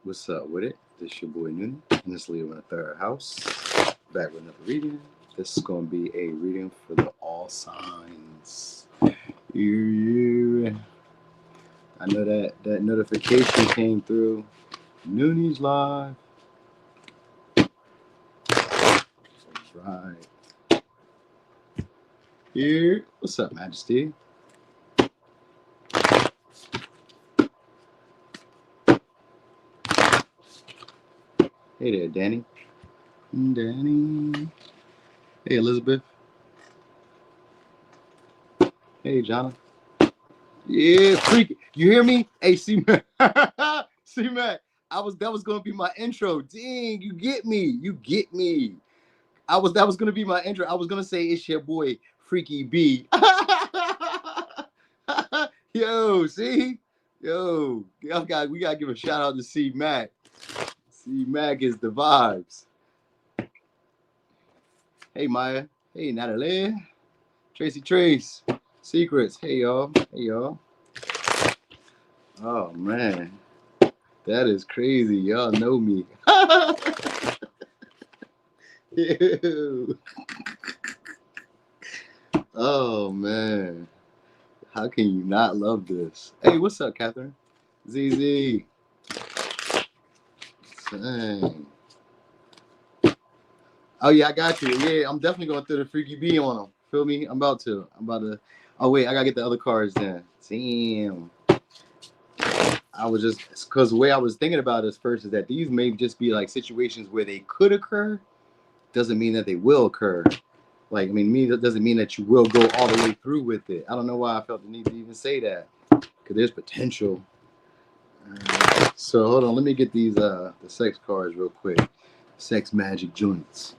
What's up with it? This your boy Noonan, and this Leo in the third house. Back with another reading. This is going to be a reading for the all signs. Yeah. I know that notification came through. Nooney's live. That's right. Here. What's up, Majesty? Hey there, Danny. Danny. Hey, Elizabeth. Hey, Jonna. Yeah, freak. You hear me? Hey, C-Mac. C-Mac. That was gonna be my intro. Dang, you get me. You get me. That was gonna be my intro. I was gonna say it's your boy Freaky B. Yo, see? Yo, we gotta give a shout out to C-Mac. C-Mac is the vibes. Hey Maya. Hey Natalie. Tracy Trace. Secrets. Hey y'all. Hey y'all. Oh man. That is crazy. Y'all know me. Ew. Oh man. How can you not love this? Hey, what's up, Catherine? ZZ. Dang. Oh yeah, I got you. Yeah, I'm definitely going through the Freaky B on them. Feel me? I'm about to. Oh wait, I gotta get the other cards then. Damn. I was just because the way I was thinking about this first is that these may just be like situations where they could occur. Doesn't mean that they will occur. Like, I mean, that doesn't mean that you will go all the way through with it. I don't know why I felt the need to even say that. Because there's potential. So hold on, let me get these the sex cards real quick. Sex magic joints.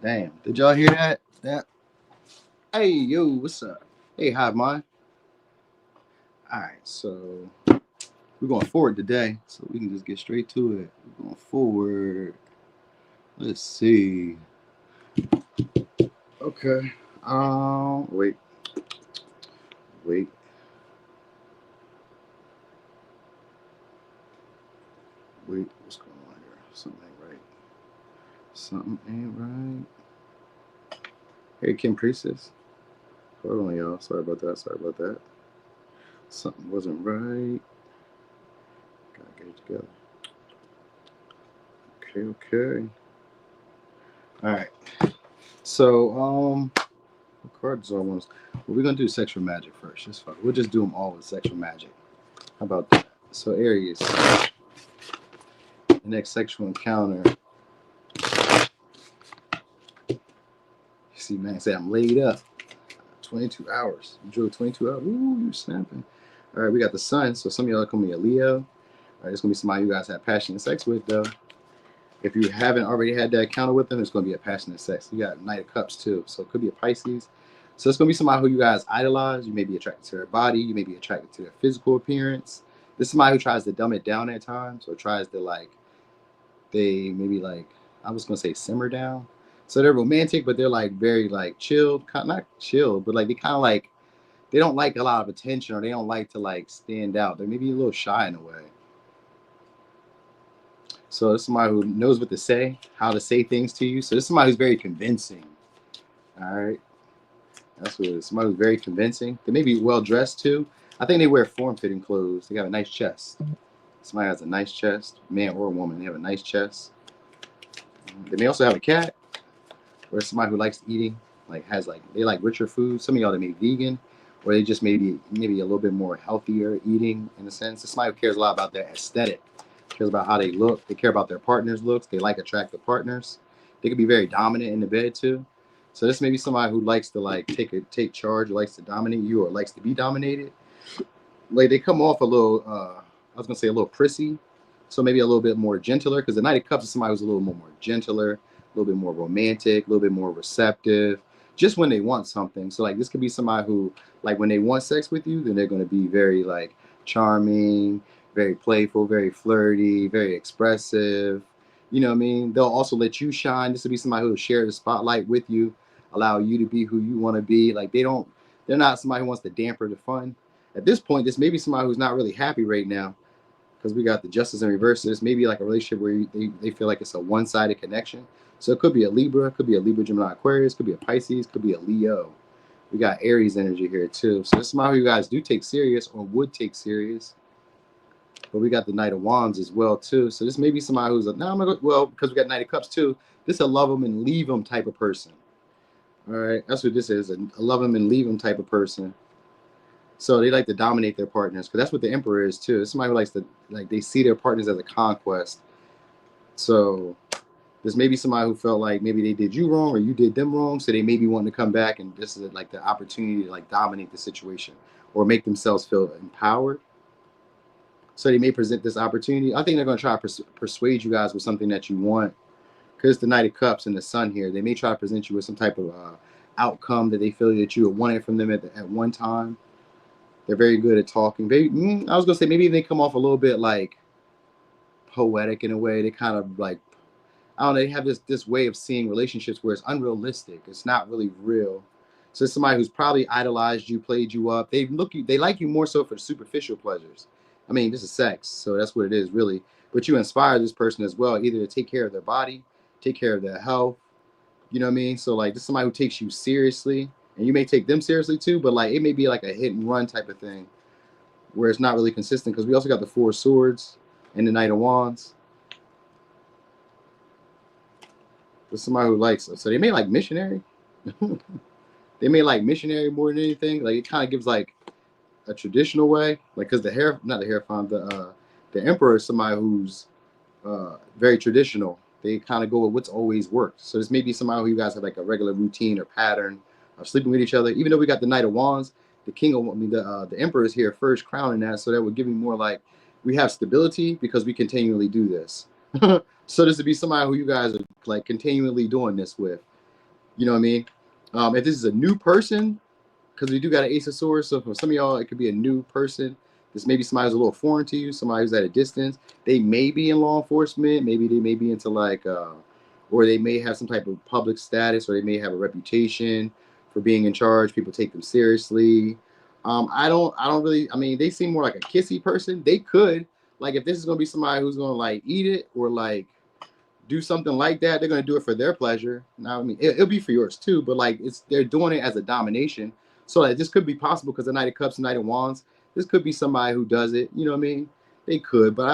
Damn, did y'all hear that? Hey, yo, what's up? Hey, hi, mine. All right, so we're going forward today, so we can just get straight to it. We're going forward. Let's see. Okay. Wait. Wait, what's going on here? Something ain't right. Something ain't right. Hey, Kim Priestess. Hold on, y'all. Sorry about that. Something wasn't right. Gotta get it together. Okay. All right. So, what cards do I want? Well, we're gonna do sexual magic first. Just fine. We'll just do them all with sexual magic. How about that? So, Aries. The next sexual encounter. You see, man, say I'm laid up. 22 hours. You drove 22 hours. Ooh, you're snapping. All right, we got the sun. So some of y'all are going to be a Leo. All right, it's going to be somebody you guys have passionate sex with, though. If you haven't already had that encounter with them, it's going to be a passionate sex. You got Knight of Cups, too. So it could be a Pisces. So it's going to be somebody who you guys idolize. You may be attracted to their body. You may be attracted to their physical appearance. This is somebody who tries to dumb it down at times or tries to, I was going to say simmer down. So they're romantic, but they're, very, chilled. Not chilled, but, they kind of, they don't like a lot of attention or they don't like to, stand out. They're maybe a little shy in a way. So it's somebody who knows what to say, how to say things to you. So this is somebody who's very convincing. All right. That's what it is. Somebody who's very convincing. They may be well-dressed, too. I think they wear form-fitting clothes. They got a nice chest. Somebody has a nice chest. Man or woman, they have a nice chest. They may also have a cat. Or somebody who likes eating, they like richer food. Some of y'all that may be vegan, or they just maybe a little bit more healthier eating in a sense. It's somebody who cares a lot about their aesthetic, cares about how they look. They care about their partner's looks. They like attractive partners. They could be very dominant in the bed too. So this may be somebody who likes to take charge, likes to dominate you, or likes to be dominated. They come off a little, I was gonna say a little prissy, So maybe a little bit more gentler, because the Knight of Cups is somebody who's a little more gentler, a little bit more romantic, a little bit more receptive, just when they want something. So like this could be somebody who, like when they want sex with you, then they're going to be very like charming, very playful, very flirty, very expressive. You know what I mean? They'll also let you shine. This would be somebody who will share the spotlight with you, allow you to be who you want to be. Like they're not somebody who wants to damper the fun. At this point, this may be somebody who's not really happy right now, because we got the Justice in reverse. So this may be like a relationship where they feel like it's a one-sided connection. So it could be a Libra, could be a Libra, Gemini, Aquarius, could be a Pisces, could be a Leo. We got Aries energy here too. So this is somebody who you guys do take serious or would take serious. But we got the Knight of Wands as well too. So this may be somebody who's like, no, I'm gonna go, well, because we got Knight of Cups too. This is a love them and leave them type of person. All right, that's what this is, a love them and leave them type of person. So they like to dominate their partners, because that's what the Emperor is too. It's somebody who likes to, like, they see their partners as a conquest. So this may be somebody who felt like maybe they did you wrong or you did them wrong, so they may be wanting to come back, and this is like the opportunity to like dominate the situation or make themselves feel empowered. So they may present this opportunity. I think they're going to try to persuade you guys with something that you want, because the Knight of Cups and the Sun here. They may try to present you with some type of outcome that they feel that you wanted from them at one time. They're very good at talking. I was going to say maybe they come off a little bit like poetic in a way. They kind of like, I don't know, they have this way of seeing relationships where it's unrealistic. It's not really real. So it's somebody who's probably idolized you, played you up. They like you more so for superficial pleasures. I mean, this is sex, so that's what it is really. But you inspire this person as well, either to take care of their body, take care of their health. You know what I mean? So like this is somebody who takes you seriously, and you may take them seriously too, but like it may be like a hit and run type of thing where it's not really consistent, because we also got the Four of Swords and the Knight of Wands. There's somebody who likes them. So they may like missionary. They may like missionary more than anything. Like it kind of gives like a traditional way, like, because not the Hierophant, the Emperor is somebody who's very traditional. They kind of go with what's always worked. So this may be somebody who you guys have like a regular routine or pattern of sleeping with each other. Even though we got the Knight of Wands, the King of, I mean, the Emperor is here first, crowning that. So that would give me more like we have stability because we continually do this. So this would be somebody who you guys are like continually doing this with. You know what I mean? If this is a new person, because we do got an Ace of Swords, so for some of y'all, it could be a new person. This may be somebody who's a little foreign to you, somebody who's at a distance. They may be in law enforcement. Maybe they may be into like, or they may have some type of public status, or they may have a reputation for being in charge. People take them seriously. I don't really, I mean, they seem more like a kissy person. They could, like, if this is going to be somebody who's going to like eat it or like do something like that, they're going to do it for their pleasure. Now, I mean, it'll be for yours too, but like they're doing it as a domination. So like, this could be possible because the Knight of Cups, Knight of Wands, this could be somebody who does it. You know what I mean? They could, but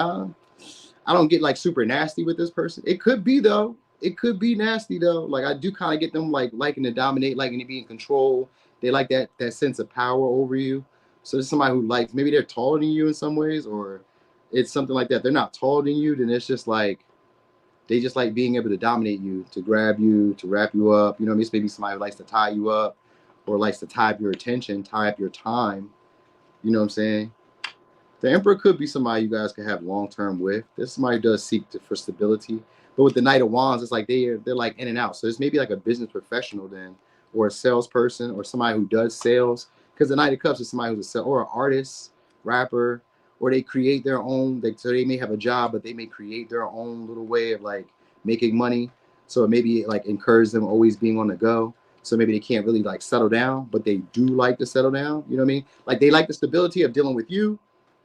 I don't get like super nasty with this person. It could be though. It could be nasty though. Like I do kind of get them like liking to dominate, liking to be in control. They like that sense of power over you. So there's somebody who likes, maybe they're taller than you in some ways, or it's something like that. They're not taller than you, then it's just like they just like being able to dominate you, to grab you, to wrap you up. You know what I mean? It's maybe somebody who likes to tie you up or likes to tie up your attention, tie up your time. You know what I'm saying? The Emperor could be somebody you guys could have long-term with. This somebody does seek for stability. But with the Knight of Wands, it's like they're like in and out. So it's maybe like a business professional then, or a salesperson, or somebody who does sales. Because the Knight of Cups is somebody who's or an artist, rapper, or they create their own. So they may have a job, but they may create their own little way of like making money. So it maybe like encourage them always being on the go. So maybe they can't really like settle down, but they do like to settle down. You know what I mean? Like they like the stability of dealing with you,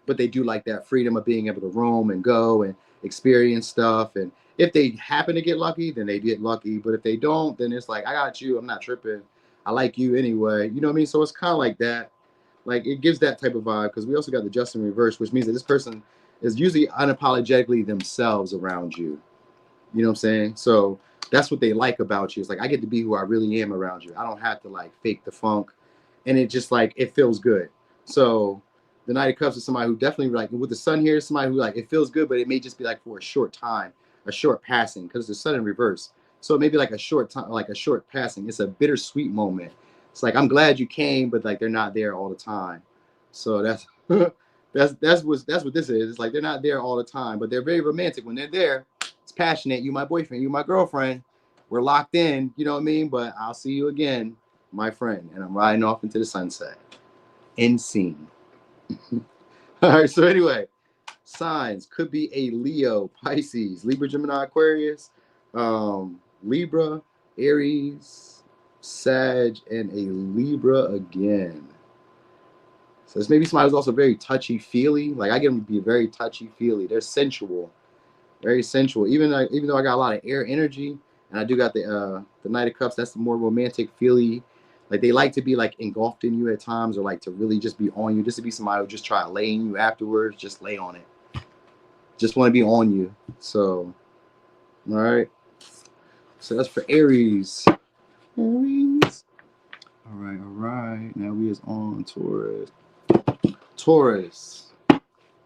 but they do like that freedom of being able to roam and go and experience stuff. And if they happen to get lucky, then they get lucky. But if they don't, then it's like, I got you. I'm not tripping. I like you anyway. You know what I mean? So it's kind of like that. Like it gives that type of vibe, because we also got the Justice in reverse, which means that this person is usually unapologetically themselves around you. You know what I'm saying? So that's what they like about you. It's like, I get to be who I really am around you. I don't have to like fake the funk. And it just like, it feels good. So the Knight of Cups is somebody who definitely like, with the Sun here, somebody who like, it feels good, but it may just be like for a short time, a short passing, because the Sun in reverse. So maybe like a short time, like a short passing. It's a bittersweet moment. It's like, I'm glad you came, but like they're not there all the time. So that's That's what this is. It's like they're not there all the time, but they're very romantic when they're there. It's passionate. You my boyfriend, you my girlfriend. We're locked in. You know what I mean? But I'll see you again, my friend. And I'm riding off into the sunset. End scene. All right. So anyway, signs could be a Leo, Pisces, Libra, Gemini, Aquarius, Libra, Aries, Sag, and a Libra again. So it's maybe somebody who's also very touchy-feely. Like I get them to be very touchy-feely. They're sensual, very sensual. Even though I got a lot of air energy, and I do got the Knight of Cups. That's the more romantic, feely. Like they like to be like engulfed in you at times, or like to really just be on you. Just to be somebody who just try to lay in you afterwards. Just lay on it. Just want to be on you. So, all right. So that's for Aries. Aries. All right, all right. Now we is on Taurus. Taurus.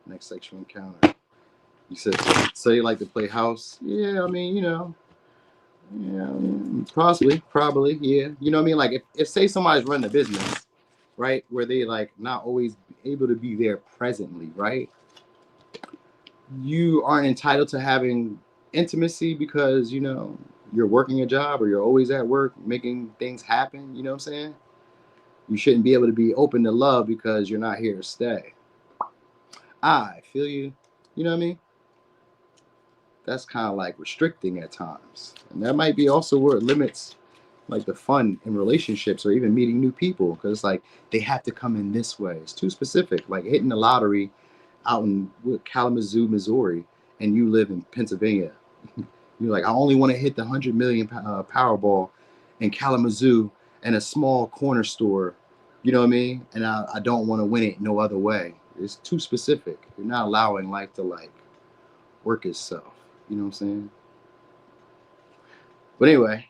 Next sexual encounter. You said so you like to play house? Yeah, I mean, you know. Yeah, possibly, probably, yeah. You know what I mean? Like if say somebody's running a business, right, where they like not always able to be there presently, right? You aren't entitled to having intimacy because, you know, you're working a job or you're always at work making things happen, you know what I'm saying? You shouldn't be able to be open to love because you're not here to stay. I feel you. You know what I mean? That's kind of like restricting at times. And that might be also where it limits like the fun in relationships or even meeting new people because it's like they have to come in this way. It's too specific. Like hitting the lottery out in Kalamazoo, Missouri, and you live in Pennsylvania. You're like, I only want to hit the 100 million Powerball in Kalamazoo and a small corner store. You know what I mean? And I don't want to win it no other way. It's too specific. You're not allowing life to like work itself. You know what I'm saying? But anyway,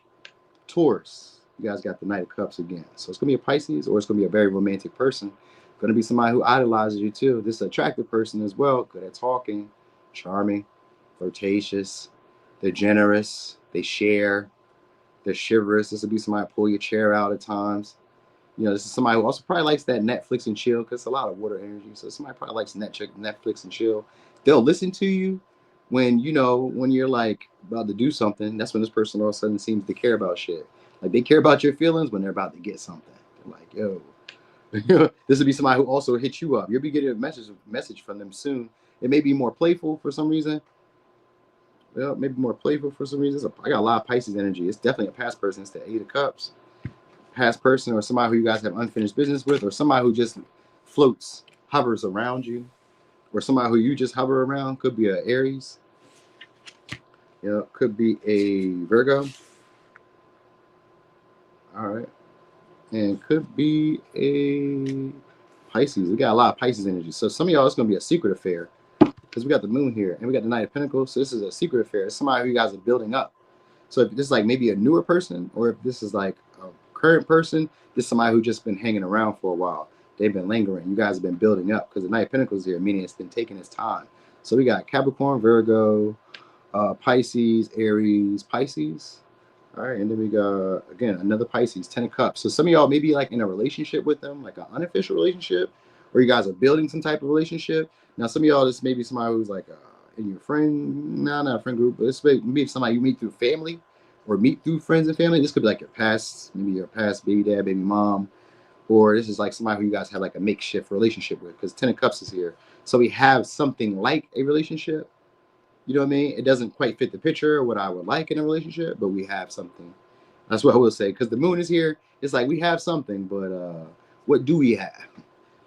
Taurus, you guys got the Knight of Cups again. So it's going to be a Pisces or it's going to be a very romantic person. Going to be somebody who idolizes you too. This is an attractive person as well. Good at talking, charming, flirtatious. They're generous. They share. They're chivalrous. This will be somebody pull your chair out at times. You know, this is somebody who also probably likes that Netflix and chill because it's a lot of water energy. So somebody probably likes Netflix and chill. They'll listen to you when, you know, when you're like about to do something. That's when this person all of a sudden seems to care about shit. Like they care about your feelings when they're about to get something. They're like, yo, this would be somebody who also hits you up. You'll be getting a message from them soon. It may be more playful for some reason. Well, maybe more playful for some reason. I got a lot of Pisces energy. It's definitely a past person. It's the Eight of Cups. Past person or somebody who you guys have unfinished business with, or somebody who just floats, hovers around you, or somebody who you just hover around. Could be an Aries. Yeah, could be a Virgo. All right. And could be a Pisces. We got a lot of Pisces energy. So some of y'all, it's going to be a secret affair because we got the moon here and we got the Knight of Pentacles. So this is a secret affair. It's somebody who you guys are building up. So if this is like maybe a newer person, or if this is like a current person, this is somebody who's just been hanging around for a while. They've been lingering. You guys have been building up because the Knight of Pentacles here, meaning it's been taking its time. So we got Capricorn, Virgo, Pisces, Aries, Pisces. All right, and then we got, again, another Pisces, 10 of Cups. So some of y'all may be like in a relationship with them, like an unofficial relationship, or you guys are building some type of relationship. Now, some of y'all, this may be somebody who's like in your friend, not a friend group, but it's maybe somebody you meet through family or meet through friends and family. This could be like your past, maybe your past baby dad, baby mom, or this is like somebody who you guys have like a makeshift relationship with because 10 of Cups is here. So we have something like a relationship. You know what I mean? It doesn't quite fit the picture of what I would like in a relationship, but we have something. That's what I will say. Because the moon is here. It's like we have something, but what do we have?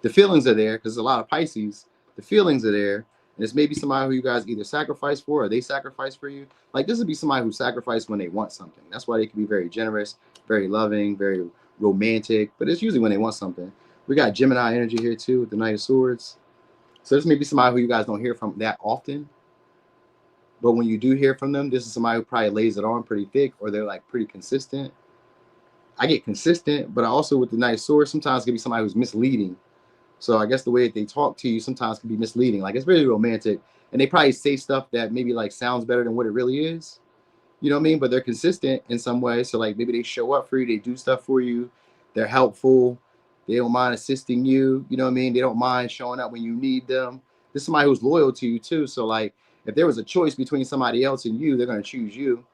The feelings are there because a lot of Pisces. The feelings are there. And it's maybe somebody who you guys either sacrifice for or they sacrifice for you. Like this would be somebody who sacrificed when they want something. That's why they can be very generous, very loving, very romantic. But it's usually when they want something. We got Gemini energy here too with the Knight of Swords. So this may be somebody who you guys don't hear from that often. But when you do hear from them, this is somebody who probably lays it on pretty thick or they're like pretty consistent. I get consistent, but I also with the Knight of Swords, sometimes it can be somebody who's misleading. So I guess the way that they talk to you sometimes can be misleading. Like it's really romantic. And they probably say stuff that maybe like sounds better than what it really is. You know what I mean? But they're consistent in some way. So like maybe they show up for you, they do stuff for you, they're helpful. They don't mind assisting you. You know what I mean? They don't mind showing up when you need them. This is somebody who's loyal to you too. So like, if there was a choice between somebody else and you, they're gonna choose you.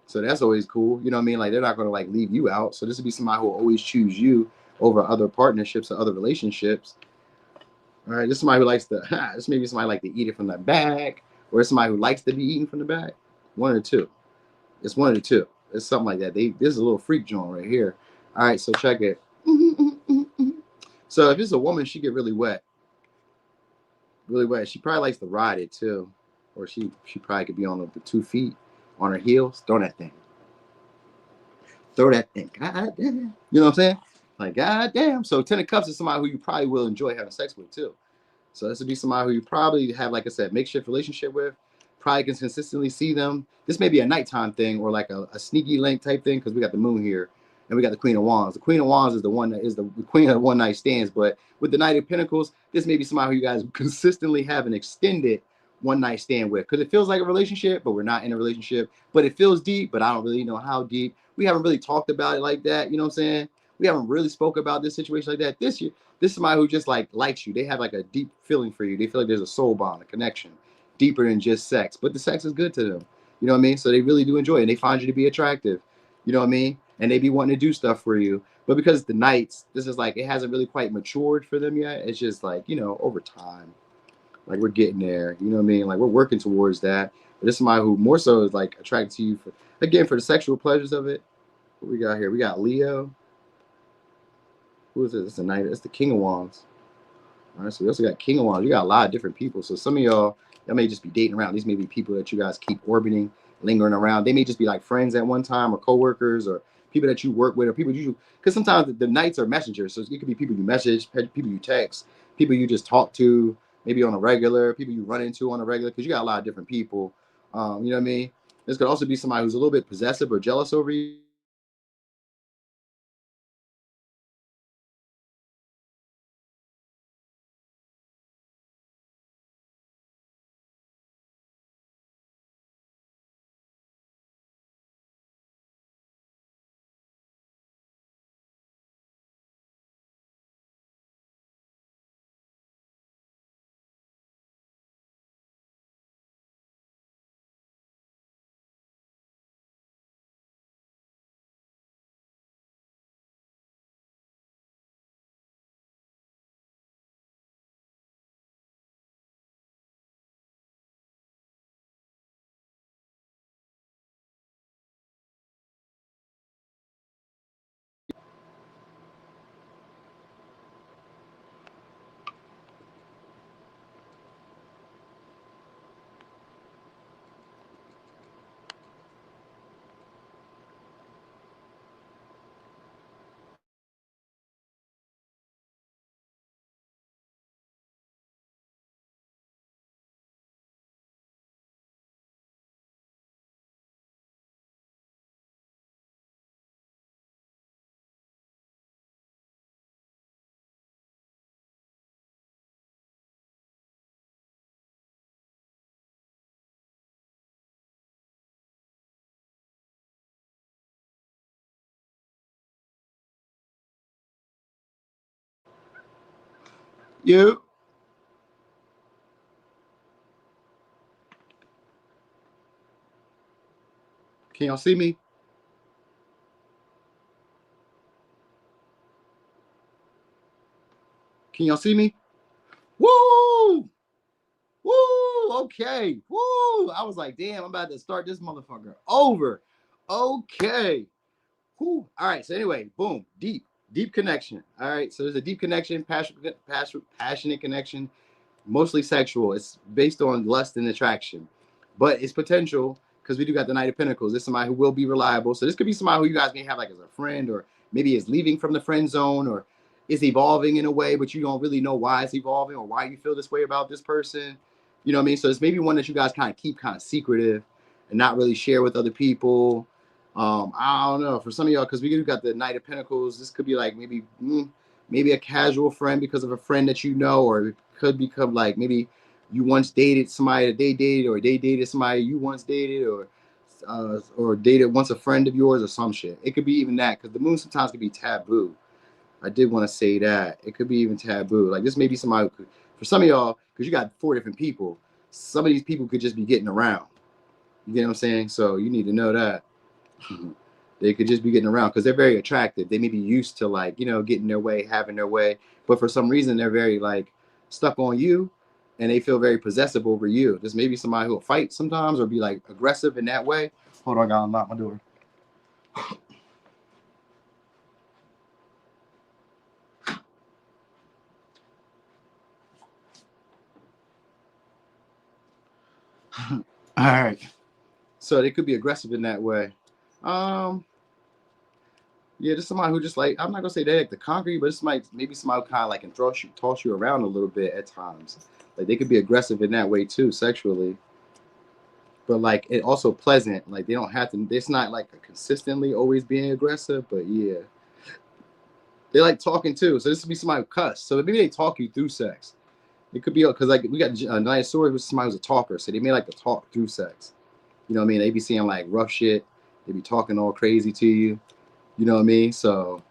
So that's always cool. You know what I mean? Like they're not gonna like leave you out. So this would be somebody who will always choose you over other partnerships or other relationships. All right, this is somebody who likes to. This may be somebody like to eat it from the back, or somebody who likes to be eaten from the back. One or two. It's one or two. It's something like that. This is a little freak joint right here. All right, so check it. So if it's a woman, she get really wet, really wet. She probably likes to ride it too, or she probably could be on the 2 feet on her heels. Throw that thing. Throw that thing. God damn. You know what I'm saying? Like God damn. So 10 of Cups is somebody who you probably will enjoy having sex with too. So this would be somebody who you probably have, like I said, makeshift relationship with. Probably can consistently see them. This may be a nighttime thing or like a sneaky link type thing because we got the moon here and we got the Queen of Wands. The Queen of Wands is the one that is the queen of one night stands. But with the Knight of Pentacles, this may be somebody who you guys consistently have an extended one night stand with because it feels like a relationship, but we're not in a relationship. But it feels deep, but I don't really know how deep. We haven't really talked about it like that. You know what I'm saying? We haven't really spoke about this situation like that this year. This is somebody who just like likes you. They have like a deep feeling for you. They feel like there's a soul bond, a connection, deeper than just sex. But the sex is good to them. You know what I mean? So they really do enjoy it. And they find you to be attractive. You know what I mean? And they be wanting to do stuff for you. But because the nights, this is like it hasn't really quite matured for them yet. It's just like, you know, over time. Like we're getting there. You know what I mean? Like we're working towards that. But this is somebody who more so is like attracted to you for again for the sexual pleasures of it. What we got here? We got Leo. Who is this? It's the knight. It's the King of Wands. All right, so we also got King of Wands. You got a lot of different people. So some of y'all may just be dating around. These may be people that you guys keep orbiting, lingering around. They may just be like friends at one time or coworkers or people that you work with or people you, because sometimes the knights are messengers. So it could be people you message, people you text, people you just talk to, maybe on a regular, people you run into on a regular, because you got a lot of different people. You know what I mean? This could also be somebody who's a little bit possessive or jealous over you. You can y'all see me? Can y'all see me? Woo! Woo! Okay. Woo! I was like, damn, I'm about to start this motherfucker over. Okay. Woo. All right. So anyway, boom, deep connection. All right. So there's a deep connection, passionate connection, mostly sexual. It's based on lust and attraction, but it's potential because we do got the Knight of Pentacles. This is somebody who will be reliable. So this could be somebody who you guys may have like as a friend, or maybe is leaving from the friend zone, or is evolving in a way, but you don't really know why it's evolving or why you feel this way about this person. You know what I mean? So it's maybe one that you guys kind of keep kind of secretive and not really share with other people. I don't know, for some of y'all, because we do got the Knight of Pentacles. This could be like maybe a casual friend because of a friend that you know, or it could become like maybe you once dated somebody that they dated, or they dated somebody you once dated, or dated once a friend of yours, or some shit. It could be even that because the moon sometimes can be taboo. I did want to say that it could be even taboo. Like this may be somebody who could, for some of y'all, because you got 4 different people, some of these people could just be getting around. You get what I'm saying? So you need to know that. They could just be getting around because they're very attractive. They may be used to like, you know, getting their way, having their way. But for some reason, they're very like stuck on you and they feel very possessive over you. This may be somebody who will fight sometimes or be like aggressive in that way. Hold on, I gotta unlock my door. All right. So they could be aggressive in that way. Yeah, just somebody who just like, I'm not gonna say they like to conquer you, but it's maybe somebody who kind of like can toss you around a little bit at times. Like they could be aggressive in that way too, sexually. But like it also pleasant. Like they don't have to. It's not like a consistently always being aggressive, but yeah, they like talking too. So this would be somebody who cuss. So maybe they talk you through sex. It could be because like we got a nice story with somebody who's a talker, so they may like to talk through sex. You know what I mean? They be saying like rough shit. They be talking all crazy to you. You know what I mean? So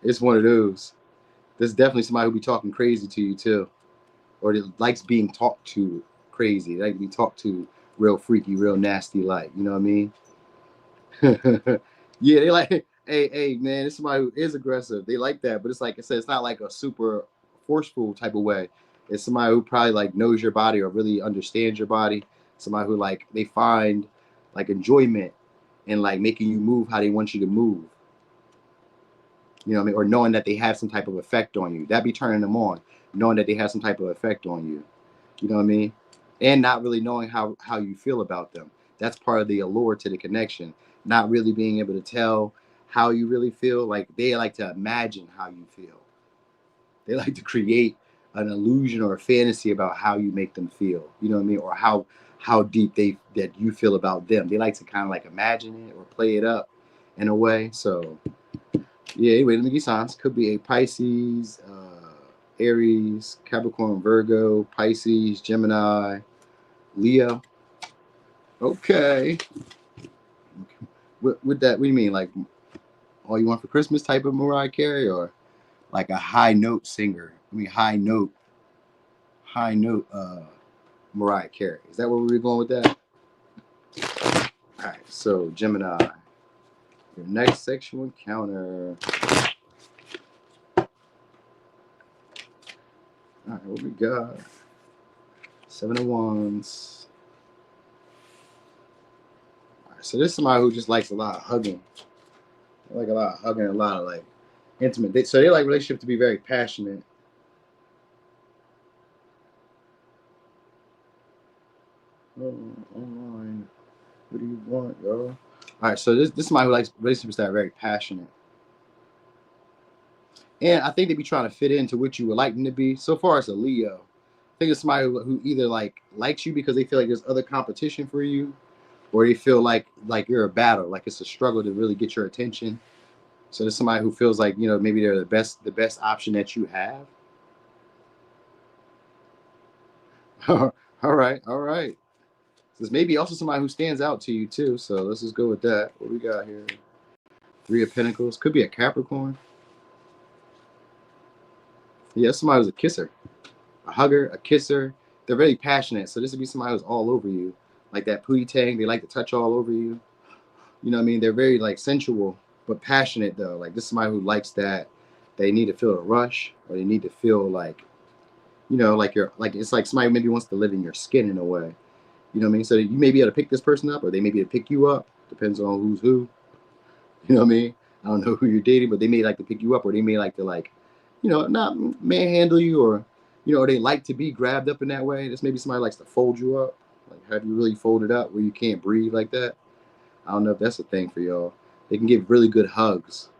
it's one of those. There's definitely somebody who be talking crazy to you too, or that likes being talked to crazy. They like to be talked to real freaky, real nasty, like you know what I mean? Yeah, they like, hey, man, it's somebody who is aggressive. They like that, but it's like I said, it's not like a super forceful type of way. It's somebody who probably like knows your body or really understands your body. Somebody who like they find like enjoyment in like making you move how they want you to move. You know what I mean? Or knowing that they have some type of effect on you. That be turning them on, knowing that they have some type of effect on you. You know what I mean? And not really knowing how you feel about them. That's part of the allure to the connection. Not really being able to tell how you really feel. Like they like to imagine how you feel. They like to create an illusion or a fantasy about how you make them feel. You know what I mean? Or how deep that you feel about them. They like to kind of like imagine it or play it up in a way. So yeah, anyway, let me give signs. Could be a Pisces, Aries, Capricorn, Virgo, Pisces, Gemini, Leo. Okay. What that? What do you mean? Like all you want for Christmas type of Mariah Carey, or like a high note singer? I mean high note Mariah Carey. Is that where we were going with that? All right. So Gemini, your next sexual encounter. All right, what we got? 7 of Wands. All right, so this is somebody who just likes a lot of hugging. Like a lot of hugging, a lot of like intimate. So they like relationship to be very passionate. Online, what do you want, yo? All right, so this is somebody who likes relationships that are very passionate, and I think they be trying to fit into what you would like them to be. So far, it's a Leo. I think it's somebody who either like likes you because they feel like there's other competition for you, or they feel like you're a battle, like it's a struggle to really get your attention. So there's somebody who feels like maybe they're the best option that you have. All right, all right. There's maybe also somebody who stands out to you too. So let's just go with that. What we got here? 3 of Pentacles. Could be a Capricorn. Yeah, somebody who's a kisser, a hugger, a kisser. They're very passionate. So this would be somebody who's all over you, like that pootie tang. They like to touch all over you. You know what I mean? They're very like sensual, but passionate though. Like this is somebody who likes that. They need to feel a rush, or they need to feel like, like you're like it's like somebody maybe wants to live in your skin in a way. You know what I mean? So you may be able to pick this person up, or they may be able to pick you up. Depends on who's who. You know what I mean? I don't know who you're dating, but they may like to pick you up, or they may like to like, not manhandle you, or they like to be grabbed up in that way. This maybe somebody likes to fold you up, like have you really folded up where you can't breathe like that. I don't know if that's a thing for y'all. They can give really good hugs.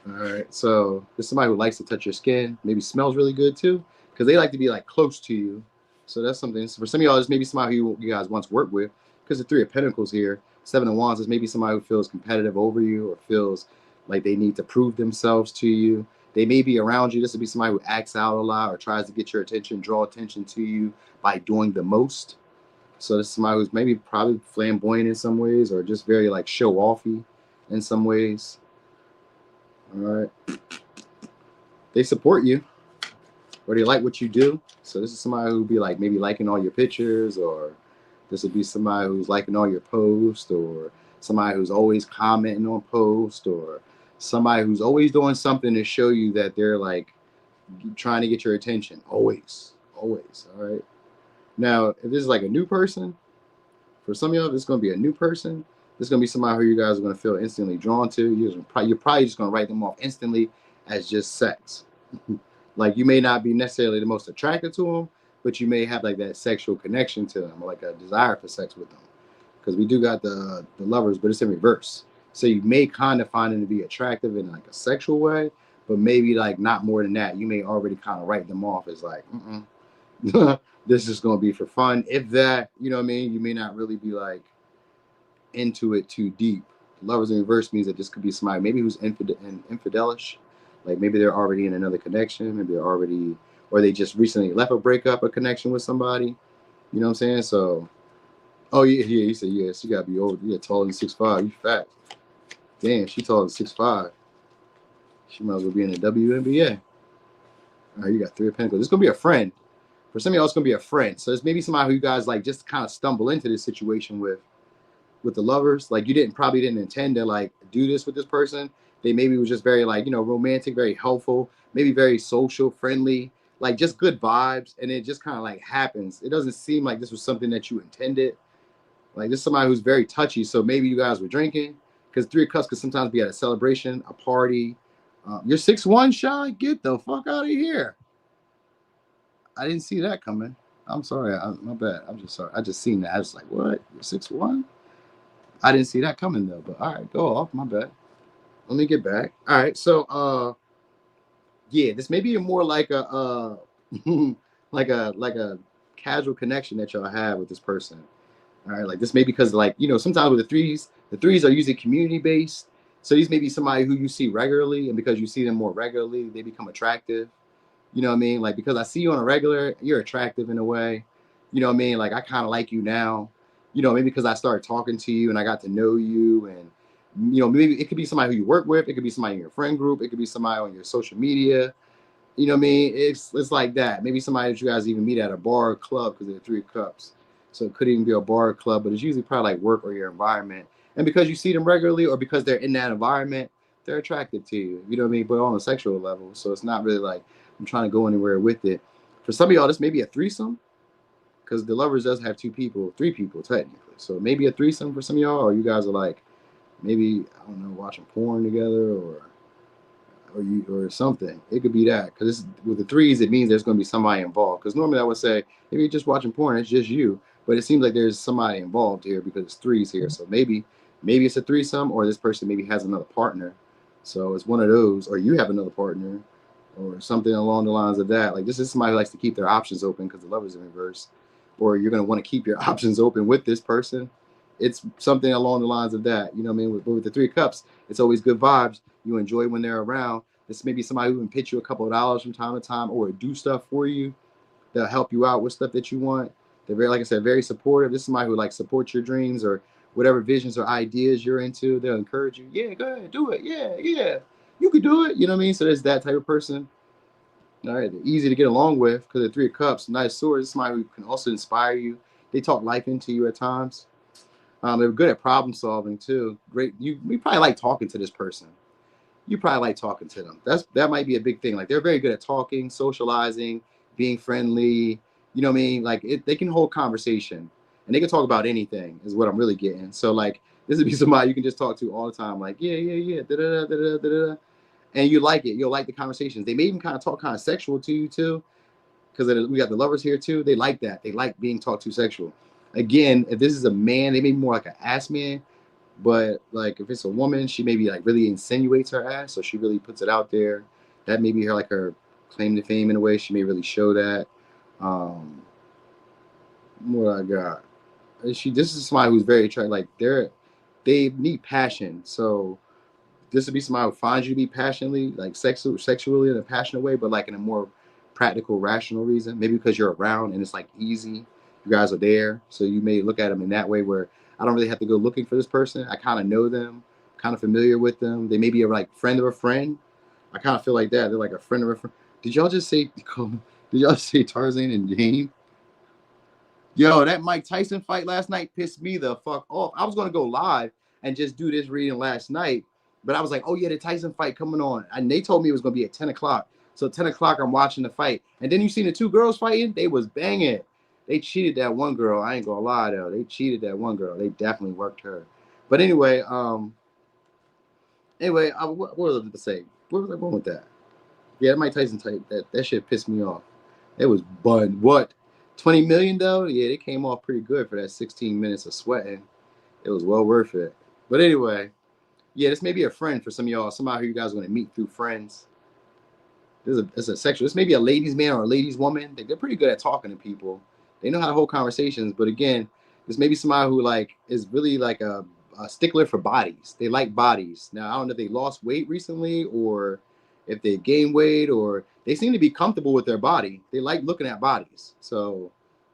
All right, so there's somebody who likes to touch your skin, maybe smells really good too, because they like to be like close to you. So that's something. So for some of y'all, it's maybe somebody who you guys once worked with, because the 3 of Pentacles here, 7 of Wands is maybe somebody who feels competitive over you or feels like they need to prove themselves to you. They may be around you. This would be somebody who acts out a lot or tries to get your attention, draw attention to you by doing the most. So this is somebody who's maybe probably flamboyant in some ways, or just very like show offy in some ways. All right. They support you, or they like what you do. So this is somebody who be like maybe liking all your pictures, or this would be somebody who's liking all your posts, or somebody who's always commenting on posts, or somebody who's always doing something to show you that they're like trying to get your attention. Always, always. All right. Now, if this is like a new person, for some of y'all, this is going to be a new person. This is going to be somebody who you guys are going to feel instantly drawn to. You're probably just going to write them off instantly as just sex. Like you may not be necessarily the most attracted to them, but you may have like that sexual connection to them, or like a desire for sex with them. Because we do got the lovers, but it's in reverse. So you may kind of find them to be attractive in like a sexual way, but maybe like not more than that. You may already kind of write them off as like, this is going to be for fun. If that, you know what I mean? You may not really be like into it too deep. Lovers in reverse means that this could be somebody maybe who's infidelish. Like maybe they're already in another connection. Maybe they're already, or they just recently left a breakup, a connection with somebody. You know what I'm saying? So, oh yeah, yeah. He said, yeah, she got to be over. Yeah, taller than 6'5". You fat. Damn, she taller than 6'5". She might as well be in the WNBA. All right, you got 3 of Pentacles. This is going to be a friend. For some of y'all, it's going to be a friend. So it's maybe somebody who you guys like just kind of stumble into this situation with the lovers. Like you probably didn't intend to like do this with this person. They maybe was just very like, romantic, very helpful, maybe very social, friendly, like just good vibes. And it just kind of like happens. It doesn't seem like this was something that you intended. Like this is somebody who's very touchy. So maybe you guys were drinking, because 3 of Cups could sometimes be at a celebration, a party. You're 6'1", Shy? Get the fuck out of here. I didn't see that coming. I'm sorry. My bad. I'm just sorry. I just seen that. I was like, what? You're 6'1"? I didn't see that coming though. But all right, go off. My bad. Let me get back. All right. So yeah, this may be more like a like a casual connection that y'all have with this person. All right, like this may be because like, sometimes with the threes are usually community based. So these may be somebody who you see regularly, and because you see them more regularly, they become attractive. You know what I mean? Like, because I see you on a regular, you're attractive in a way. You know what I mean? Like, I kind of like you now. Maybe because I started talking to you and I got to know you. And, maybe it could be somebody who you work with. It could be somebody in your friend group. It could be somebody on your social media. You know what I mean? It's like that. Maybe somebody that you guys even meet at a bar or club, because they're 3 of Cups. So it could even be a bar or club, but it's usually probably like work or your environment. And because you see them regularly, or because they're in that environment, they're attracted to you. You know what I mean? But on a sexual level. So it's not really like I'm trying to go anywhere with it. For some of y'all, this may be a threesome, because the lovers does have 2 people, 3 people technically. So maybe a threesome for some of y'all, or you guys are like maybe, I don't know, watching porn together, or something. It could be that, because with the threes, it means there's going to be somebody involved. Because normally I would say if you're just watching porn, it's just you. But it seems like there's somebody involved here because it's threes here. So maybe it's a threesome, or this person maybe has another partner. So it's one of those, or you have another partner, or something along the lines of that. Like this is somebody who likes to keep their options open because the lover's in reverse, or you're going to want to keep your options open with this person. It's something along the lines of that. You know what I mean? With the 3 of Cups, it's always good vibes. You enjoy when they're around. This may be somebody who can pitch you a couple of dollars from time to time, or do stuff for you. They'll help you out with stuff that you want. They're very, like I said, very supportive. This is somebody who like supports your dreams or whatever visions or ideas you're into. They'll encourage you. Yeah, go ahead, do it. Yeah, you could do it. You know what I mean? So there's that type of person. All right, they're easy to get along with because they're 3 of Cups, nice swords. Somebody who can also inspire you. They talk life into you at times. They're good at problem solving too. Great. You probably like talking to this person. You probably like talking to them. That might be a big thing. Like they're very good at talking, socializing, being friendly. You know what I mean? Like they can hold conversation, and they can talk about anything. Is what I'm really getting. So like this would be somebody you can just talk to all the time. Like yeah, da da da da da da, and you like it. You'll like the conversations. They may even kind of talk kind of sexual to you too, because we got the lovers here too. They like that. They like being talked to sexual. Again, if this is a man, they may be more like an ass man. But like if it's a woman, she maybe like really insinuates her ass, so she really puts it out there. That may be her claim to fame in a way. She may really show that. What I got? This is somebody who's very attractive. Like they need passion. So this would be somebody who finds you to be passionately, like sexually in a passionate way, but like in a more practical, rational reason. Maybe because you're around and it's like easy. You guys are there, so you may look at them in that way where I don't really have to go looking for this person. I kind of know them, kind of familiar with them. They may be a like friend of a friend. I kind of feel like that. They're like a friend of a friend. Did y'all just say? Did y'all say Tarzan and Jane? Yo, that Mike Tyson fight last night pissed me the fuck off. I was gonna go live and just do this reading last night, but I was like, oh yeah, the Tyson fight coming on, and they told me it was gonna be at 10 o'clock. So 10 o'clock, I'm watching the fight, and then you seen the two girls fighting. They was banging. They cheated that one girl. I ain't gonna lie though. They cheated that one girl. They definitely worked her. But anyway, what was I to say? Where was I going with that? Yeah, that Mike Tyson type. That shit pissed me off. It was bun. What? 20 million though? Yeah, they came off pretty good for that 16 minutes of sweating. It was well worth it. But anyway, yeah, this may be a friend for some of y'all. Somebody who you guys are going to meet through friends. This is a sexual. This may be a ladies' man or a ladies' woman. They're pretty good at talking to people. They know how to hold conversations. But again, this may be somebody who like is really like a stickler for bodies. They like bodies. Now, I don't know if they lost weight recently or if they gained weight, or they seem to be comfortable with their body. They like looking at bodies. So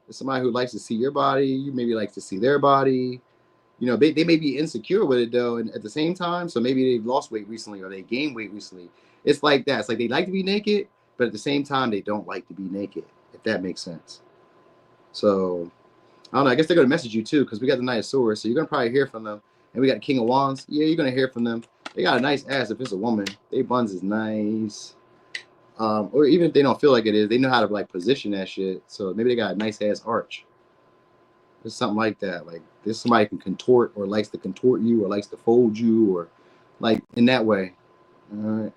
it's somebody who likes to see your body. You maybe like to see their body. You know, they may be insecure with it though, and at the same time, so maybe they've lost weight recently or they gained weight recently. It's like that. It's like they like to be naked, but at the same time, they don't like to be naked, if that makes sense. So I don't know. I guess they're gonna message you too, because we got the Knight of Swords, so you're gonna probably hear from them. And we got the King of Wands. Yeah, you're gonna hear from them. They got a nice ass if it's a woman. They buns is nice. Or even if they don't feel like it is, they know how to like position that shit. So maybe they got a nice ass arch. There's something like that. Like there's somebody who can contort or likes to contort you or likes to fold you or like in that way. All right.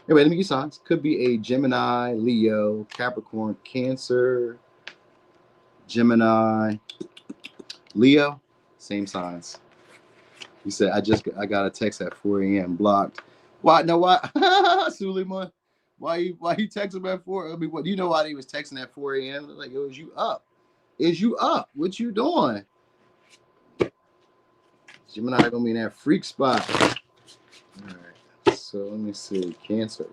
Anyway, let me give signs. Could be a Gemini, Leo, Capricorn, Cancer, Gemini, Leo, same signs. He said, I got a text at 4 a.m. blocked. Why? No, why? Suleiman, why you texting at 4? I mean, what? You know why he was texting at 4 a.m.? Like, it was you up. Is you up? What you doing? Gemini gonna be in that freak spot. All right. So let me see. Cancer.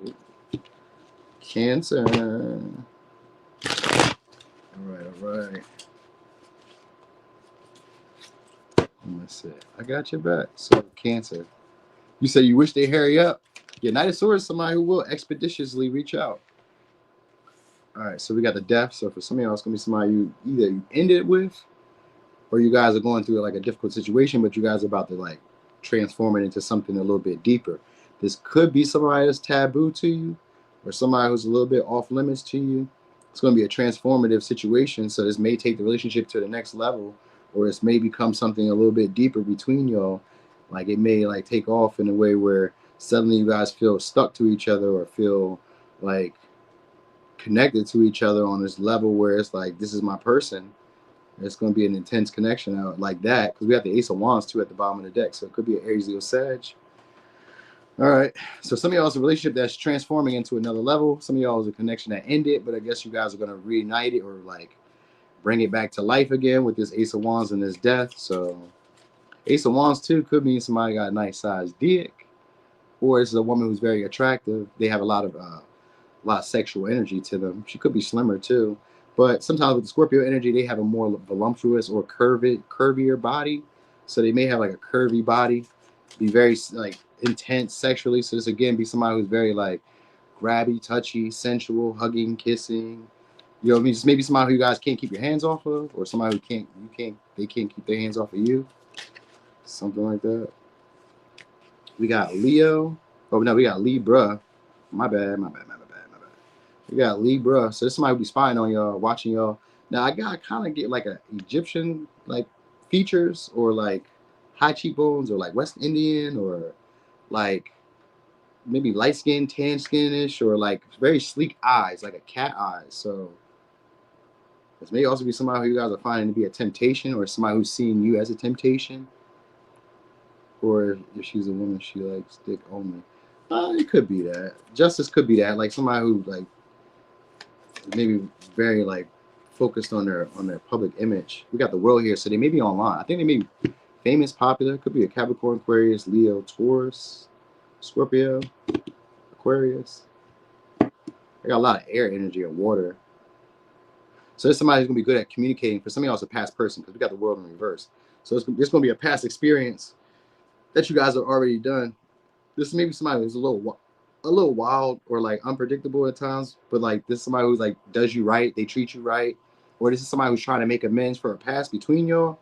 Cancer. All right. Let me see. I got your back. So Cancer. You say you wish they hurry up. Yeah, Knight of Swords is somebody who will expeditiously reach out. All right, so we got the Death. So for some of y'all, it's gonna be somebody you either end it with, or you guys are going through like a difficult situation, but you guys are about to like transform it into something a little bit deeper. This could be somebody that's taboo to you, or somebody who's a little bit off limits to you. It's going to be a transformative situation. So this may take the relationship to the next level, or this may become something a little bit deeper between y'all. Like it may like take off in a way where suddenly you guys feel stuck to each other or feel like connected to each other on this level where it's like, this is my person. It's going to be an intense connection out like that, because we have the Ace of Wands too at the bottom of the deck. So it could be an Aries, Leo, Sag. All right. So some of y'all is a relationship that's transforming into another level. Some of y'all is a connection that ended, but I guess you guys are going to reunite it or like bring it back to life again with this Ace of Wands and this Death. So Ace of Wands too could mean somebody got a nice sized dick, or it's a woman who's very attractive. They have a lot of sexual energy to them. She could be slimmer too. But sometimes with the Scorpio energy, they have a more voluptuous or curvier body. So they may have like a curvy body, be very like intense sexually. So this again be somebody who's very like grabby, touchy, sensual, hugging, kissing. You know what I mean? Just maybe somebody who you guys can't keep your hands off of, or somebody who they can't keep their hands off of you. Something like that. We got Leo. Oh no, we got Libra. My bad. We got Libra. So this somebody will be spying on y'all, watching y'all. Now I gotta kind of get like a Egyptian like features, or like high cheekbones, or like West Indian, or like maybe light skin, tan skinish, or like very sleek eyes, like a cat eyes. So this may also be somebody who you guys are finding to be a temptation, or somebody who's seeing you as a temptation. Or if she's a woman, she likes dick only. It could be that. Justice could be that. Like somebody who like maybe very like focused on their public image. We got the World here, so they may be online. I think they may be famous, popular. Could be a Capricorn, Aquarius, Leo, Taurus, Scorpio, Aquarius. They got a lot of air energy and water. So there's somebody who's gonna be good at communicating. For some of y'all, it's a past person, because we got the World in reverse. So it's going to be a past experience that you guys have already done. This may be somebody who's a little wild or like unpredictable at times, but like this is somebody who's like does you right, they treat you right, or this is somebody who's trying to make amends for a past between y'all.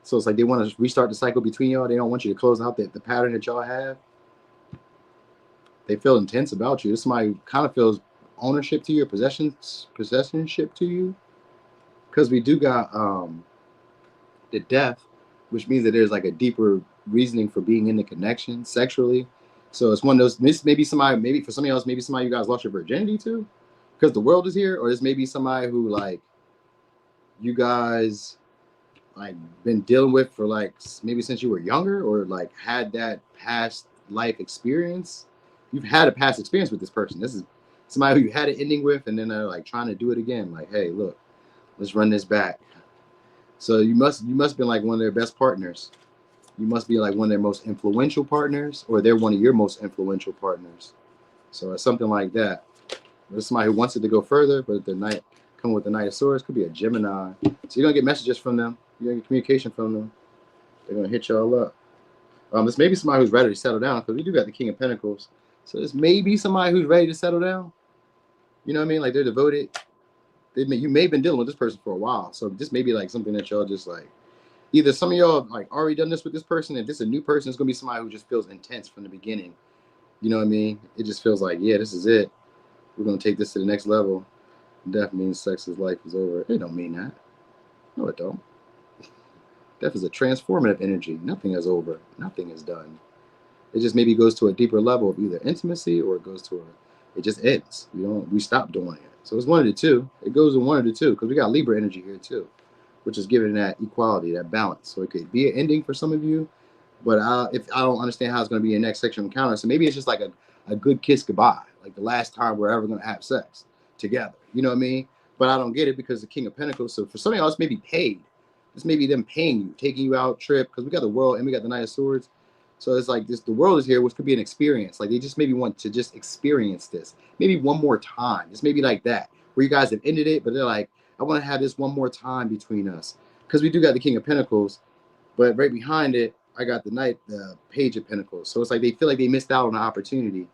So it's like they want to restart the cycle between y'all. They don't want you to close out the pattern that y'all have. They feel intense about you. This is somebody who kind of feels ownership to you, possessionship to you, because we do got the death, which means that there's like a deeper reasoning for being in the connection sexually. So it's one of those. This maybe somebody, maybe for somebody else, maybe somebody you guys lost your virginity to, because the world is here, or this may be somebody who like you guys like been dealing with for like maybe since you were younger, or like had that past life experience. You've had a past experience with this person. This is somebody who you had an ending with, and then they're like trying to do it again. Like, hey, look, let's run this back. So you must been like one of their best partners. You must be like one of their most influential partners, or they're one of your most influential partners. So it's something like that. There's somebody who wants it to go further, but the night coming with the Knight of Swords could be a Gemini. So you're gonna get messages from them. You're gonna get communication from them. They're gonna hit y'all up. This may be somebody who's ready to settle down, because we do got the King of Pentacles. So this may be somebody who's ready to settle down. You know what I mean? Like they're devoted. You may have been dealing with this person for a while. So this may be like something that y'all just like, either some of y'all like already done this with this person. If this is a new person, it's gonna be somebody who just feels intense from the beginning. You know what I mean? It just feels like, yeah, this is it. We're gonna take this to the next level. Death means sex is life is over. It don't mean that. No, it don't. Death is a transformative energy. Nothing is over. Nothing is done. It just maybe goes to a deeper level of either intimacy, or it goes to it just ends. We stop doing it. So it's one of the two. It goes in one of the two, because we got Libra energy here too, which is giving that equality, that balance. So it could be an ending for some of you, but if I don't understand how it's going to be a next sexual encounter, so maybe it's just like a good kiss goodbye, like the last time we're ever going to have sex together. You know what I mean? But I don't get it, because the King of Pentacles. So for some of y'all, it's maybe paid. This may be them paying you, taking you out trip, because we got the World and we got the Knight of Swords. So it's like this, the world is here, which could be an experience. Like they just maybe want to just experience this, maybe one more time. It's maybe like that, where you guys have ended it, but they're like, I want to have this one more time between us, because we do got the King of Pentacles, but right behind it, I got the Page of Pentacles. So it's like they feel like they missed out on an opportunity.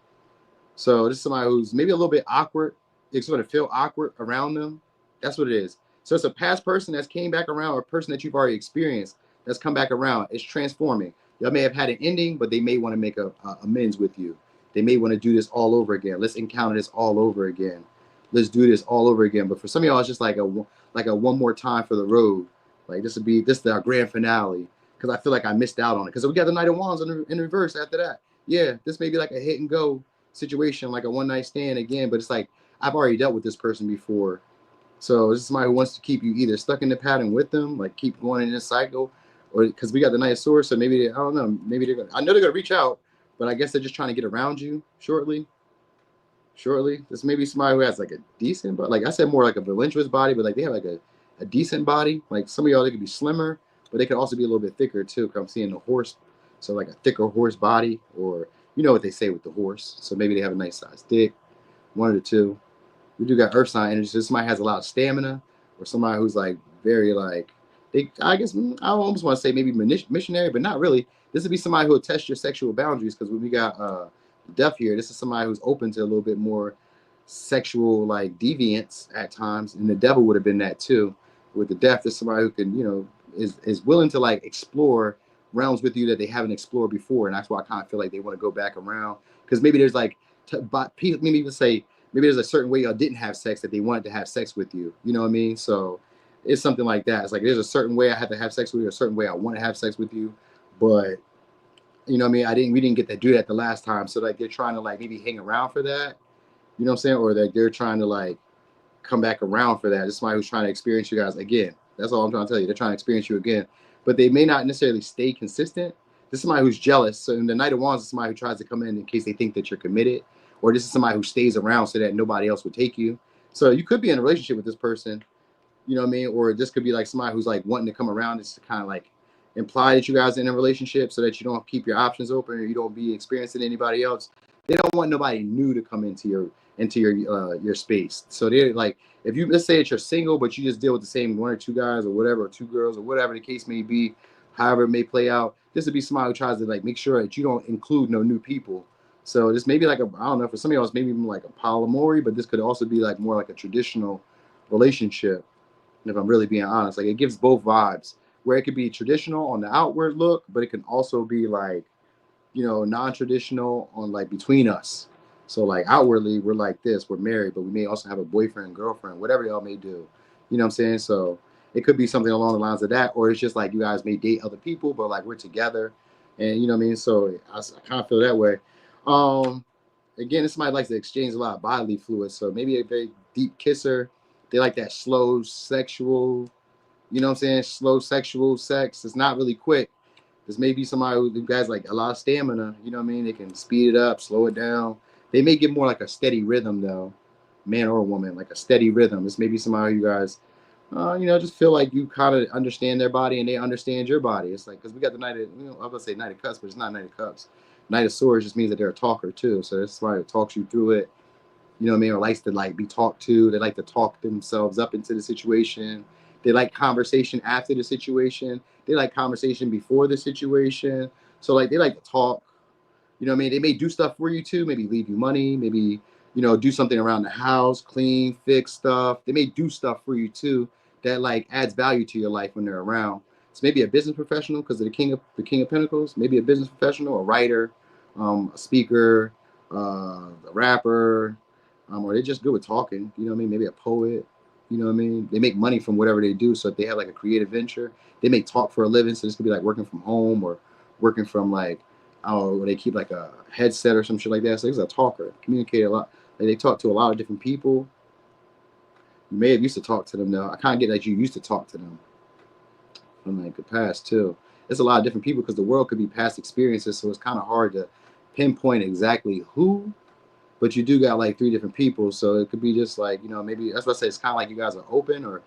So this is somebody who's maybe a little bit awkward. It's going to feel awkward around them. That's what it is. So it's a past person that's came back around, or a person that you've already experienced that's come back around. It's transforming. Y'all may have had an ending, but they may want to make a amends with you. They may want to do this all over again. Let's encounter this all over again. Let's do this all over again. But for some of y'all, it's just like a one more time for the road. Like this is our grand finale, because I feel like I missed out on it. Because we got the Knight of Wands in reverse after that. Yeah, this may be like a hit and go situation, like a one night stand again. But it's like I've already dealt with this person before. So this is somebody who wants to keep you either stuck in the pattern with them, like keep going in this cycle, or because we got the Knight of Swords, so maybe I don't know, maybe I know they're gonna reach out, but I guess they're just trying to get around you shortly. This may be somebody who has like a decent, but like I said, more like a voluptuous body, but like they have like a decent body. Like some of y'all, they could be slimmer, but they could also be a little bit thicker too. Cause I'm seeing the horse, so like a thicker horse body, or you know what they say with the horse. So maybe they have a nice size dick, one of the two. We do got earth sign energy. So somebody has a lot of stamina, or somebody who's like very like I guess I almost want to say maybe missionary, but not really. This would be somebody who will test your sexual boundaries, because when we got death here, this is somebody who's open to a little bit more sexual like deviance at times, and the devil would have been that too. With the death, is somebody who can is willing to like explore realms with you that they haven't explored before, and that's why I kind of feel like they want to go back around, because maybe there's like maybe even say maybe there's a certain way y'all didn't have sex that they wanted to have sex with you. You know what I mean? So it's something like that. It's like there's a certain way I had to have sex with you, a certain way I want to have sex with you, but you know what I mean? We didn't get to do that the last time. So like they're trying to like maybe hang around for that. You know what I'm saying? Or that they're trying to like come back around for that. It's somebody who's trying to experience you guys again. That's all I'm trying to tell you. They're trying to experience you again, but they may not necessarily stay consistent. This is somebody who's jealous. So in the Knight of Wands is somebody who tries to come in case they think that you're committed, or this is somebody who stays around so that nobody else would take you. So you could be in a relationship with this person, you know what I mean? Or this could be like somebody who's like wanting to come around just to kind of like imply that you guys are in a relationship so that you don't keep your options open, or you don't be experiencing anybody else. They don't want nobody new to come into your space. So they're like, if you, let's say that you're single, but you just deal with the same one or two guys or whatever, or two girls or whatever the case may be, however it may play out, this would be somebody who tries to like make sure that you don't include no new people. So this may be like a, I don't know, for some of y'all, it's maybe even like a polyamory, but this could also be like more like a traditional relationship. If I'm really being honest, like it gives both vibes where it could be traditional on the outward look, but it can also be like, you know, non-traditional on like between us. So like outwardly we're like this, we're married, but we may also have a boyfriend, girlfriend, whatever y'all may do. You know what I'm saying? So it could be something along the lines of that, or it's just like you guys may date other people, but like we're together, and you know what I mean. So I kind of feel that way. Um, Again, this somebody likes to exchange a lot of bodily fluids, so maybe a very deep kisser. They like that slow sexual, you know what I'm saying? Slow sexual sex. It's not really quick. This may be somebody who has like a lot of stamina. You know what I mean? They can speed it up, slow it down. They may get more like a steady rhythm though, man or woman, like a steady rhythm. This may be somebody you guys, you know, just feel like you kind of understand their body and they understand your body. It's like because we got the Knight of, you know, I was gonna say Knight of Cups, but it's not Knight of Cups. Knight of Swords just means that they're a talker too. So that's somebody that talks you through it. You know what I mean? Or likes to like be talked to. They like to talk themselves up into the situation. They like conversation after the situation. They like conversation before the situation. So like they like to talk. You know what I mean? They may do stuff for you too. Maybe leave you money. Maybe, you know, do something around the house, clean, fix stuff. They may do stuff for you too that like adds value to your life when they're around. So maybe a business professional because of the King of Pentacles. Maybe a business professional, a writer, a speaker, a rapper, or they're just good with talking. You know what I mean? Maybe a poet. You know what I mean? They make money from whatever they do. So if they have like a creative venture, they may talk for a living. So this could be like working from home or working from like, I don't know, where they keep like a headset or some shit like that. So he's a talker, communicate a lot. Like they talk to a lot of different people. You may have used to talk to them though. I kind of get that you used to talk to them from like the past too. There's a lot of different people because the world could be past experiences, so it's kind of hard to pinpoint exactly who. But you do got like three different people, so it could be just like, you know, maybe that's what I say. It's kind of like you guys are open or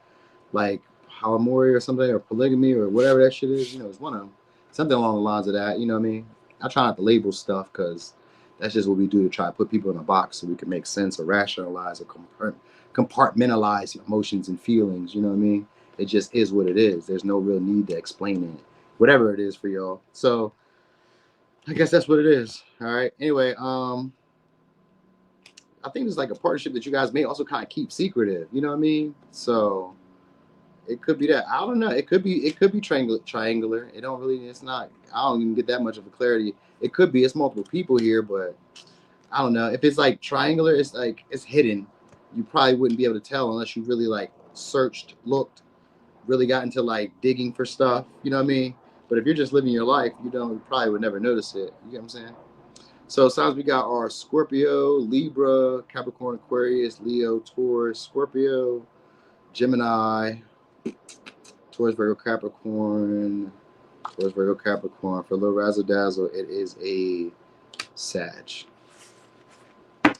like polyamory or something or polygamy or whatever that shit is. You know, it's one of them. Something along the lines of that. You know what I mean? I try not to label stuff because that's just what we do to try to put people in a box so we can make sense or rationalize or compartmentalize emotions and feelings. You know what I mean? It just is what it is. There's no real need to explain it, whatever it is for y'all. So I guess that's what it is. All right. Anyway, I think it's like a partnership that you guys may also kind of keep secretive. You know what I mean? So it could be that. I don't know. It could be triangular. It don't really. It's not. I don't even get that much of a clarity. It could be. It's multiple people here, but I don't know. If it's like triangular, it's like it's hidden. You probably wouldn't be able to tell unless you really like searched, looked, really got into like digging for stuff. You know what I mean? But if you're just living your life, you probably would never notice it. You get what I'm saying? So signs we got are Scorpio, Libra, Capricorn, Aquarius, Leo, Taurus, Scorpio, Gemini, Taurus, Virgo, Capricorn, Taurus, Virgo, Capricorn. For a little razzle dazzle, it is a Sag.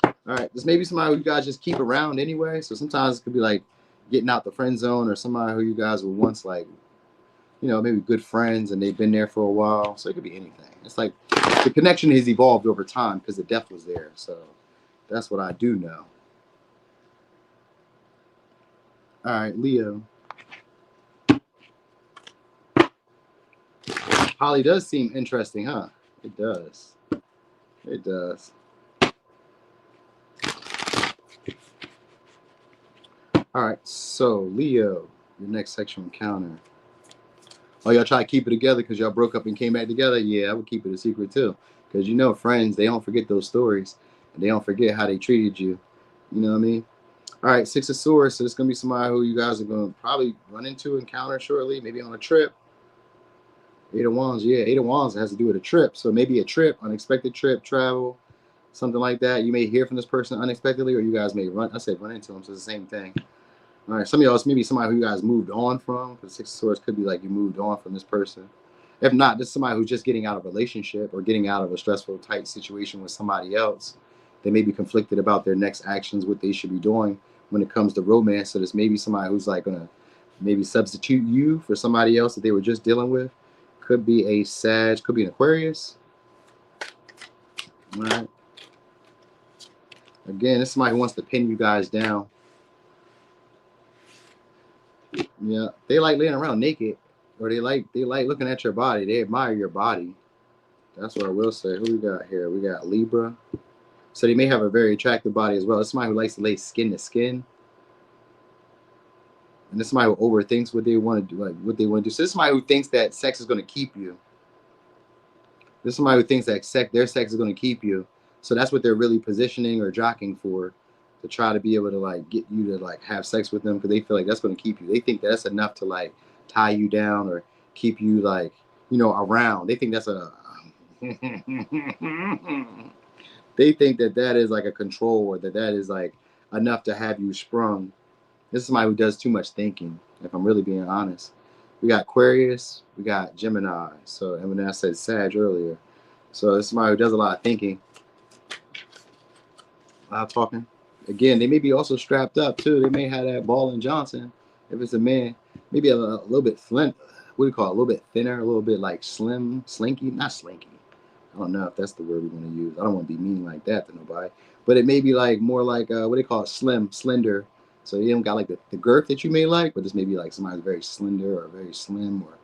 All right, this may be somebody who you guys just keep around anyway. So sometimes it could be like getting out the friend zone or somebody who you guys were once like, you know, maybe good friends and they've been there for a while. So it could be anything. It's like the connection has evolved over time because the depth was there. So that's what I do know. All right, Leo. Holly does seem interesting, huh? It does. It does. All right, so Leo, your next sexual encounter. Oh, y'all try to keep it together because y'all broke up and came back together? Yeah, I would keep it a secret too. Because you know, friends, they don't forget those stories. And they don't forget how they treated you. You know what I mean? All right, Six of Swords. So it's going to be somebody who you guys are going to probably run into, encounter shortly, maybe on a trip. Eight of Wands. Yeah, Eight of Wands has to do with a trip. So maybe a trip, unexpected trip, travel, something like that. You may hear from this person unexpectedly, or you guys may run. I said run into them, so it's the same thing. All right, some of y'all, it's maybe somebody who you guys moved on from, because Six of Swords could be like you moved on from this person. If not, this is somebody who's just getting out of a relationship or getting out of a stressful, tight situation with somebody else. They may be conflicted about their next actions, what they should be doing when it comes to romance. So this may be somebody who's like going to maybe substitute you for somebody else that they were just dealing with. Could be a Sag, could be an Aquarius. All right. Again, this is somebody who wants to pin you guys down. Yeah, they like laying around naked. or they like looking at your body. They admire your body. That's what I will say. Who we got here? We got Libra. So they may have a very attractive body as well. It's somebody who likes to lay skin to skin. And this is somebody who overthinks what they want to do, like what they want to do. So this is somebody who thinks that sex is going to keep you. This is somebody who thinks that their sex is going to keep you. So that's what they're really positioning or jockeying for, to try to be able to like get you to like have sex with them, because they feel like that's going to keep you. They think that's enough to like tie you down or keep you like, you know, around. They think that's a they think that that is like a control, or that that is like enough to have you sprung. This is somebody who does too much thinking, if I'm really being honest. We got Aquarius, we got Gemini. So, and when I said Sag earlier. So this is somebody who does a lot of thinking, a lot of talking. Again, they may be also strapped up too. They may have that ball and Johnson. If it's a man, maybe a little bit thin. What do you call it? A little bit thinner, a little bit like slim, slinky, not slinky. I don't know if that's the word we want to use. I don't want to be mean like that to nobody. But it may be like more like what do they call it? Slim, slender. So you don't got like the girth that you may like, but this may be like somebody's very slender or very slim, or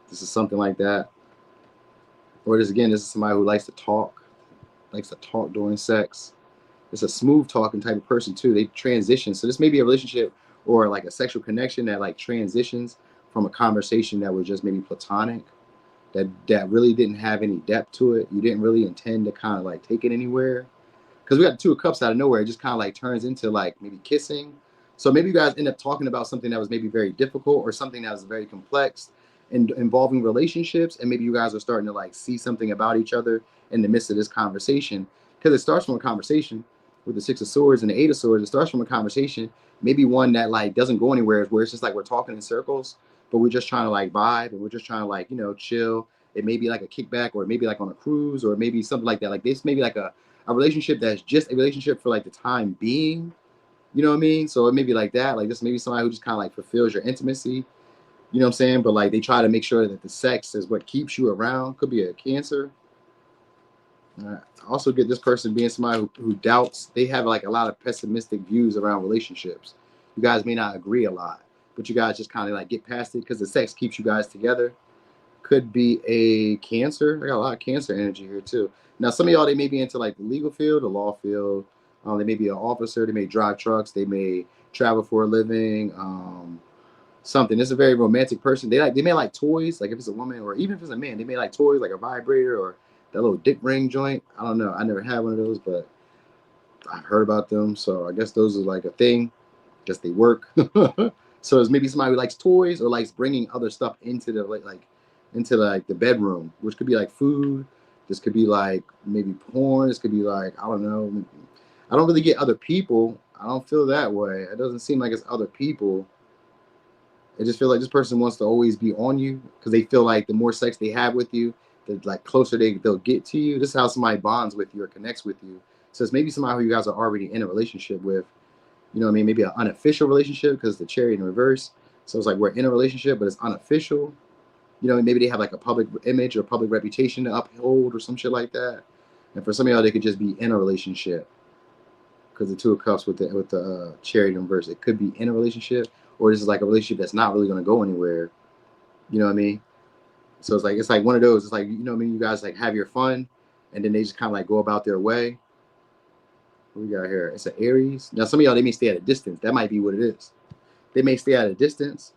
this is something like that. Or this again, this is somebody who likes to talk during sex. It's a smooth talking type of person too. They transition. So this may be a relationship or like a sexual connection that like transitions from a conversation that was just maybe platonic, that really didn't have any depth to it. You didn't really intend to kind of like take it anywhere. Because we got the Two of Cups out of nowhere. It just kind of like turns into like maybe kissing. So maybe you guys end up talking about something that was maybe very difficult, or something that was very complex and involving relationships. And maybe you guys are starting to like see something about each other in the midst of this conversation. Because it starts from a conversation with the Six of Swords and the Eight of Swords. It starts from a conversation, maybe one that like doesn't go anywhere, where it's just like we're talking in circles, but we're just trying to like vibe, and we're just trying to like, you know, chill. It may be like a kickback, or maybe like on a cruise, or maybe something like that. Like this may be like a relationship that's just a relationship for like the time being. You know what I mean? So it may be like that. Like this may be somebody who just kind of like fulfills your intimacy. You know what I'm saying? But like they try to make sure that the sex is what keeps you around. Could be a Cancer. I also get this person being somebody who doubts. They have like a lot of pessimistic views around relationships. You guys may not agree a lot, but you guys just kind of like get past it because the sex keeps you guys together. Could be a Cancer. I got a lot of Cancer energy here too. Now, some of y'all, they may be into like the legal field, the law field. They may be an officer. They may drive trucks. They may travel for a living. Something. It's a very romantic person. They may like toys. Like if it's a woman, or even if it's a man, they may like toys, like a vibrator or that little dick ring joint. I don't know. I never had one of those, but I've heard about them. So I guess those are like a thing. I guess they work. So it's maybe somebody who likes toys or likes bringing other stuff into the into like the bedroom, which could be like food. This could be like maybe porn. This could be like, I don't know. I don't really get other people. I don't feel that way. It doesn't seem like it's other people. I just feel like this person wants to always be on you, because they feel like the more sex they have with you, the like closer they'll get to you. This is how somebody bonds with you or connects with you. So it's maybe somebody who you guys are already in a relationship with. You know what I mean? Maybe an unofficial relationship, because the Chariot in reverse. So it's like we're in a relationship, but it's unofficial. You know, maybe they have like a public image or public reputation to uphold or some shit like that. And for some of y'all, they could just be in a relationship, because the Two of Cups with the Chariot in reverse, it could be in a relationship, or this is like a relationship that's not really going to go anywhere. You know what I mean? So it's like one of those. It's like, you know what I mean? You guys like have your fun, and then they just kind of like go about their way. What we got here? It's an Aries. Now, some of y'all, they may stay at a distance. That might be what it is. They may stay at a distance,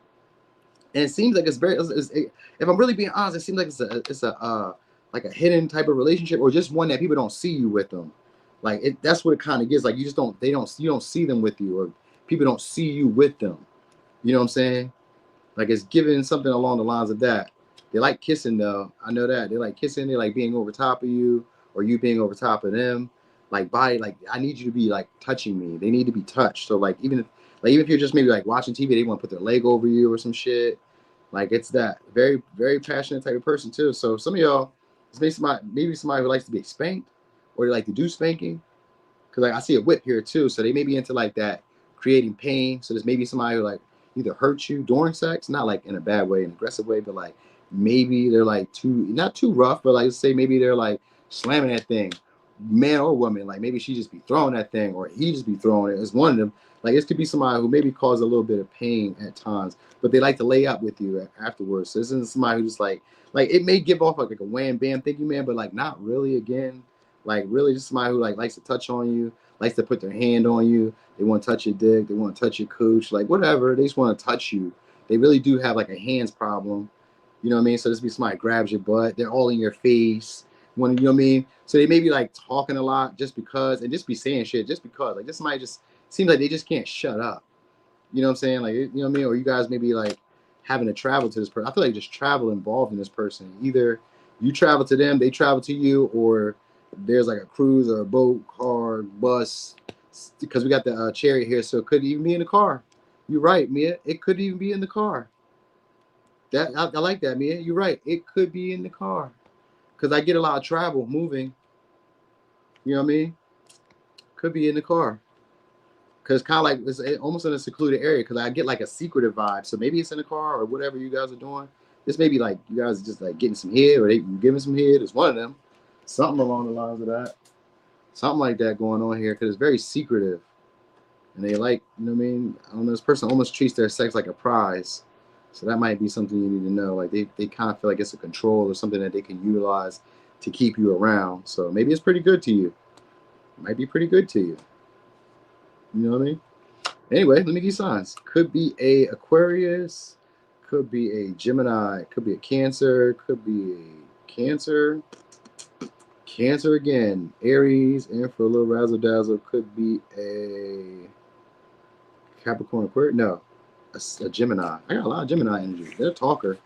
and it seems like if I'm really being honest, it seems like it's a like a hidden type of relationship, or just one that people don't see you with them. Like that's what it kind of gets. Like you don't see them with you, or people don't see you with them. You know what I'm saying? Like it's given something along the lines of that. They like kissing though. I know that. They like kissing. They like being over top of you, or you being over top of them. Like body, like I need you to be like touching me. They need to be touched. So like even if you're just maybe like watching TV, they want to put their leg over you or some shit. Like it's that very, very passionate type of person too. So some of y'all, it's maybe somebody who likes to be spanked, or they like to do spanking. Cause like I see a whip here too. So they may be into like that, creating pain. So there's maybe somebody who like either hurt you during sex, not like in a bad way, an aggressive way, but like maybe they're like not too rough, but like say maybe they're like slamming that thing, man or woman, like maybe she just be throwing that thing or he just be throwing it. It's one of them. Like this could be somebody who maybe cause a little bit of pain at times, but they like to lay up with you afterwards. So this isn't somebody who just like it may give off like a wham bam thank you man, but like not really again. Like really just somebody who like likes to touch on you, likes to put their hand on you. They want to touch your dick, they want to touch your cooch, like whatever. They just want to touch you. They really do have like a hands problem. You know what I mean? So this be somebody grabs your butt, they're all in your face. When you know what I mean? So they may be like talking a lot just because, and just be saying shit just because. Like this somebody just seems like they just can't shut up. You know what I'm saying? Like, you know what I mean? Or you guys maybe like having to travel to this person. I feel like just travel involved in this person. Either you travel to them, they travel to you, or there's like a cruise or a boat, car, bus. Because we got the chariot here, so it could even be in the car. You're right, Mia. It could even be in the car. That I like that, Mia. You're right. It could be in the car. Because I get a lot of travel moving. You know what I mean? Could be in the car. Because kind of like it's almost in a secluded area. Because I get like a secretive vibe. So maybe it's in the car or whatever you guys are doing. This may be like you guys are just like getting some head or they giving some head. It's one of them. Something along the lines of that. Something like that going on here. Because it's very secretive. And they like, you know what I mean? I don't know. This person almost treats their sex like a prize. So that might be something you need to know. Like they kind of feel like it's a control or something that they can utilize to keep you around. So maybe it's pretty good to you. It might be pretty good to you. You know what I mean? Anyway, let me give you signs. Could be a Aquarius. Could be a Gemini. Could be a Cancer. Could be a Cancer. Cancer again. Aries. And for a little razzle dazzle, could be a Capricorn Aquarius. No. A Gemini. I got a lot of Gemini energy. They're a talker.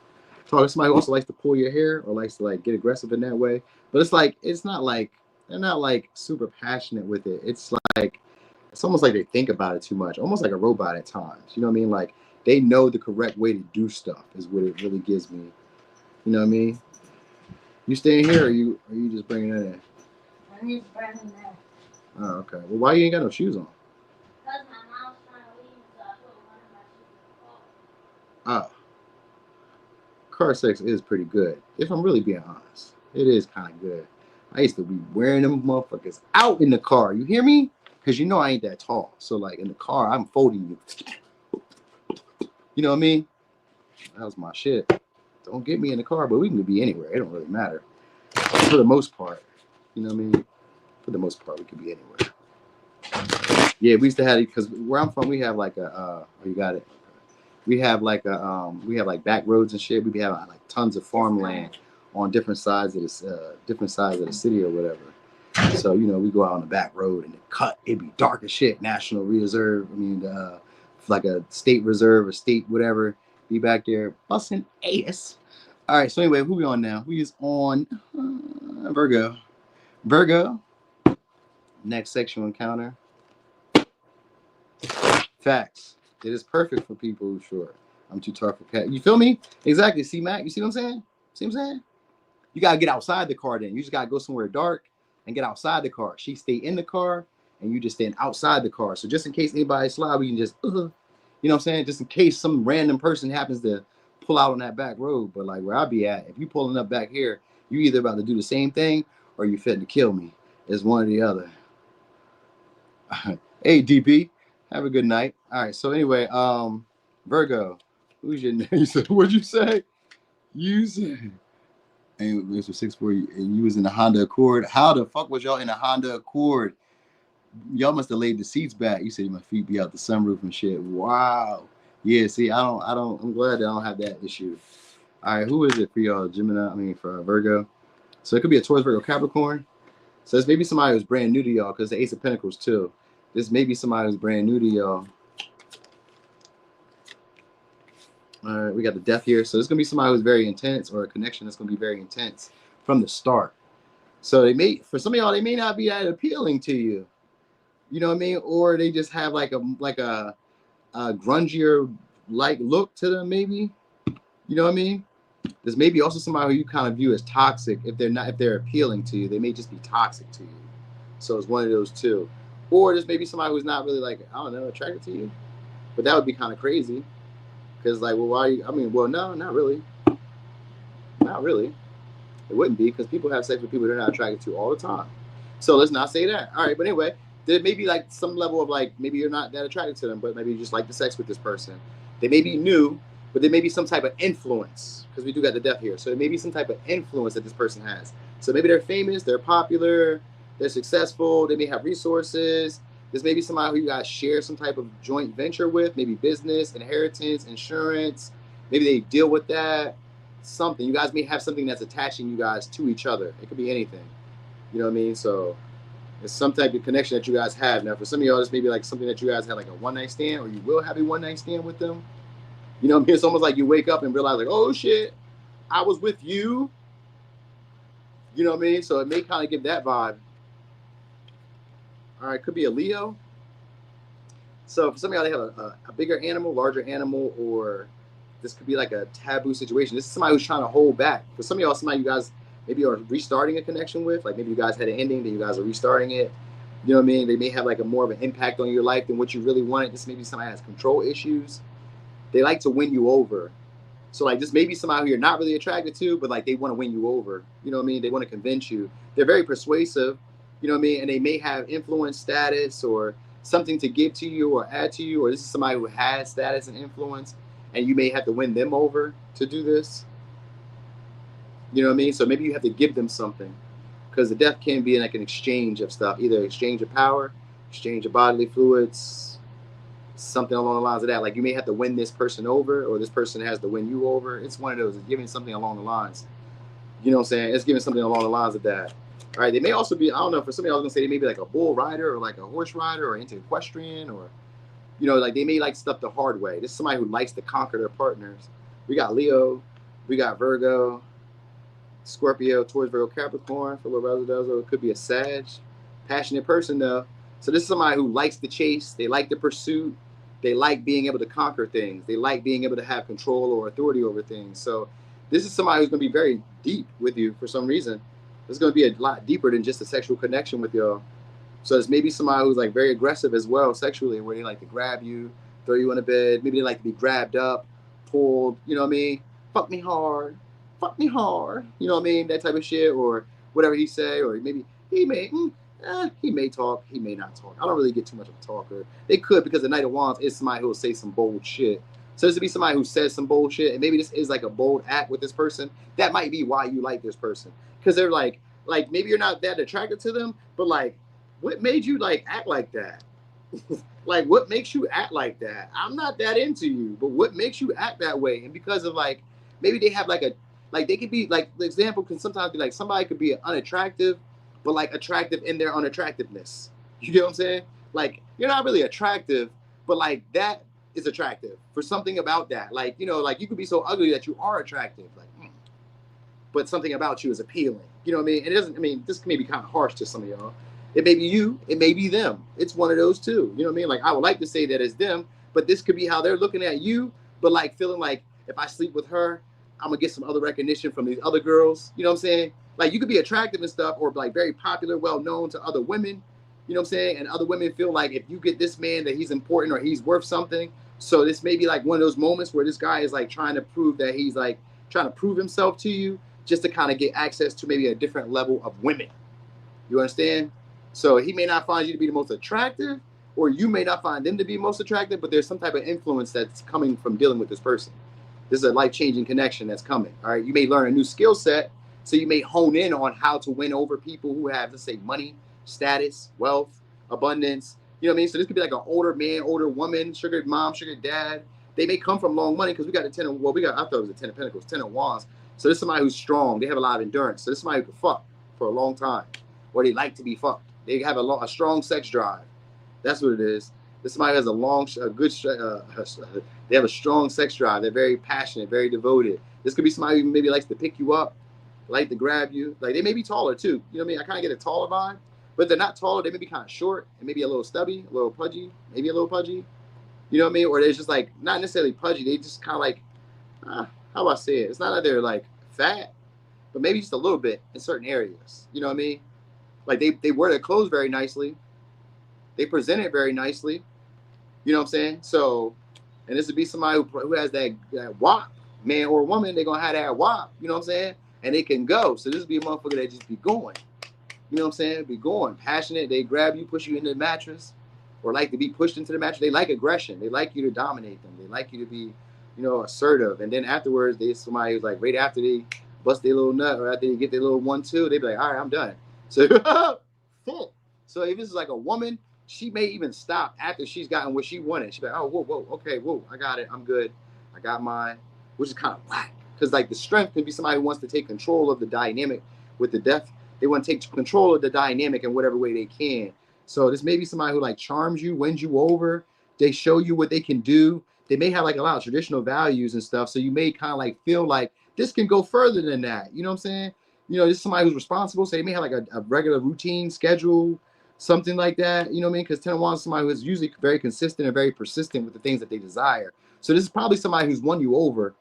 Somebody who also likes to pull your hair or likes to like get aggressive in that way. But it's like it's not like they're not like super passionate with it. It's like it's almost like they think about it too much, almost like a robot at times. You know what I mean? Like they know the correct way to do stuff is what it really gives me. You know what I mean? You staying here or you just bringing it in? I'm just bringing it in. Oh, okay. Well, why you ain't got no shoes on? Because my mom's trying to leave, so I put one of my shoes in the car. Oh. Car sex is pretty good. If I'm really being honest, it is kind of good. I used to be wearing them motherfuckers out in the car. You hear me? Because you know I ain't that tall. So like in the car, I'm folding you. You know what I mean? That was my shit. Don't get me in the car, but we can be anywhere. It don't really matter. For the most part. You know what I mean? For the most part, we can be anywhere. Yeah, we used to have it because where I'm from, we have like a oh, you got it. We have like we have like back roads and shit. We be having like tons of farmland on different sides of the city or whatever. So you know we go out on the back road and the cut it be dark as shit. National Reserve. I mean, like a state reserve or state whatever. Be back there busting ass. All right. So anyway, who we on now? We is on Virgo. Virgo. Next sexual encounter. Facts. It is perfect for people who sure. I'm too tough for cat. You feel me? Exactly. See, Matt? You see what I'm saying? See what I'm saying? You gotta get outside the car then. You just gotta go somewhere dark and get outside the car. She stay in the car and you just stand outside the car. So just in case anybody slide, we can just you know what I'm saying? Just in case some random person happens to pull out on that back road. But like where I be at, if you pulling up back here, you either about to do the same thing or you fit to kill me. It's one or the other. Hey DP. Have a good night. All right. So anyway, Virgo, who's your name? You said, what'd you say? You said, and this was 6'4", and you was in the Honda Accord. How the fuck was y'all in a Honda Accord? Y'all must have laid the seats back. You said my feet be out the sunroof and shit. Wow. Yeah. See, I don't. I'm glad that I don't have that issue. All right. Who is it for y'all? Gemini. I mean, for Virgo. So it could be a Taurus, Virgo, Capricorn. So it's maybe somebody who's brand new to y'all because the Ace of Pentacles too. This may be somebody who's brand new to y'all. All right, we got the death here. So it's going to be somebody who's very intense or a connection that's going to be very intense from the start. So they may, for some of y'all, they may not be that appealing to you. You know what I mean? Or they just have like a grungier like look to them maybe. You know what I mean? There's maybe also somebody who you kind of view as toxic. If they're appealing to you, they may just be toxic to you. So it's one of those two. Or there's maybe somebody who's not really like, I don't know, attracted to you. But that would be kind of crazy. Because like, well, why? I mean, well, no, not really. Not really. It wouldn't be because people have sex with people they're not attracted to all the time. So let's not say that. All right, but anyway, there may be like some level of like maybe you're not that attracted to them, but maybe you just like the sex with this person. They may be new, but there may be some type of influence because we do got the death here. So there may be some type of influence that this person has. So maybe they're famous, they're popular, they're successful, they may have resources. There's maybe somebody who you guys share some type of joint venture with, maybe business, inheritance, insurance. Maybe they deal with that. Something. You guys may have something that's attaching you guys to each other. It could be anything. You know what I mean? So it's some type of connection that you guys have. Now, for some of y'all, this may be like something that you guys had like a one night stand, or you will have a one night stand with them. You know what I mean? It's almost like you wake up and realize, like, oh shit, I was with you. You know what I mean? So it may kind of give that vibe. All right, could be a Leo. So for some of y'all, they have a bigger animal, larger animal, or this could be like a taboo situation. This is somebody who's trying to hold back. For some of y'all, somebody you guys maybe are restarting a connection with. Like maybe you guys had an ending, then you guys are restarting it. You know what I mean? They may have like a more of an impact on your life than what you really wanted. This may be somebody has control issues. They like to win you over. So like this may be somebody who you're not really attracted to, but like they want to win you over. You know what I mean? They want to convince you. They're very persuasive. You know what I mean? And they may have influence, status, or something to give to you or add to you. Or this is somebody who has status and influence, and you may have to win them over to do this. You know what I mean? So maybe you have to give them something, because the death can be like an exchange of stuff, either exchange of power, exchange of bodily fluids, something along the lines of that. Like you may have to win this person over, or this person has to win you over. It's one of those. It's giving something along the lines. You know what I'm saying? It's giving something along the lines of that. All right. They may also be, I don't know, for somebody I was going to say they may be like a bull rider or like a horse rider or into equestrian, or, you know, like they may like stuff the hard way. This is somebody who likes to conquer their partners. We got Leo. We got Virgo, Scorpio, Taurus, Virgo, Capricorn. For a little razzle-dazzle, it could be a Sag. Passionate person, though. So this is somebody who likes the chase. They like the pursuit. They like being able to conquer things. They like being able to have control or authority over things. So this is somebody who's going to be very deep with you for some reason. It's going to be a lot deeper than just a sexual connection with y'all. So it's maybe somebody who's like very aggressive as well sexually, where they like to grab you, throw you in a bed. Maybe they like to be grabbed up, pulled, you know what I mean? Fuck me hard. Fuck me hard. You know what I mean? That type of shit, or whatever he say, or maybe he may talk, he may not talk. I don't really get too much of a talker. They could, because the Knight of Wands is somebody who will say some bold shit. So this would be somebody who says some bullshit, and maybe this is like a bold act with this person. That might be why you like this person, because they're like maybe you're not that attracted to them, but like, what made you like act like that? Like, what makes you act like that? I'm not that into you, but what makes you act that way? And because of like, maybe they have like they could be like, the example can sometimes be like somebody could be unattractive, but like attractive in their unattractiveness. You get what I'm saying? Like you're not really attractive, but like that is attractive for something about that. Like, you know, like you could be so ugly that you are attractive, like, but something about you is appealing. You know what I mean? And it doesn't, I mean, this may be kind of harsh to some of y'all. It may be you, it may be them. It's one of those two. You know what I mean? Like I would like to say that it's them, but this could be how they're looking at you, but like feeling like if I sleep with her, I'm gonna get some other recognition from these other girls. You know what I'm saying? Like you could be attractive and stuff, or like very popular, well known to other women. You know what I'm saying? And other women feel like if you get this man, that he's important or he's worth something. So this may be like one of those moments where this guy is like trying to prove that he's like trying to prove himself to you, just to kind of get access to maybe a different level of women. You understand? So he may not find you to be the most attractive, or you may not find them to be most attractive, but there's some type of influence that's coming from dealing with this person. This is a life-changing connection that's coming. All right. You may learn a new skill set. So you may hone in on how to win over people who have, let's say, money, status, wealth, abundance. You know what I mean? So this could be like an older man, older woman, sugar mom, sugar dad. They may come from long money, because we got the I thought it was a 10 of Pentacles, 10 of Wands. So this is somebody who's strong. They have a lot of endurance. So this is somebody who can fuck for a long time, or they like to be fucked. They have a strong sex drive. That's what it is. This is somebody who has they have a strong sex drive. They're very passionate, very devoted. This could be somebody who maybe likes to pick you up, like to grab you. Like they may be taller too. You know what I mean? I kind of get a taller vibe, but they're not taller. They may be kind of short and maybe a little stubby, a little pudgy, maybe a little pudgy. You know what I mean? Or they're just like, not necessarily pudgy. They just kind of like, how do I say it? It's not that they're like fat, but maybe just a little bit in certain areas. You know what I mean? Like they wear their clothes very nicely. They present it very nicely. You know what I'm saying? So, and this would be somebody who has that wop, man or woman. They're going to have that wop. You know what I'm saying? And they can go. So this would be a motherfucker that just be going. You know what I'm saying? Be going, passionate. They grab you, push you into the mattress, or like to be pushed into the mattress. They like aggression. They like you to dominate them. They like you to be, assertive. And then afterwards, they somebody who's like right after they bust their little nut or after they get their little 1-2, they be like, all right, I'm done. So, so if this is like a woman, she may even stop after she's gotten what she wanted. She's like, oh, whoa, okay, whoa, I got it. I'm good. I got mine, which is kind of whack. Because like the strength can be somebody who wants to take control of the dynamic with the death. They want to take control of the dynamic in whatever way they can. So this may be somebody who like charms you, wins you over. They show you what they can do. They may have like a lot of traditional values and stuff. So you may kind of like feel like this can go further than that. You know what I'm saying? This is somebody who's responsible. So they may have like a regular routine schedule, something like that. You know what I mean? Because 10 of Wands is somebody who's usually very consistent and very persistent with the things that they desire. So this is probably somebody who's won you over.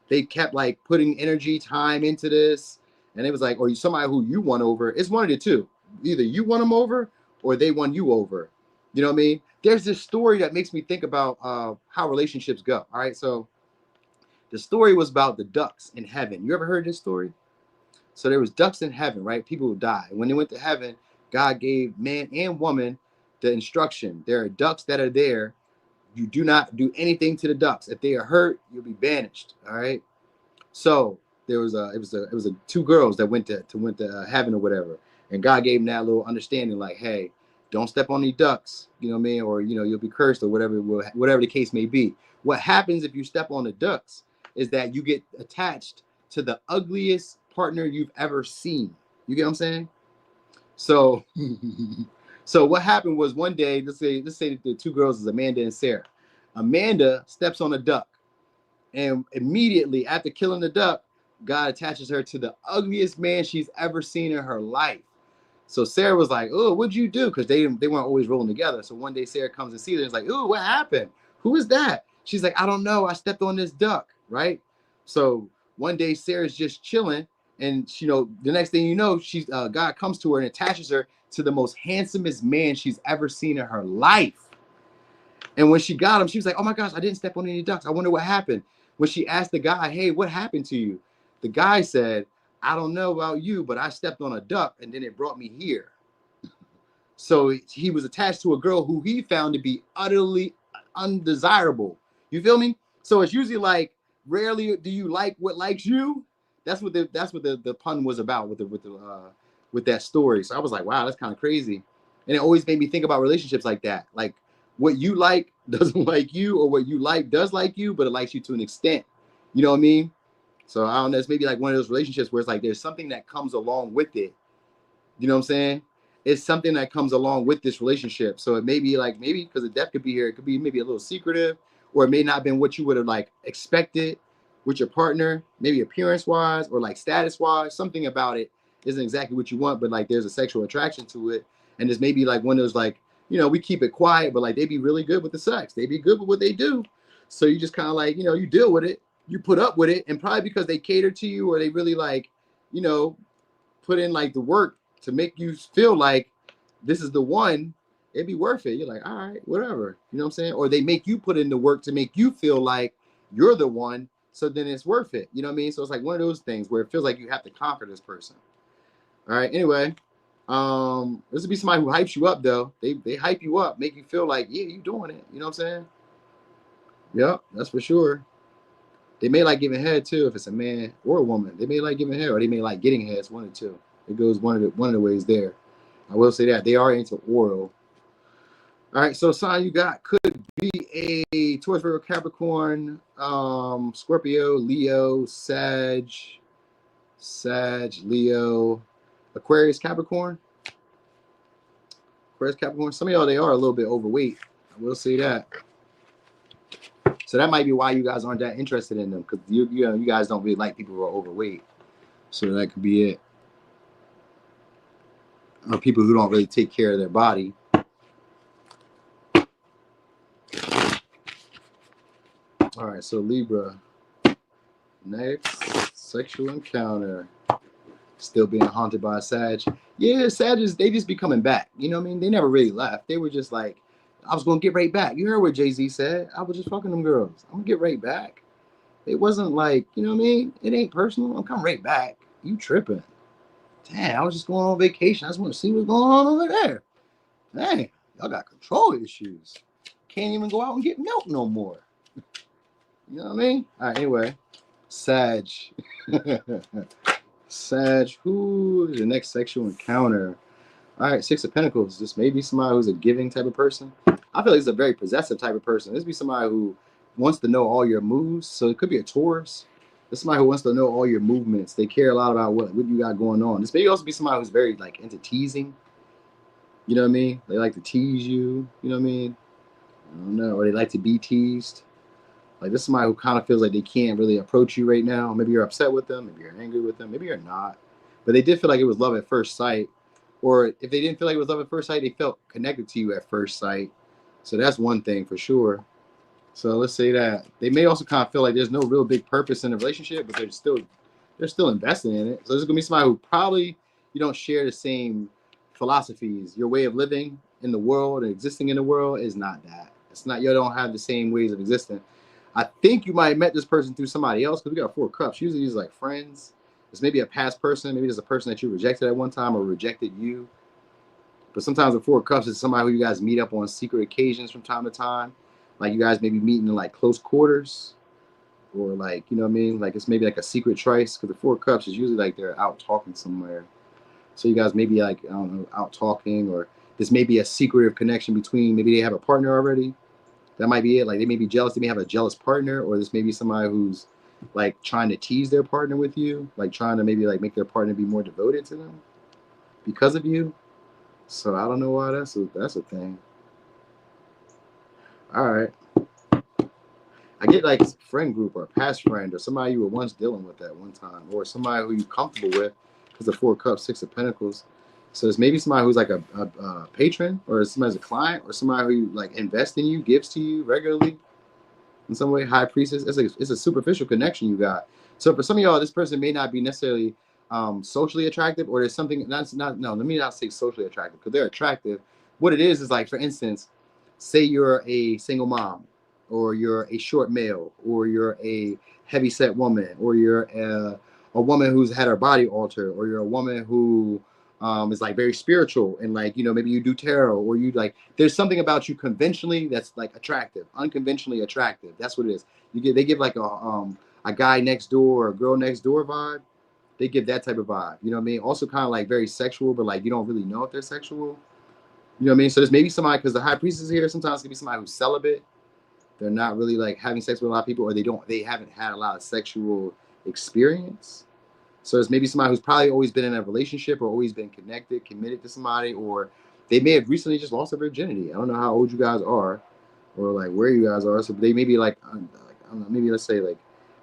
They kept like putting energy, time into this. And it was like, or somebody who you won over. It's one of the two. Either you won them over or they won you over. You know what I mean? There's this story that makes me think about how relationships go. All right. So the story was about the ducks in heaven. You ever heard this story? So there was ducks in heaven, right? People who died. When they went to heaven, God gave man and woman the instruction. There are ducks that are there. You do not do anything to the ducks. If they are hurt, you'll be banished. All right. So there was it was two girls that went to heaven or whatever, and God gave them that little understanding, like, hey, don't step on these ducks, you know what I mean, or you'll be cursed or whatever the case may be. What happens if you step on the ducks is that you get attached to the ugliest partner you've ever seen. You get what I'm saying? So, so what happened was one day, let's say the two girls is Amanda and Sarah. Amanda steps on a duck. And immediately after killing the duck, God attaches her to the ugliest man she's ever seen in her life. So Sarah was like, oh, what'd you do? Because they weren't always rolling together. So one day Sarah comes and sees her and is like, oh, what happened? Who is that? She's like, I don't know. I stepped on this duck, right? So one day Sarah's just chilling. And, the next thing you know, God comes to her and attaches her to the most handsomest man she's ever seen in her life. And when she got him, she was like, oh my gosh, I didn't step on any ducks. I wonder what happened. When she asked the guy, hey, what happened to you? The guy said, I don't know about you, but I stepped on a duck and then it brought me here. So he was attached to a girl who he found to be utterly undesirable. You feel me? So it's usually like, rarely do you like what likes you. That's what the pun was about with that story. So I was like, wow, that's kind of crazy. And it always made me think about relationships like that. Like, what you like doesn't like you, or what you like does like you, but it likes you to an extent. You know what I mean? So I don't know. It's maybe like one of those relationships where it's like there's something that comes along with it. You know what I'm saying? It's something that comes along with this relationship. So it may be like, maybe because the death could be here, it could be maybe a little secretive, or it may not have been what you would have like expected with your partner, maybe appearance wise or like status wise. Something about it isn't exactly what you want, but like there's a sexual attraction to it. And this may be like one of those like, we keep it quiet, but like they be really good with the sex. They be good with what they do. So you just kind of like, you deal with it, you put up with it. And probably because they cater to you, or they really like, put in like the work to make you feel like this is the one, it'd be worth it. You're like, all right, whatever. You know what I'm saying? Or they make you put in the work to make you feel like you're the one. So then it's worth it. You know what I mean? So it's like one of those things where it feels like you have to conquer this person. All right. Anyway. This would be somebody who hypes you up though. They hype you up, make you feel like, yeah, you doing it. You know what I'm saying? Yep, that's for sure. They may like giving head too if it's a man or a woman. They may like giving head, or they may like getting head. It's one or two. It goes one of the ways there. I will say that they are into oral. All right, so sign you got could be a Taurus, Virgo, Capricorn, Scorpio, Leo, Sag, Leo, Aquarius, Capricorn. Aquarius, Capricorn. Some of y'all, they are a little bit overweight. I will say that. So that might be why you guys aren't that interested in them, because you guys don't really like people who are overweight. So that could be it. Or people who don't really take care of their body. All right, so Libra. Next, sexual encounter. Still being haunted by a Sag. Yeah, Sages, they just be coming back. You know what I mean? They never really left. They were just like, I was going to get right back. You heard what Jay-Z said. I was just fucking them girls. I'm going to get right back. It wasn't like, you know what I mean? It ain't personal. I'm coming right back. You tripping. Damn, I was just going on vacation. I just want to see what's going on over there. Dang, y'all got control issues. Can't even go out and get milk no more. You know what I mean? All right, anyway. Sag. Sag, who is the next sexual encounter? All right, Six of Pentacles. This may be somebody who's a giving type of person. I feel like it's a very possessive type of person. This be somebody who wants to know all your moves. So it could be a Taurus. This is somebody who wants to know all your movements. They care a lot about what you got going on. This may also be somebody who's very like into teasing. You know what I mean? They like to tease you. You know what I mean? I don't know. Or they like to be teased. Like this is somebody who kind of feels like they can't really approach you right now. Maybe you're upset with them. Maybe you're angry with them. Maybe you're not. But they did feel like it was love at first sight. Or if they didn't feel like it was love at first sight, they felt connected to you at first sight. So that's one thing for sure. So let's say that they may also kind of feel like there's no real big purpose in the relationship, but they're still investing in it. So there's gonna be somebody who probably you don't share the same philosophies. Your way of living in the world and existing in the world is not that. It's not you don't have the same ways of existing. I think you might have met this person through somebody else because we got 4 cups. Usually these are like friends. It's maybe a past person. Maybe there's a person that you rejected at one time or rejected you. But sometimes the 4 cups is somebody who you guys meet up on secret occasions from time to time. Like you guys maybe meeting in like close quarters or like, you know what I mean? Like it's maybe like a secret tryst because the 4 cups is usually like they're out talking somewhere. So you guys may be like, I don't know, out talking or this may be a secretive connection between maybe they have a partner already. That might be it. Like they may be jealous. They may have a jealous partner or this may be somebody who's like trying to tease their partner with you, like trying to maybe like make their partner be more devoted to them because of you. So I don't know why that's a thing. All right. I get like a friend group or a past friend or somebody you were once dealing with at one time or somebody who you're comfortable with because the 4 cups, 6 of Pentacles. So it's maybe somebody who's like a patron or somebody's a client or somebody who like invests in you, gives to you regularly in some way. High Priestess. It's a superficial connection you got. So for some of y'all, this person may not be necessarily socially attractive or there's something that's not, no, let me not say socially attractive because they're attractive. What it is like, for instance, say you're a single mom or you're a short male or you're a heavy set woman or you're a woman who's had her body altered or you're a woman who is like very spiritual and like, you know, maybe you do tarot or you like, there's something about you conventionally that's like attractive, unconventionally attractive. That's what it is. They give like a guy next door or a girl next door vibe. They give that type of vibe. You know what I mean? Also kind of like very sexual, but like you don't really know if they're sexual. You know what I mean? So there's maybe somebody, because the High Priestess here sometimes can be somebody who's celibate. They're not really like having sex with a lot of people, or they haven't had a lot of sexual experience. So it's maybe somebody who's probably always been in a relationship or always been connected, committed to somebody, or they may have recently just lost their virginity. I don't know how old you guys are or like where you guys are. So they may be like, I don't know, maybe let's say like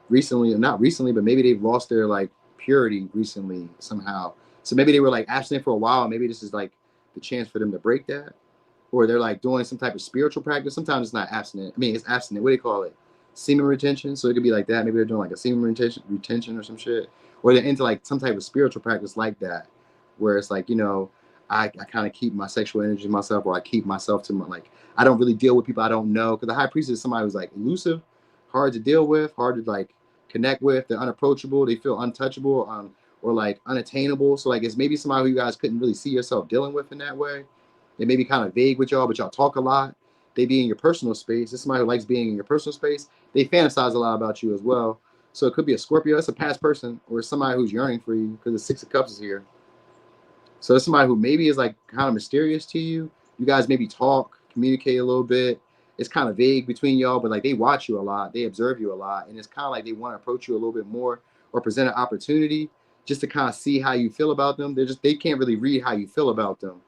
recently, not recently, but maybe they've lost their like purity recently somehow. So maybe they were like abstinent for a while. Maybe this is like the chance for them to break that. Or they're like doing some type of spiritual practice. Sometimes it's not abstinent. I mean, it's abstinent. What do you call it? Semen retention. So it could be like that. Maybe they're doing like a semen retention or some shit. Or they're into like some type of spiritual practice like that, where it's like, you know, I kind of keep my sexual energy to myself, or I keep myself to my, like, I don't really deal with people I don't know. Because the High Priestess is somebody who's like elusive, hard to deal with, hard to like connect with. They're unapproachable. They feel untouchable, or like unattainable. So like it's maybe somebody who you guys couldn't really see yourself dealing with in that way. They may be kind of vague with y'all, but y'all talk a lot. They be in your personal space. This is somebody who likes being in your personal space. They fantasize a lot about you as well. So it could be a Scorpio. It's a past person, or somebody who's yearning for you because the 6 of Cups is here. So it's somebody who maybe is like kind of mysterious to you. You guys maybe talk, communicate a little bit. It's kind of vague between y'all, but like they watch you a lot. They observe you a lot. And it's kind of like they want to approach you a little bit more or present an opportunity just to kind of see how you feel about them. They can't really read how you feel about them.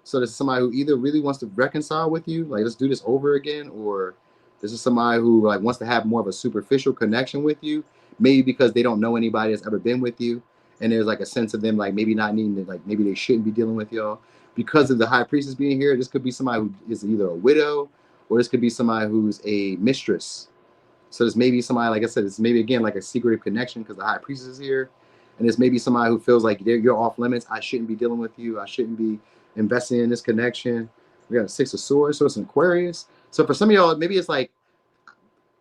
So this is somebody who either really wants to reconcile with you, like let's do this over again, or this is somebody who like wants to have more of a superficial connection with you, maybe because they don't know anybody that's ever been with you, and there's like a sense of them like maybe not needing to, like maybe they shouldn't be dealing with y'all because of the High Priestess being here. This could be somebody who is either a widow, or this could be somebody who's a mistress. So this may be somebody, like I said, it's maybe again like a secretive connection because the High Priestess is here, and it's maybe somebody who feels like you're off limits. I shouldn't be dealing with you. I shouldn't be investing in this connection. We got a 6 of Swords, so it's an Aquarius. So for some of y'all, maybe it's like,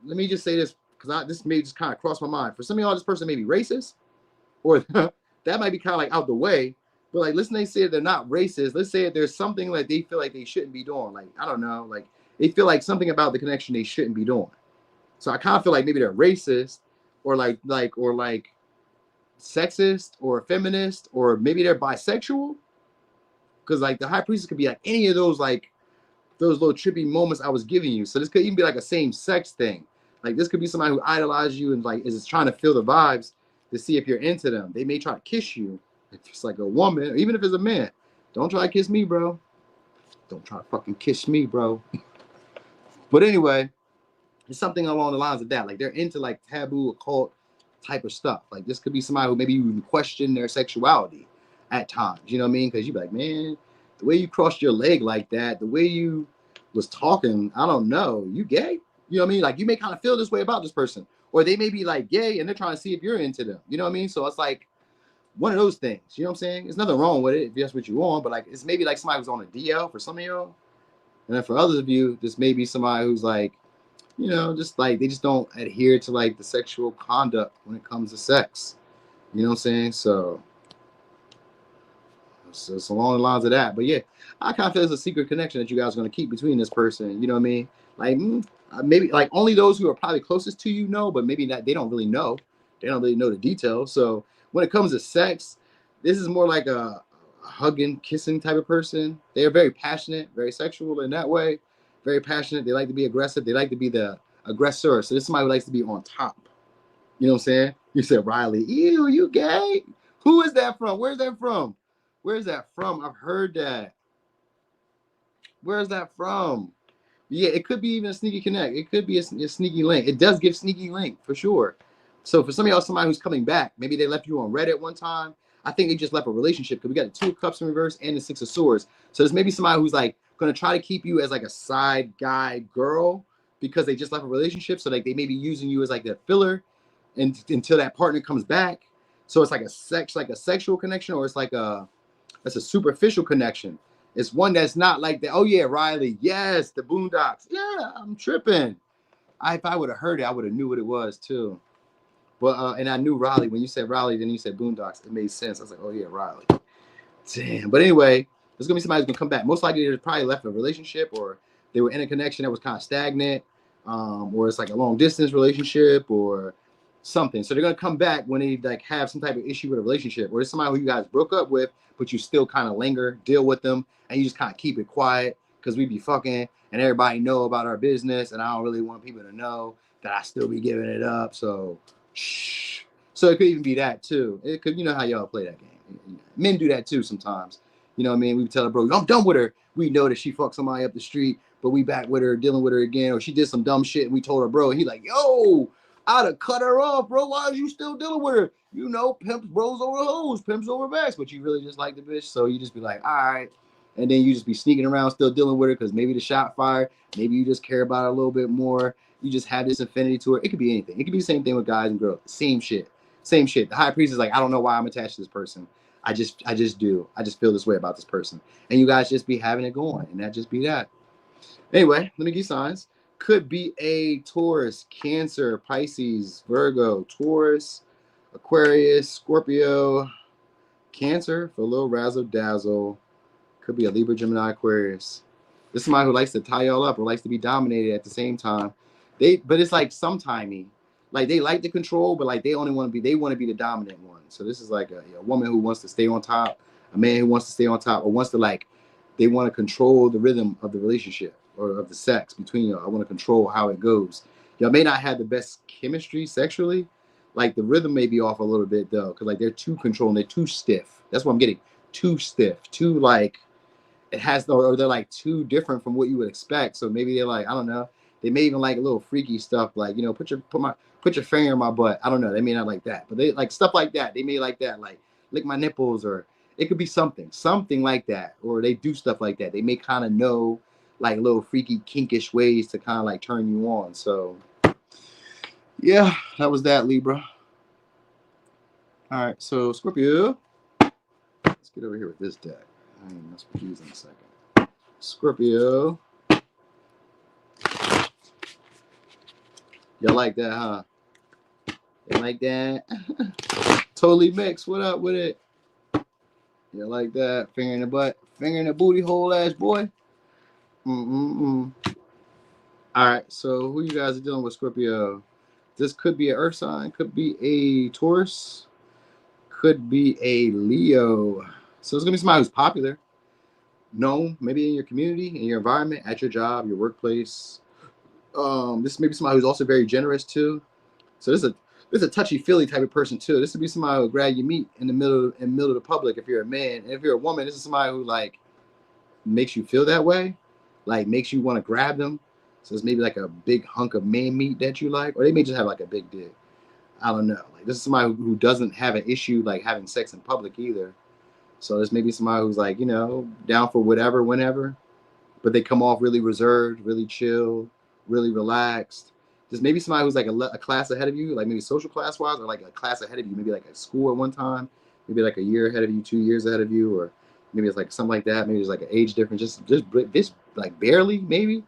let me just say this because this may just kind of cross my mind. For some of y'all, this person may be racist, or that might be kind of like out the way. But like, let's say they're not racist. Let's say there's something like they feel like they shouldn't be doing. Like, I don't know, like they feel like something about the connection they shouldn't be doing. So I kind of feel like maybe they're racist, or like sexist, or feminist, or maybe they're bisexual. Because like the high priestess could be like any of those, like those little trippy moments I was giving you. So this could even be like a same sex thing. Like this could be somebody who idolizes you and like is trying to feel the vibes to see if you're into them. They may try to kiss you if it's like a woman, or even if it's a man. Don't try to kiss me, bro. Don't try to fucking kiss me, bro. But anyway, it's something along the lines of that. Like they're into like taboo, occult type of stuff. Like this could be somebody who maybe even question their sexuality at times. You know what I mean? Because you'd be like, man, the way you crossed your leg like that, the way you was talking, I don't know, you gay? You know what I mean? Like you may kind of feel this way about this person. Or they may be like gay and they're trying to see if you're into them. You know what I mean? So it's like one of those things. You know what I'm saying? There's nothing wrong with it if that's what you want, but like it's maybe like somebody who's on a DL for some of y'all. And then for others of you, this may be somebody who's like, you know, just like they just don't adhere to like the sexual conduct when it comes to sex. You know what I'm saying? So it's along the lines of that. But yeah, I kind of feel there's a secret connection that you guys are going to keep between this person. You know what I mean? Like maybe like only those who are probably closest to you know, but maybe that they don't really know. They don't really know the details. So when it comes to sex, this is more like a hugging, kissing type of person. They are very passionate, very sexual in that way. Very passionate. They like to be aggressive. They like to be the aggressor. So this is somebody who likes to be on top. You know what I'm saying? You said Riley, ew, you gay? Who is that from? Where's that from? Where's that from? I've heard that. Where's that from? Yeah, it could be even a sneaky connect. It could be a sneaky link. It does give sneaky link for sure. So for some of y'all, somebody who's coming back, maybe they left you on Reddit one time. I think they just left a relationship because we got the 2 of Cups in reverse and the 6 of Swords. So there's maybe somebody who's like going to try to keep you as like a side guy girl because they just left a relationship. So like they may be using you as like a filler until that partner comes back. So it's like a sexual connection, or it's like that's a superficial connection. It's one that's not like that. Oh yeah, Riley. Yes, the Boondocks. Yeah, I'm tripping. If I would have heard it, I would have knew what it was too. But and I knew Riley. When you said Riley, then you said Boondocks. It made sense. I was like, oh yeah, Riley. Damn. But anyway, there's gonna be somebody who's gonna come back. Most likely they probably left a relationship, or they were in a connection that was kind of stagnant, or it's like a long distance relationship or something. So they're gonna come back when they like have some type of issue with a relationship, or it's somebody who you guys broke up with, but you still kind of linger, deal with them, and you just kind of keep it quiet because we be fucking and everybody know about our business, and I don't really want people to know that I still be giving it up. So shh. So it could even be that too. It could, you know how y'all play that game. Men do that too sometimes. You know what I mean? We tell her, bro, I'm done with her. We know that she fucked somebody up the street, but we back with her, dealing with her again, or she did some dumb shit and we told her, bro, and he like, yo, I'd have cut her off, bro. Why are you still dealing with her? You know, pimps bros over hoes, pimps over backs, but you really just like the bitch. So you just be like, all right. And then you just be sneaking around still dealing with her because maybe the shot fired. Maybe you just care about her a little bit more. You just have this affinity to her. It could be anything. It could be the same thing with guys and girls. Same shit. Same shit. The high priest is like, I don't know why I'm attached to this person. I just do. I just feel this way about this person. And you guys just be having it going. And that just be that. Anyway, let me give you signs. Could be a Taurus, Cancer, Pisces, Virgo, Taurus, Aquarius, Scorpio, Cancer for a little razzle dazzle. Could be a Libra, Gemini, Aquarius. This is somebody who likes to tie y'all up or likes to be dominated at the same time. But it's like sometimey. Like they like the control, but like they only want to be, they want to be the dominant one. So this is like a woman who wants to stay on top, a man who wants to stay on top, or wants to like, they want to control the rhythm of the relationship or of the sex between you. I want to control how it goes. Y'all may not have the best chemistry sexually. Like the rhythm may be off a little bit though, because like they're too controlling, they're too stiff. That's what I'm getting. Too stiff, too like, it has no, or they're like too different from what you would expect. So maybe they're like, I don't know. They may even like a little freaky stuff, like, you know, put your finger in my butt. I don't know. They may not like that, but they like stuff like that. They may like that, like lick my nipples, or it could be something like that. Or they do stuff like that. They may kind of know like little freaky kinkish ways to kind of like turn you on. So yeah, that was that, Libra. All right, so Scorpio. Let's get over here with this deck. I ain't mess with these in a second. Scorpio. Y'all like that, huh? You like that? Totally mixed. What up with it? You like that? Finger in the butt, finger in the booty hole, ass boy. Mm-mm-mm. All right, so who you guys are dealing with, Scorpio? This could be an Earth sign, could be a Taurus, could be a Leo. So it's gonna be somebody who's popular, known, maybe in your community, in your environment, at your job, your workplace. This may be somebody who's also very generous too. So this is a touchy feely type of person too. This would be somebody who will grab your meat in the middle of the public if you're a man. And if you're a woman, this is somebody who like makes you feel that way, like makes you want to grab them. So it's maybe like a big hunk of man meat that you like, or they may just have like a big dick. I don't know. Like this is somebody who doesn't have an issue like having sex in public either. So this may be somebody who's like, down for whatever, whenever, but they come off really reserved, really chill, really relaxed. Just maybe somebody who's like a class ahead of you, like maybe social class wise, or like a class ahead of you, maybe like at school at one time, maybe like a year ahead of you, 2 years ahead of you, or maybe it's like something like that. Maybe there's like an age difference, just like barely, maybe.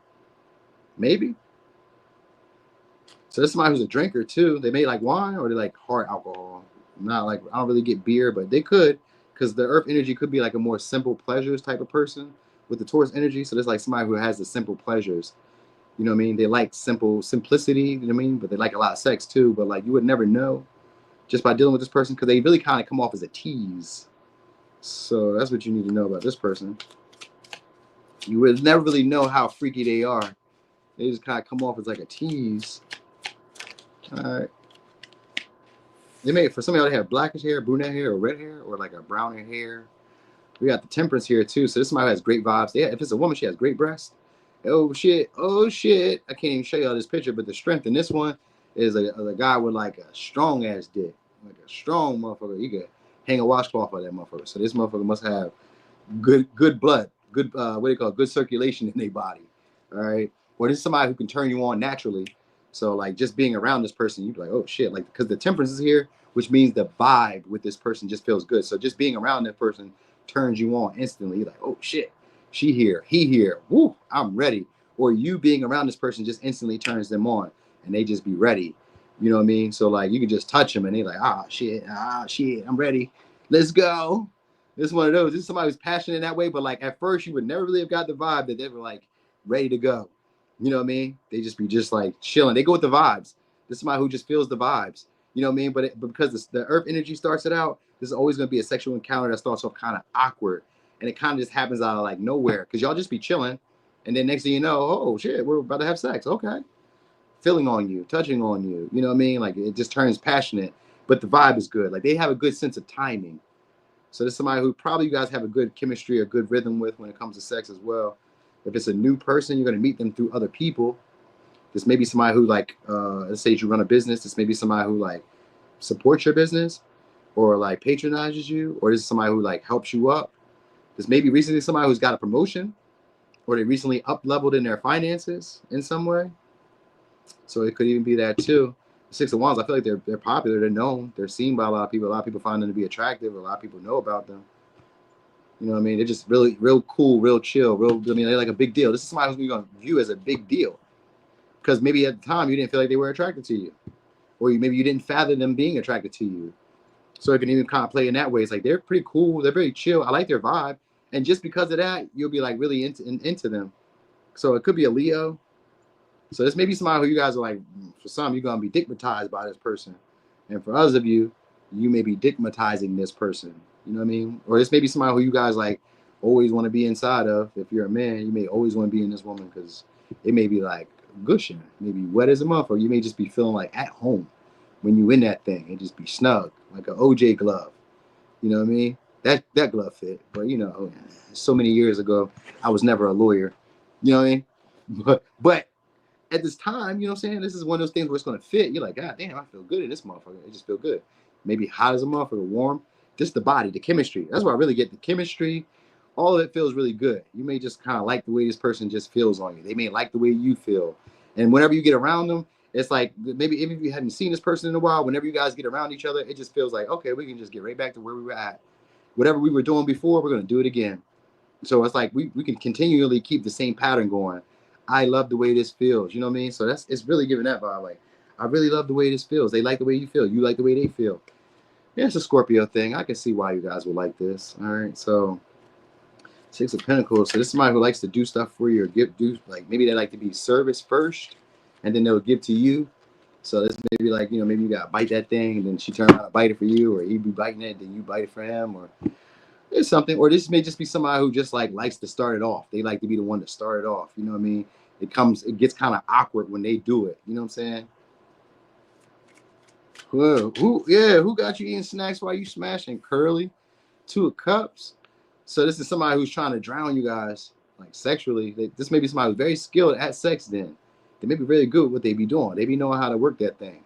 So this is somebody who's a drinker too. They may like wine or they like hard alcohol. Not like I don't really get beer, but they could because the Earth energy could be like a more simple pleasures type of person with the Taurus energy. So there's like somebody who has the simple pleasures. You know what I mean? They like simplicity. You know what I mean? But they like a lot of sex too. But like you would never know just by dealing with this person because they really kind of come off as a tease. So that's what you need to know about this person. You would never really know how freaky they are. They just kind of come off as like a tease. All right. They may, for some of y'all, they have blackish hair, brunette hair, or red hair, or like a browner hair. We got the temperance here too. So this somebody has great vibes. Yeah, if it's a woman, she has great breasts. Oh shit! Oh shit! I can't even show y'all this picture, but the strength in this one is a guy with like a strong ass dick, like a strong motherfucker. You could hang a washcloth on that motherfucker. So this motherfucker must have good blood, good what do you call it? Good circulation in their body. All right. Or this is somebody who can turn you on naturally. So like just being around this person, you'd be like, oh shit, like because the temperance is here, which means the vibe with this person just feels good. So just being around that person turns you on instantly. You're like, oh shit, she here, he here, woo, I'm ready. Or you being around this person just instantly turns them on, and they just be ready. You know what I mean? So like you can just touch them, and they like, ah shit, I'm ready. Let's go. This is one of those. This is somebody who's passionate in that way, but like at first you would never really have got the vibe that they were like ready to go. You know what I mean? They just be just like chilling. They go with the vibes. This is somebody who just feels the vibes. You know what I mean? But because the Earth energy starts it out, this is always going to be a sexual encounter that starts off kind of awkward, and it kind of just happens out of like nowhere because y'all just be chilling, and then next thing you know, oh shit, we're about to have sex. Okay, feeling on you, touching on you. You know what I mean? Like it just turns passionate, but the vibe is good. Like they have a good sense of timing. So this is somebody who probably you guys have a good chemistry or good rhythm with when it comes to sex as well. If it's a new person, you're going to meet them through other people. This may be somebody who like, let's say you run a business. This may be somebody who like supports your business or like patronizes you, or this is somebody who like helps you up. This may be recently somebody who's got a promotion or they recently up leveled in their finances in some way. So it could even be that too. The Six of Wands, I feel like they're popular, they're known, they're seen by a lot of people. A lot of people find them to be attractive. A lot of people know about them. You know what I mean? They're just really, real cool, real chill, I mean, they're like a big deal. This is somebody who's going to view as a big deal because maybe at the time you didn't feel like they were attracted to you, or maybe you didn't fathom them being attracted to you. So it can even kind of play in that way. It's like they're pretty cool, they're very chill. I like their vibe, and just because of that, you'll be like really into them. So it could be a Leo. So this may be somebody who you guys are like, for some, you're gonna be digmatized by this person, and for others of you, you may be digmatizing this person. You know what I mean? Or this may be somebody who you guys like always want to be inside of. If you're a man, you may always want to be in this woman because it may be like gushing, maybe wet as a muff, or you may just be feeling like at home when you in that thing. It just be snug, like an OJ glove. You know what I mean? That glove fit, but so many years ago, I was never a lawyer. You know what I mean? But at this time, you know what I'm saying? This is one of those things where it's going to fit. You're like, God damn, I feel good in this motherfucker. It just feel good. Maybe hot as a motherfucker, warm. Just the body, the chemistry. That's where I really get the chemistry. All of it feels really good. You may just kind of like the way this person just feels on you. They may like the way you feel. And whenever you get around them, it's like maybe even if you hadn't seen this person in a while, whenever you guys get around each other, it just feels like, okay, we can just get right back to where we were at. Whatever we were doing before, we're going to do it again. So it's like we can continually keep the same pattern going. I love the way this feels. You know what I mean? So it's really giving that vibe. Like, I really love the way this feels. They like the way you feel. You like the way they feel. Yeah, it's a Scorpio thing. I can see why you guys would like this. All right, so Six of Pentacles. So this is somebody who likes to do stuff for you or do like maybe they like to be service first, and then they'll give to you. So this maybe like maybe you gotta bite that thing, and then she turn around and bite it for you, or he be biting it, then you bite it for him, or there's something. Or this may just be somebody who just like likes to start it off. They like to be the one to start it off. You know what I mean? It gets kind of awkward when they do it. You know what I'm saying? Who got you eating snacks while you smashing Curly? Two of Cups. So this is somebody who's trying to drown you guys like sexually. This may be somebody who's very skilled at sex. Then they may be really good at what they be doing. They be knowing how to work that thing.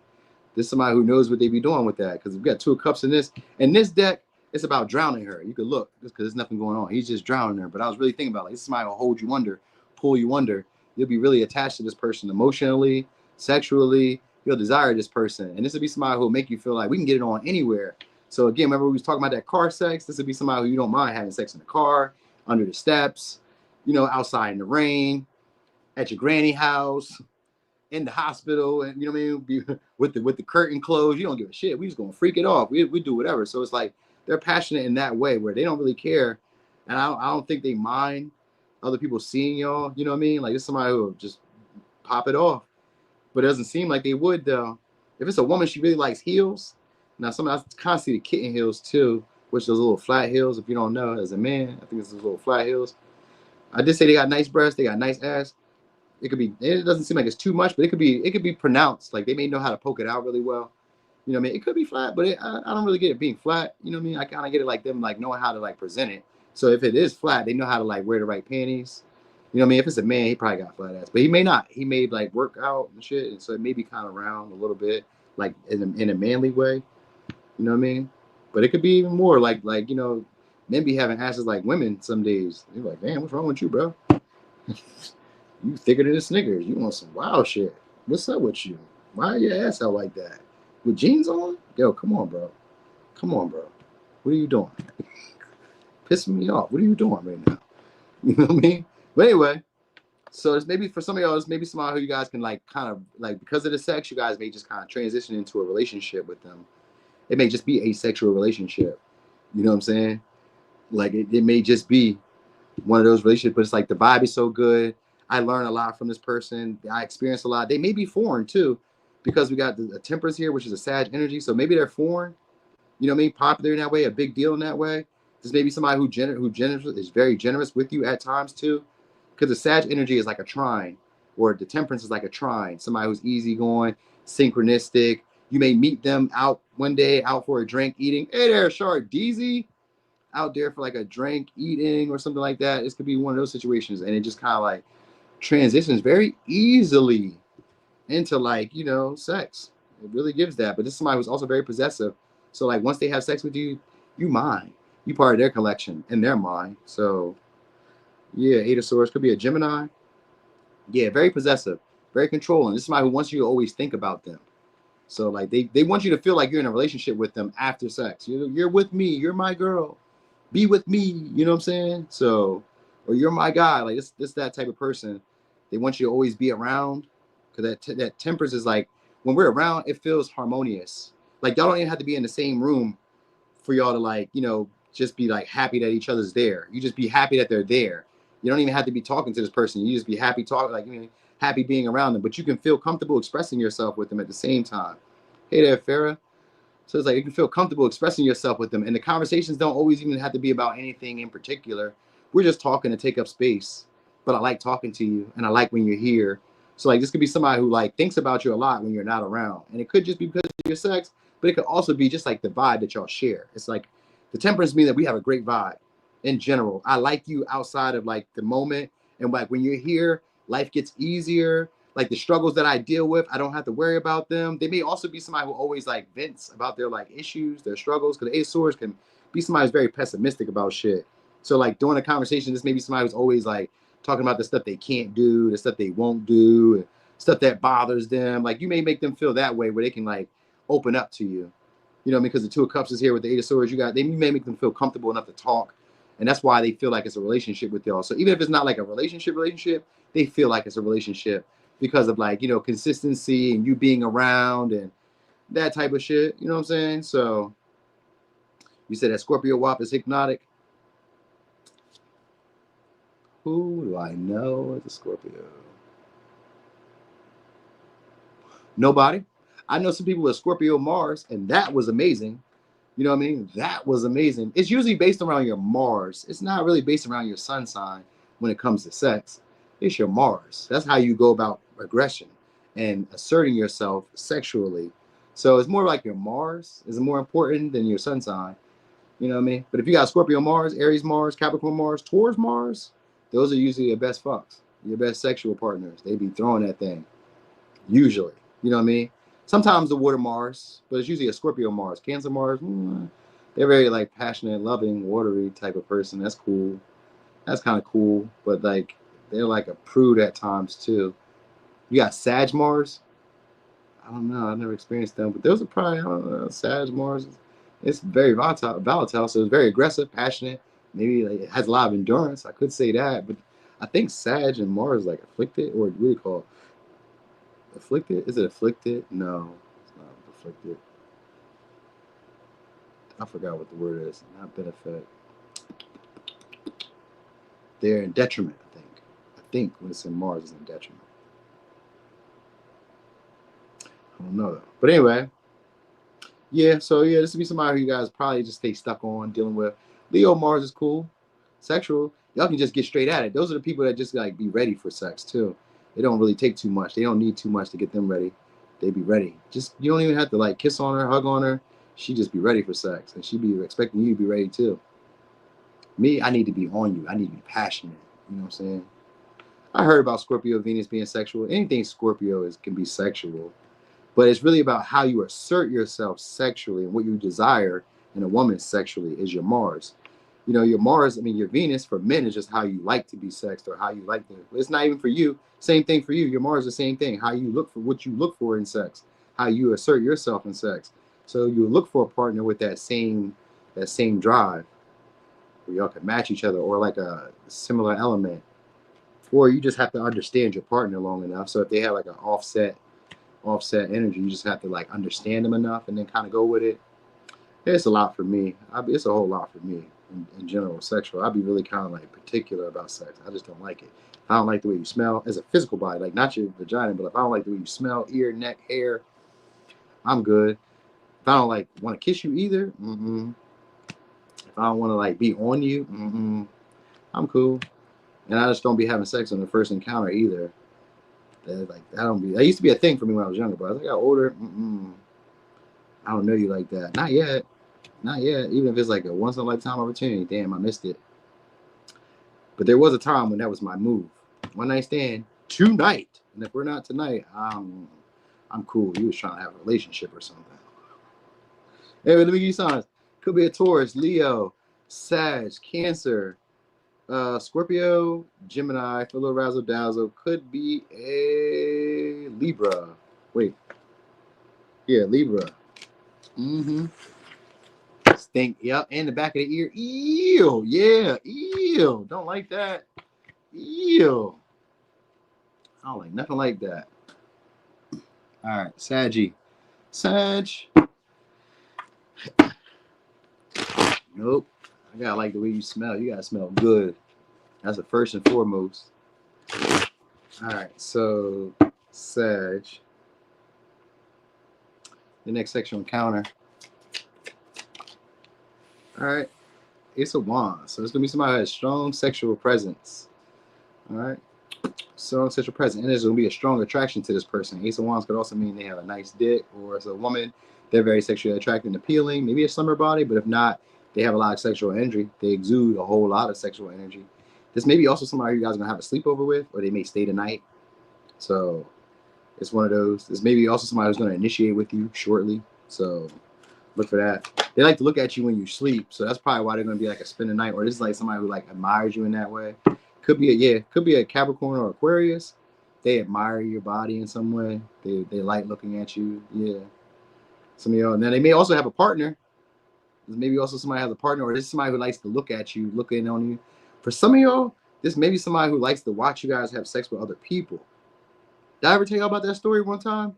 This is somebody who knows what they be doing with that, because we've got Two of Cups in this. And this deck, it's about drowning her. You could look just because there's nothing going on. He's just drowning her. But I was really thinking about like this is somebody who will hold you under, pull you under. You'll be really attached to this person emotionally, sexually. You'll desire this person, and this would be somebody who will make you feel like we can get it on anywhere. So again, remember we was talking about that car sex. This would be somebody who you don't mind having sex in the car, under the steps, outside in the rain, at your granny house, in the hospital, and you know what I mean, with the curtain closed. You don't give a shit. We just gonna freak it off. We do whatever. So it's like they're passionate in that way where they don't really care, and I don't think they mind other people seeing y'all. You know what I mean? Like it's somebody who will just pop it off, but it doesn't seem like they would though. If it's a woman, she really likes heels. Now, some I kind of see the kitten heels too, which those little flat heels. If you don't know, as a man, I think it's those little flat heels. I did say they got nice breasts, they got nice ass. It could be. It doesn't seem like it's too much, but it could be. It could be pronounced. Like they may know how to poke it out really well. You know what I mean? It could be flat, but I don't really get it being flat. You know what I mean? I kind of get it like them like knowing how to like present it. So if it is flat, they know how to like wear the right panties. You know what I mean? If it's a man, he probably got flat ass, but he may not. He may like work out and shit, and so it may be kind of round a little bit, like in a manly way. You know what I mean? But it could be even more like men be having asses like women some days. You're like, damn, what's wrong with you, bro? You thicker than a Snickers. You want some wild shit. What's up with you? Why your ass out like that? With jeans on? Yo, come on, bro. Come on, bro. What are you doing? Pissing me off. What are you doing right now? You know what I mean? But anyway, so it's maybe for some of y'all, it's maybe somebody who you guys can like kind of like because of the sex, you guys may just kind of transition into a relationship with them. It may just be a sexual relationship. You know what I'm saying? Like it may just be one of those relationships, but it's like the vibe is so good. I learn a lot from this person. I experience a lot. They may be foreign too, because we got the Temperance here, which is a Sag energy. So maybe they're foreign. You know what I mean? Popular in that way, a big deal in that way. There's maybe somebody who is very generous with you at times too, because the Sag energy is like a trine, or the Temperance is like a trine. Somebody who's easygoing, synchronistic. You may meet them out one day, out for a drink, eating. Hey there, Shard Deezy, out there for like a drink, eating, or something like that. This could be one of those situations, and it just kind of like transitions very easily into like sex. It really gives that. But this is somebody who's also very possessive. So like once they have sex with you, you mine. You part of their collection and their mind. So yeah, Eight of Swords could be a Gemini. Yeah, very possessive, very controlling. This is somebody who wants you to always think about them. So like they want you to feel like you're in a relationship with them after sex. You're with me. You're my girl. Be with me. You know what I'm saying? So, or you're my guy. Like this that type of person. They want you to always be around, because that Temperance is like when we're around, it feels harmonious. Like y'all don't even have to be in the same room for y'all to like just be like happy that each other's there. You just be happy that they're there. You don't even have to be talking to this person. You just be happy talking, like happy being around them. But you can feel comfortable expressing yourself with them at the same time. Hey there, Farah. So it's like you can feel comfortable expressing yourself with them, and the conversations don't always even have to be about anything in particular. We're just talking to take up space. But I like talking to you, and I like when you're here. So like this could be somebody who like thinks about you a lot when you're not around, and it could just be because of your sex, but it could also be just like the vibe that y'all share. It's like the Temperance means that we have a great vibe in general. I like you outside of like the moment, and like when you're here, life gets easier. Like the struggles that I deal with, I don't have to worry about them. They may also be somebody who always like vents about their like issues, their struggles, because the Ace of Swords can be somebody who's very pessimistic about shit. So like during a conversation, this may be somebody who's always like talking about the stuff they can't do, the stuff they won't do, and stuff that bothers them. Like you may make them feel that way where they can like open up to you. You know what I mean? Because the Two of Cups is here with the Eight of Swords. They may make them feel comfortable enough to talk. And that's why they feel like it's a relationship with y'all. So even if it's not like a relationship, they feel like it's a relationship because of like, consistency and you being around and that type of shit. You know what I'm saying? So You said that Scorpio WAP is hypnotic. Who do I know as a Scorpio? Nobody. I know some people with Scorpio Mars, and that was amazing. You know what I mean? That was amazing. It's usually based around your Mars. It's not really based around your sun sign when it comes to sex. It's your Mars. That's how you go about aggression and asserting yourself sexually. So it's more like your Mars is more important than your sun sign. You know what I mean? But if you got Scorpio Mars, Aries Mars, Capricorn Mars, Taurus Mars, those are usually your best fucks, your best sexual partners. They be throwing that thing. Usually. You know what I mean? Sometimes the water Mars, but it's usually a Scorpio Mars. Cancer Mars, they're very like passionate, loving, watery type of person. That's cool. That's kind of cool. But like they're like a prude at times too. You got Sag Mars. I don't know. I've never experienced them, but those are probably, I don't know, Sag Mars. It's very volatile, so it's very aggressive, passionate. Maybe like, it has a lot of endurance. I could say that, but I think Sag and Mars like afflicted, or what do you call it? Afflicted? Is it afflicted? No, it's not afflicted. I forgot what the word is. Not benefit. They're in detriment, I think. I think when it's in Mars, it's in detriment. I don't know though. But anyway, yeah, so yeah, this would be somebody who you guys probably just stay stuck on dealing with. Leo Mars is cool. Sexual. Y'all can just get straight at it. Those are the people that just like be ready for sex too. They don't really take too much. They don't need too much to get them ready. They be ready. Just you don't even have to like kiss on her, hug on her. She just be ready for sex. And she be expecting you to be ready too. Me, I need to be on you. I need to be passionate. You know what I'm saying? I heard about Scorpio Venus being sexual. Anything Scorpio is can be sexual. But it's really about how you assert yourself sexually and what you desire in a woman sexually is your Mars. You know, your Mars, I mean, your Venus for men is just how you like to be sexed or how you like to. It's not even for you. Same thing for you. Your Mars is the same thing. How you look for what you look for in sex, how you assert yourself in sex. So you look for a partner with that same drive where y'all can match each other or like a similar element. Or you just have to understand your partner long enough. So if they have like an offset energy, you just have to like understand them enough and then kind of go with it. It's a lot for me. It's a whole lot for me in general. Sexual, I'd be really kind of like particular about sex. I just don't like it. If I don't like the way you smell as a physical body, like not your vagina, but if I don't like the way you smell, ear, neck, hair, I'm good. If I don't like want to kiss you either, if I don't want to like be on you, I'm cool. And I just don't be having sex on the first encounter either. That used to be a thing for me when I was younger, but as I got older, I don't know you like that. Not yet. Not yet. Even if it's like a once in a lifetime opportunity, damn, I missed it. But there was a time when that was my move. One night stand tonight, and if we're not tonight, I'm cool. You was trying to have a relationship or something. Hey, let me give you signs. Could be a Taurus, Leo, Sag, Cancer, Scorpio, Gemini, for a little razzle dazzle. Could be a Libra. Wait. Yeah, Libra. Stink. Yep. And the back of the ear. Ew. Yeah. Ew. Don't like that. Ew. I don't like nothing like that. All right. Saggy. Sag. Nope. I gotta like the way you smell. You gotta smell good. That's the first and foremost. All right. So, Sag. The next sexual encounter. All right. It's a wand. So it's going to be somebody who has strong sexual presence. All right. Strong sexual presence. And there's going to be a strong attraction to this person. Ace of Wands could also mean they have a nice dick, or as a woman, they're very sexually attractive and appealing. Maybe a summer body, but if not, they have a lot of sexual energy. They exude a whole lot of sexual energy. This may be also somebody you guys are going to have a sleepover with, or they may stay the night. So it's one of those. This may be also somebody who's going to initiate with you shortly. So look for that. They like to look at you when you sleep, so that's probably why they're going to be like a spend the night, or this is like somebody who like admires you in that way. Could be a Capricorn or Aquarius. They admire your body in some way. They like looking at you. Yeah. Some of y'all. Now they may also have a partner. Maybe also somebody has a partner, or this is somebody who likes to look at you, looking on you. For some of y'all, this may be somebody who likes to watch you guys have sex with other people. Did I ever tell y'all about that story one time?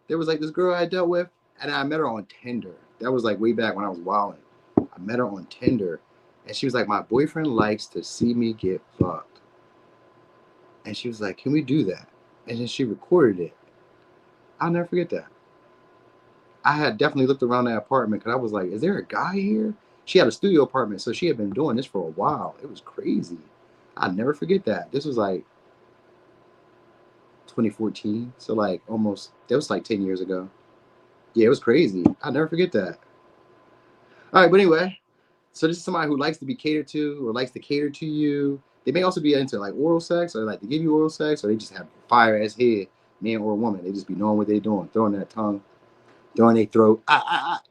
There was like this girl I dealt with, and I met her on Tinder. That was like way back when I was wilding. I met her on Tinder, and she was like, my boyfriend likes to see me get fucked. And she was like, can we do that? And then she recorded it. I'll never forget that. I had definitely looked around that apartment because I was like, is there a guy here? She had a studio apartment, so she had been doing this for a while. It was crazy. I'll never forget that. This was like 2014. So like almost, that was like 10 years ago. Yeah, it was crazy. I'll never forget that. All right, but anyway, so this is somebody who likes to be catered to or likes to cater to you. They may also be into like oral sex, or like to give you oral sex, or they just have fire ass head, man or woman. They just be knowing what they're doing, throwing that tongue, throwing their throat,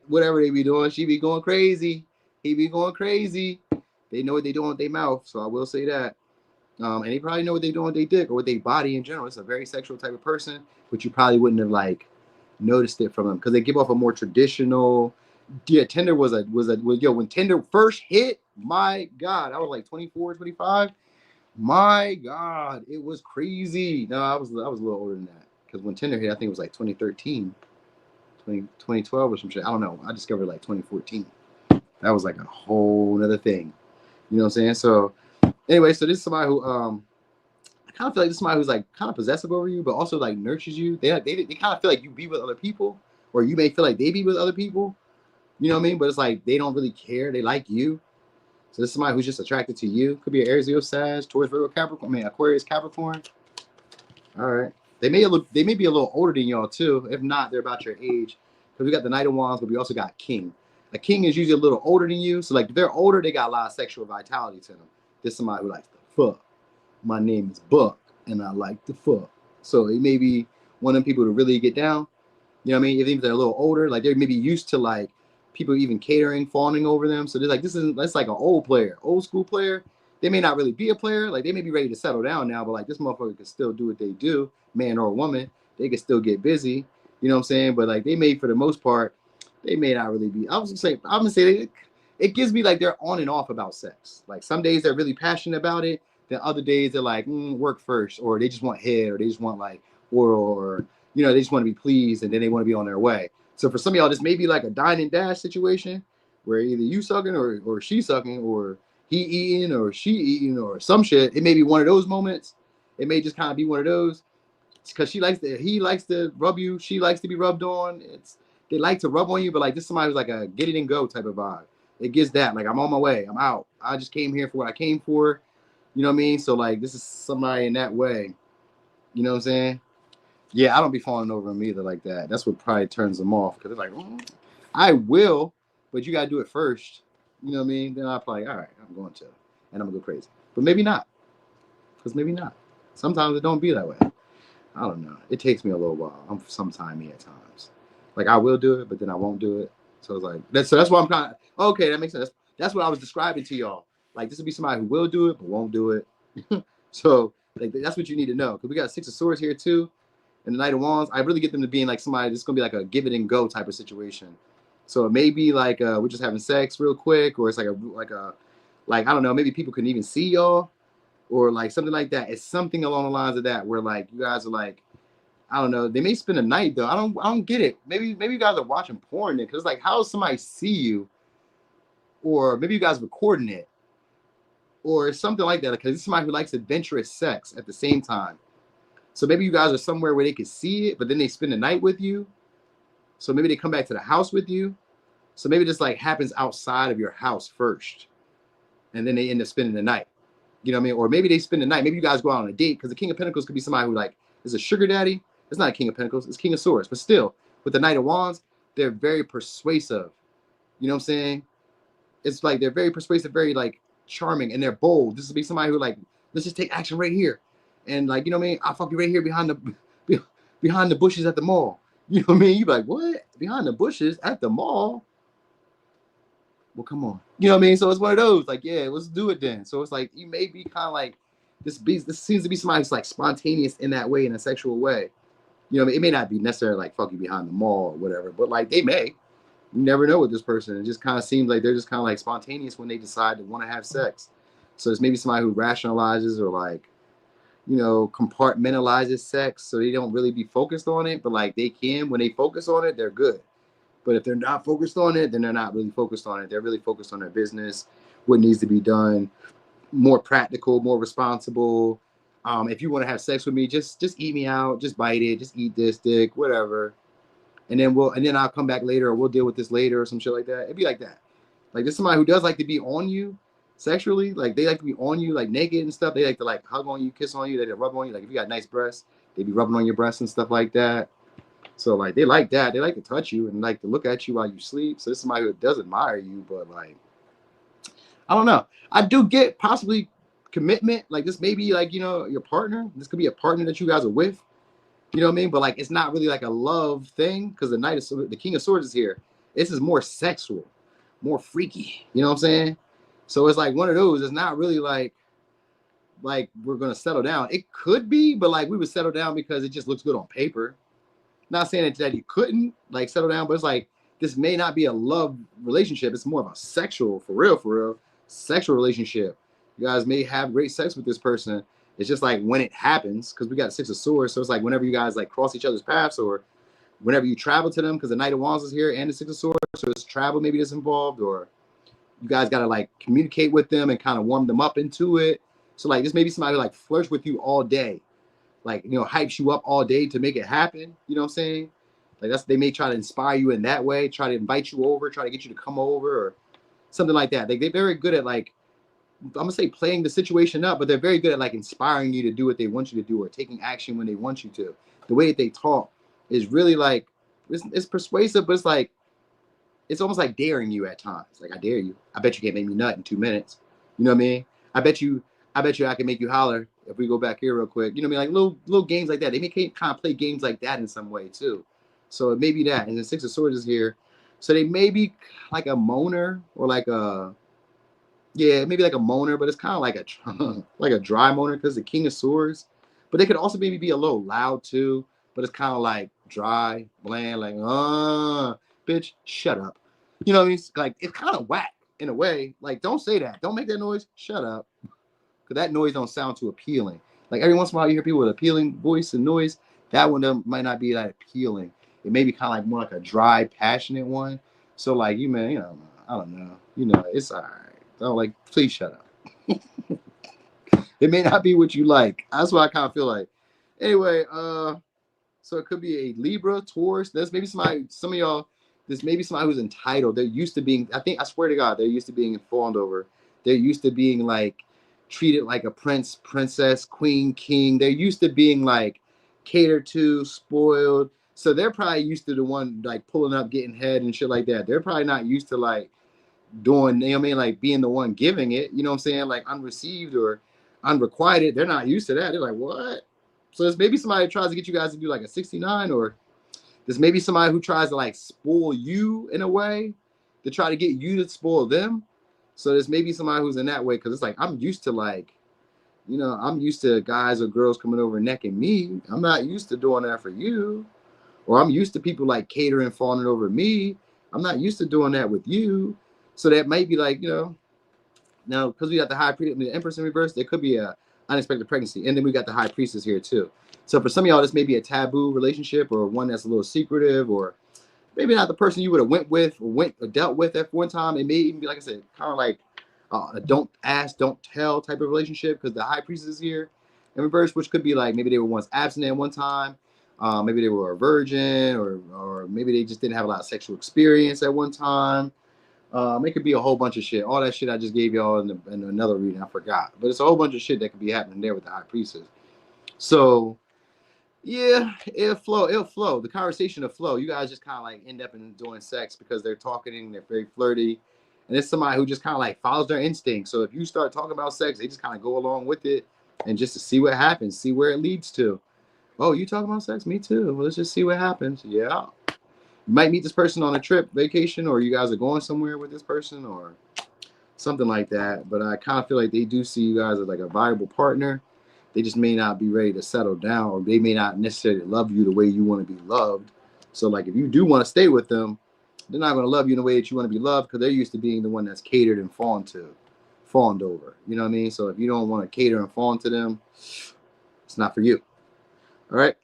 whatever they be doing. She be going crazy. He be going crazy. They know what they doing with their mouth, so I will say that. And they probably know what they doing with their dick or with their body in general. It's a very sexual type of person, but you probably wouldn't have like noticed it from them because they give off a more traditional. Yeah, Tinder was yo, when Tinder first hit, my God, I was like 24, 25. My God, it was crazy. No, I was a little older than that because when Tinder hit, I think it was like 2013, 2012 or some shit. I don't know. I discovered like 2014. That was like a whole other thing. You know what I'm saying? So anyway, so this is somebody who I kind of feel like this is somebody who's like kind of possessive over you, but also like nurtures you. They kind of feel like you be with other people, or you may feel like they be with other people. You know what I mean? But it's like they don't really care. They like you. So this is somebody who's just attracted to you. Could be an Aries, Leo, Sag, Taurus, Virgo, Capricorn. I mean, Aquarius, Capricorn. All right. They may be a little older than y'all too. If not, they're about your age. Because we got the Knight of Wands, but we also got King. A King is usually a little older than you. So like if they're older, they got a lot of sexual vitality to them. This is somebody who likes to fuck. My name is Buck, and I like to fuck. So it may be one of them people to really get down. You know what I mean? If they're a little older, like they're maybe used to like people even catering, fawning over them. So they're like, that's like an old player, old school player. They may not really be a player. Like they may be ready to settle down now, but like this motherfucker can still do what they do, man or woman. They can still get busy. You know what I'm saying? But like they may, for the most part, they may not really be. I'm gonna say it gives me like they're on and off about sex. Like some days they're really passionate about it. Then other days they're like, work first, or they just want head, or they just want like oral, or they just want to be pleased, and then they want to be on their way. So for some of y'all, this may be like a dine and dash situation where either you sucking or she sucking, or he eating or she eating, or some shit. It may be one of those moments. It may just kind of be one of those because he likes to rub you, she likes to be rubbed on. They like to rub on you, but like this is somebody who's like a get it and go type of vibe. It gives that like I'm on my way, I'm out. I just came here for what I came for. You know what I mean? So like this is somebody in that way. You know what I'm saying? Yeah, I don't be falling over them either like that. That's what probably turns them off because they're like, I will, but you gotta do it first. You know what I mean? Then I'll probably, all right, I'm going to, and I'm gonna go crazy. But maybe not, because maybe not. Sometimes it don't be that way. I don't know. It takes me a little while. I'm sometime at times. Like I will do it, but then I won't do it. So it's like that's why I'm kind of okay. That makes sense. That's what I was describing to y'all. Like this would be somebody who will do it but won't do it. So like that's what you need to know because we got Six of Swords here too, and the Knight of Wands. I really get them to being like somebody that's gonna be like a give it and go type of situation. So it may be like we're just having sex real quick, or it's like I don't know. Maybe people couldn't even see y'all, or like something like that. It's something along the lines of that where like you guys are like, I don't know. They may spend a night though. I don't get it. Maybe you guys are watching porn because like how does somebody see you, or maybe you guys recording it, or something like that. Because it's somebody who likes adventurous sex at the same time. So maybe you guys are somewhere where they can see it, but then they spend the night with you. So maybe they come back to the house with you. So maybe this like happens outside of your house first, and then they end up spending the night. You know what I mean? Or maybe they spend the night. Maybe you guys go out on a date because the King of Pentacles could be somebody who like is a sugar daddy. It's not a King of Pentacles. It's King of Swords. But still, with the Knight of Wands, they're very persuasive. You know what I'm saying? It's like they're very persuasive, very like charming, and they're bold. This would be somebody who like, let's just take action right here, and like you know what I mean? I'll fuck you right here behind the bushes at the mall. You know what I mean? You be like, what? Behind the bushes at the mall? Well, come on. You know what I mean? So it's one of those, like, yeah, let's do it then. So it's like you may be kind of like this seems to be somebody who's like spontaneous in that way, in a sexual way. You know, it may not be necessarily like fuck you behind the mall or whatever, but like they may. You never know with this person. It just kind of seems like they're just kind of like spontaneous when they decide to want to have sex. So it's maybe somebody who rationalizes or like, compartmentalizes sex so they don't really be focused on it, but like they can when they focus on it, they're good. But if they're not focused on it, then they're not really focused on it. They're really focused on their business, what needs to be done, more practical, more responsible. If you want to have sex with me, just eat me out, just bite it, just eat this dick, whatever. And then I'll come back later, or we'll deal with this later, or some shit like that. It'd be like that. Like there's somebody who does like to be on you sexually, like they like to be on you, like naked and stuff. They like to like hug on you, kiss on you, they rub on you. Like if you got nice breasts, they be rubbing on your breasts and stuff like that. So like they like that. They like to touch you and like to look at you while you sleep. So it's somebody who does admire you, but like I don't know. I do get possibly commitment. Like this may be like, you know, your partner. This could be a partner that you guys are with. You know what I mean? But like it's not really like a love thing because the King of Swords is here. This is more sexual, more freaky. You know what I'm saying? So it's like one of those. It's not really like we're gonna settle down. It could be, but like we would settle down because it just looks good on paper. Not saying that you couldn't like settle down, but it's like this may not be a love relationship. It's more of a sexual, for real, sexual relationship. You guys may have great sex with this person. It's just like when it happens, because we got Six of Swords. So it's like whenever you guys like cross each other's paths, or whenever you travel to them, because the Knight of Wands is here and the Six of Swords. So it's travel maybe that's involved, or you guys got to like communicate with them and kind of warm them up into it. So like this may be somebody who like flirts with you all day, like, you know, hypes you up all day to make it happen. You know what I'm saying? Like they may try to inspire you in that way, try to invite you over, try to get you to come over or something like that. They're very good at like, I'm gonna say playing the situation up, but they're very good at like inspiring you to do what they want you to do or taking action when they want you to. The way that they talk is really like, it's persuasive, but it's like, it's almost like daring you at times. Like, I dare you. I bet you can't make me nut in 2 minutes. You know what I mean? I bet you I can make you holler if we go back here real quick. You know what I mean? Like little games like that. They may kind of play games like that in some way too. So it may be that. And the Six of Swords is here. So they may be like a moaner or like maybe like a moaner, but it's kind of like like a dry moaner because the King of Swords. But they could also maybe be a little loud too, but it's kind of like dry, bland, like, bitch, shut up. You know what I mean? Like, it's kind of whack in a way. Like, don't say that. Don't make that noise. Shut up. Because that noise don't sound too appealing. Like, every once in a while you hear people with appealing voice and noise. That one might not be that appealing. It may be kind of like more like a dry, passionate one. So, like, you know, I don't know. You know, it's all right. Don't like, please shut up. It may not be what you like. That's what I kind of feel like. Anyway, so it could be a Libra, Taurus. There's maybe some of y'all, there's maybe somebody who's entitled. They're used to being, I swear to God, they're used to being fawned over. They're used to being like treated like a prince, princess, queen, king. They're used to being like catered to, spoiled. So they're probably used to the one like pulling up, getting head and shit like that. They're probably not used to like doing, you know what I mean, like being the one giving it, you know what I'm saying, like unreceived or unrequited. They're not used to that. They're like, what? So there's maybe somebody who tries to get you guys to do like a 69, or there's maybe somebody who tries to like spoil you in a way to try to get you to spoil them. So there's maybe somebody who's in that way, because it's like, I'm used to like, you know, I'm used to guys or girls coming over and necking me. I'm not used to doing that for you. Or I'm used to people like catering, fawning over me. I'm not used to doing that with you. So that might be like, you know, now because we got the the Empress in reverse, there could be a unexpected pregnancy. And then we got the High Priestess here too. So for some of y'all, this may be a taboo relationship, or one that's a little secretive, or maybe not the person you would have went with or dealt with at one time. It may even be, like I said, kind of like a don't ask, don't tell type of relationship, because the High Priestess is here in reverse, which could be like maybe they were once abstinent at one time. Maybe they were a virgin, or maybe they just didn't have a lot of sexual experience at one time. It could be a whole bunch of shit. All that shit I just gave y'all in another reading, I forgot. But it's a whole bunch of shit that could be happening there with the High Priestess. So yeah, it'll flow. The conversation will flow. You guys just kind of like end up in doing sex because they're talking and they're very flirty. And it's somebody who just kind of like follows their instincts. So if you start talking about sex, they just kind of go along with it, and just to see what happens, see where it leads to. Oh, you talking about sex? Me too. Well, let's just see what happens. Yeah. You might meet this person on a trip, vacation, or you guys are going somewhere with this person or something like that. But I kind of feel like they do see you guys as like a viable partner. They just may not be ready to settle down, or they may not necessarily love you the way you want to be loved. So like if you do want to stay with them, they're not going to love you in the way that you want to be loved, because they're used to being the one that's catered and fawned over. You know what I mean? So if you don't want to cater and fawn to them, it's not for you. All right.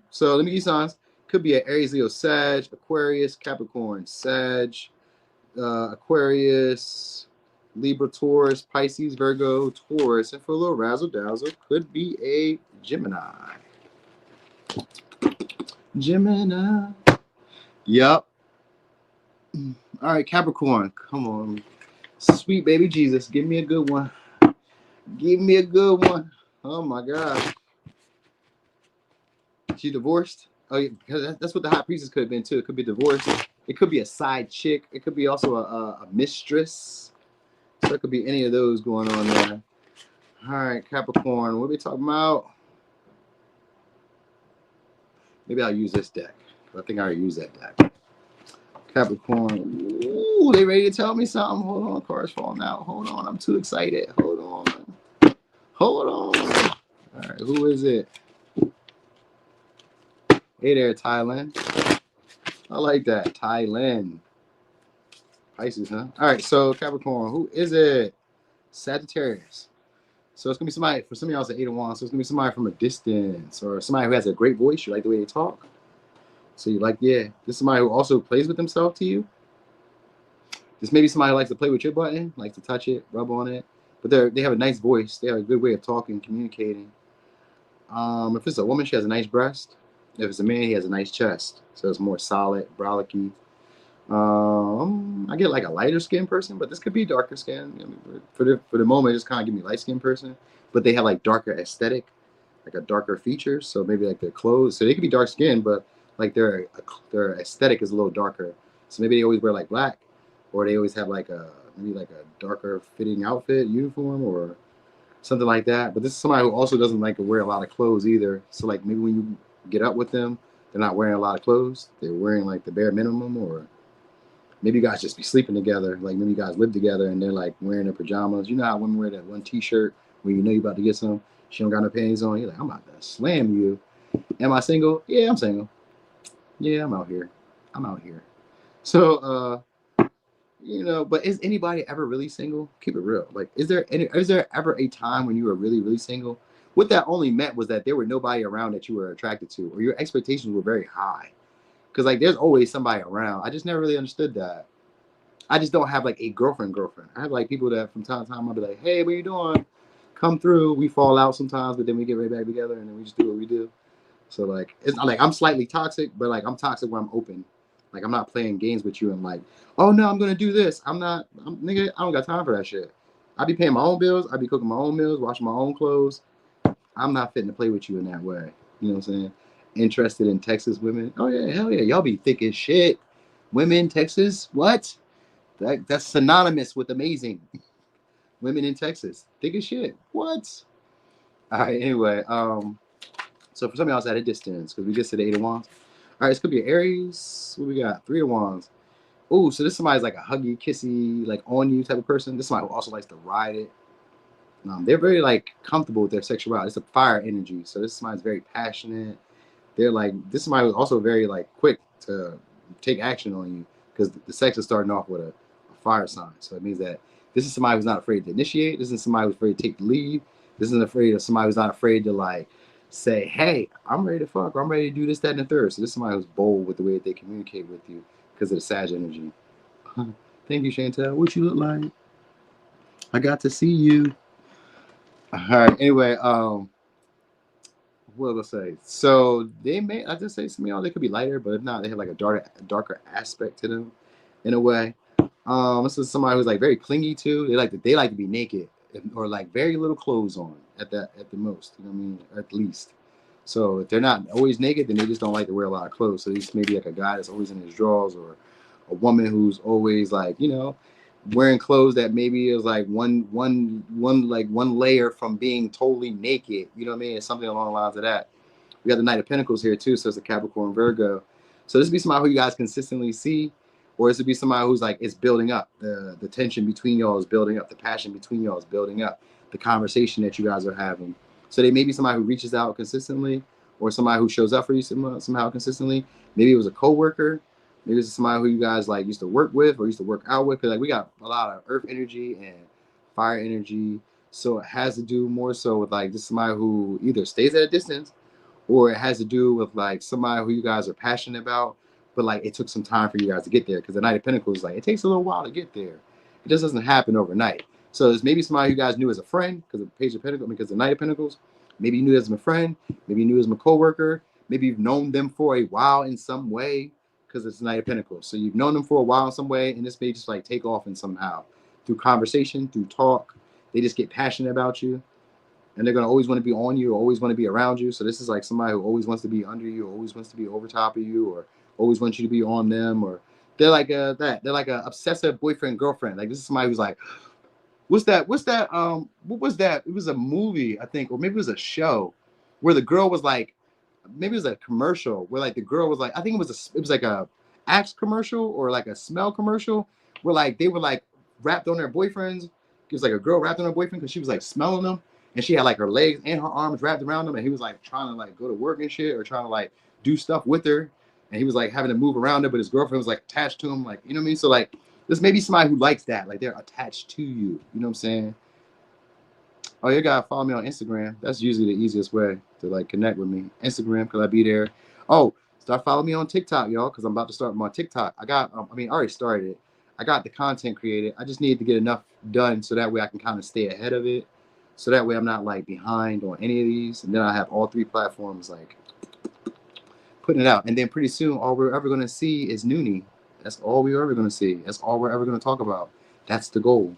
So let me give you signs. Could be an Aries, Leo, Sag, Aquarius, Capricorn, Sag, Aquarius, Libra, Taurus, Pisces, Virgo, Taurus, and for a little razzle dazzle, could be a Gemini. Gemini. Yup. All right, Capricorn, come on. Sweet baby Jesus, give me a good one. Give me a good one. Oh my God. She divorced? Oh, yeah, because that's what the high priestess could have been too. It could be divorced. It could be a side chick. It could be also a mistress. So it could be any of those going on there. All right, Capricorn, what are we talking about? Maybe I'll use this deck. I think I already used that deck. Capricorn. Ooh, they ready to tell me something? Hold on, cards falling out. Hold on, I'm too excited. Hold on. Hold on. All right, who is it? Hey there, Thailand. I like that. Thailand. Pisces, huh? All right, so Capricorn, who is it? Sagittarius. So it's going to be somebody, for some of y'all, it's an 8 of Wands. So it's going to be somebody from a distance or somebody who has a great voice. You like the way they talk. So you're like, yeah, this is somebody who also plays with themselves to you. This may be somebody who likes to play with your button, likes to touch it, rub on it. But they have a nice voice. They have a good way of talking, communicating. If it's a woman, she has a nice breast. If it's a man, he has a nice chest. So it's more solid, brolicky. I get like a lighter skinned person, but this could be darker skin. I mean, for the moment, just kind of give me light skinned person. But they have like darker aesthetic, like a darker features. So maybe like their clothes. So they could be dark skinned, but like their aesthetic is a little darker. So maybe they always wear like black, or they always have like maybe like a darker fitting outfit, uniform, or something like that. But this is somebody who also doesn't like to wear a lot of clothes either. So like maybe when you get up with them, they're not wearing a lot of clothes. They're wearing like the bare minimum, or maybe you guys just be sleeping together. Like maybe you guys live together and they're like wearing their pajamas. You know how women wear that one t-shirt when you know you're about to get some. She don't got no panties on. You're like, I'm about to slam you. Am I single? Yeah, I'm single. Yeah, I'm out here. I'm out here. So, but is anybody ever really single? Keep it real. Like, is there ever a time when you were really, really single? What that only meant was that there were nobody around that you were attracted to, or your expectations were very high. Because like there's always somebody around. I just never really understood that. I just don't have like a girlfriend. I have like people that from time to time I'll be like, hey, what are you doing? Come through. We fall out sometimes, but then we get right back together and then we just do what we do. So like it's not like I'm slightly toxic, but like I'm toxic when I'm open. Like I'm not playing games with you and like, oh no, I'm gonna do this. Nigga, I don't got time for that shit. I be paying my own bills, I be cooking my own meals, washing my own clothes. I'm not fitting to play with you in that way. You know what I'm saying? Interested in Texas women? Oh yeah, hell yeah. Y'all be thick as shit. Women, Texas? What? That's synonymous with amazing. Women in Texas. Thick as shit. What? All right, anyway. So for some of y'all, it's at a distance because we just said 8 of Wands. All right, this could be an Aries. What we got? 3 of Wands. Oh, so this somebody's like a huggy, kissy, like on you type of person. This somebody who also likes to ride it. They're very like comfortable with their sexuality. It's a fire energy. So this somebody's very passionate. They're like, this somebody was also very like quick to take action on you because the sex is starting off with a fire sign. So it means that this is somebody who's not afraid to initiate. This is somebody who's afraid to take the lead. This isn't afraid of somebody who's not afraid to like say, hey, I'm ready to fuck, or I'm ready to do this, that, and the third. So this is somebody who's bold with the way that they communicate with you because of the Sag energy. Thank you, Chantel. What you look like? I got to see you. All right. Anyway, what was I say? So I just say some of y'all they could be lighter, but if not, they have like a darker aspect to them, in a way. This is somebody who's like very clingy too. They like to be naked or like very little clothes on at the most. You know what I mean? At least. So if they're not always naked, then they just don't like to wear a lot of clothes. So this may be like a guy that's always in his drawers, or a woman who's always like wearing clothes that maybe is like one layer from being totally naked. You know what I mean? It's something along the lines of that. We got the Knight of Pentacles here too, so it's a Capricorn Virgo. So this would be somebody who you guys consistently see, or this would be somebody who's like it's building up. The tension between y'all is building up. The passion between y'all is building up. The conversation that you guys are having. So they may be somebody who reaches out consistently, or somebody who shows up for you somehow consistently. Maybe it was a coworker. Maybe it's somebody who you guys like used to work with or used to work out with. Because like we got a lot of earth energy and fire energy. So it has to do more so with like this somebody who either stays at a distance or it has to do with like somebody who you guys are passionate about, but like it took some time for you guys to get there, because the Knight of Pentacles, like, it takes a little while to get there. It just doesn't happen overnight. So it's maybe somebody you guys knew as a friend, because of the Page of Pentacles, because the Knight of Pentacles. Maybe you knew as a friend, maybe you knew as a coworker, maybe you've known them for a while in some way, because it's the Knight of Pentacles. So you've known them for a while in some way, and this may just like take off in somehow through conversation, through talk. They just get passionate about you, and they're gonna always want to be on you, or always want to be around you. So this is like somebody who always wants to be under you, or always wants to be over top of you, or always wants you to be on them, or they're like they're like a obsessive boyfriend girlfriend. Like, this is somebody who's like, what was that? It was a movie, I think, or maybe it was a show where the girl was like, maybe it was a commercial where like the girl was like, I think it was like a Axe commercial or like a smell commercial where like they were like wrapped on their boyfriends. It was like a girl wrapped on her boyfriend because she was like smelling them, and she had like her legs and her arms wrapped around them, and he was like trying to like go to work and shit, or trying to like do stuff with her, and he was like having to move around her, but his girlfriend was like attached to him, like, you know what I mean? So like, this may be somebody who likes that, like they're attached to you. You know what I'm saying? Oh, you gotta follow me on Instagram. That's usually the easiest way to like connect with me. Instagram, because I be there. Oh, start following me on TikTok, y'all, because I'm about to start my TikTok. I got, I already started it. I got the content created. I just need to get enough done so that way I can kind of stay ahead of it. So that way I'm not like behind on any of these. And then I have all three platforms like putting it out. And then pretty soon, all we're ever gonna see is Noonie. That's all we're ever gonna see. That's all we're ever gonna talk about. That's the goal.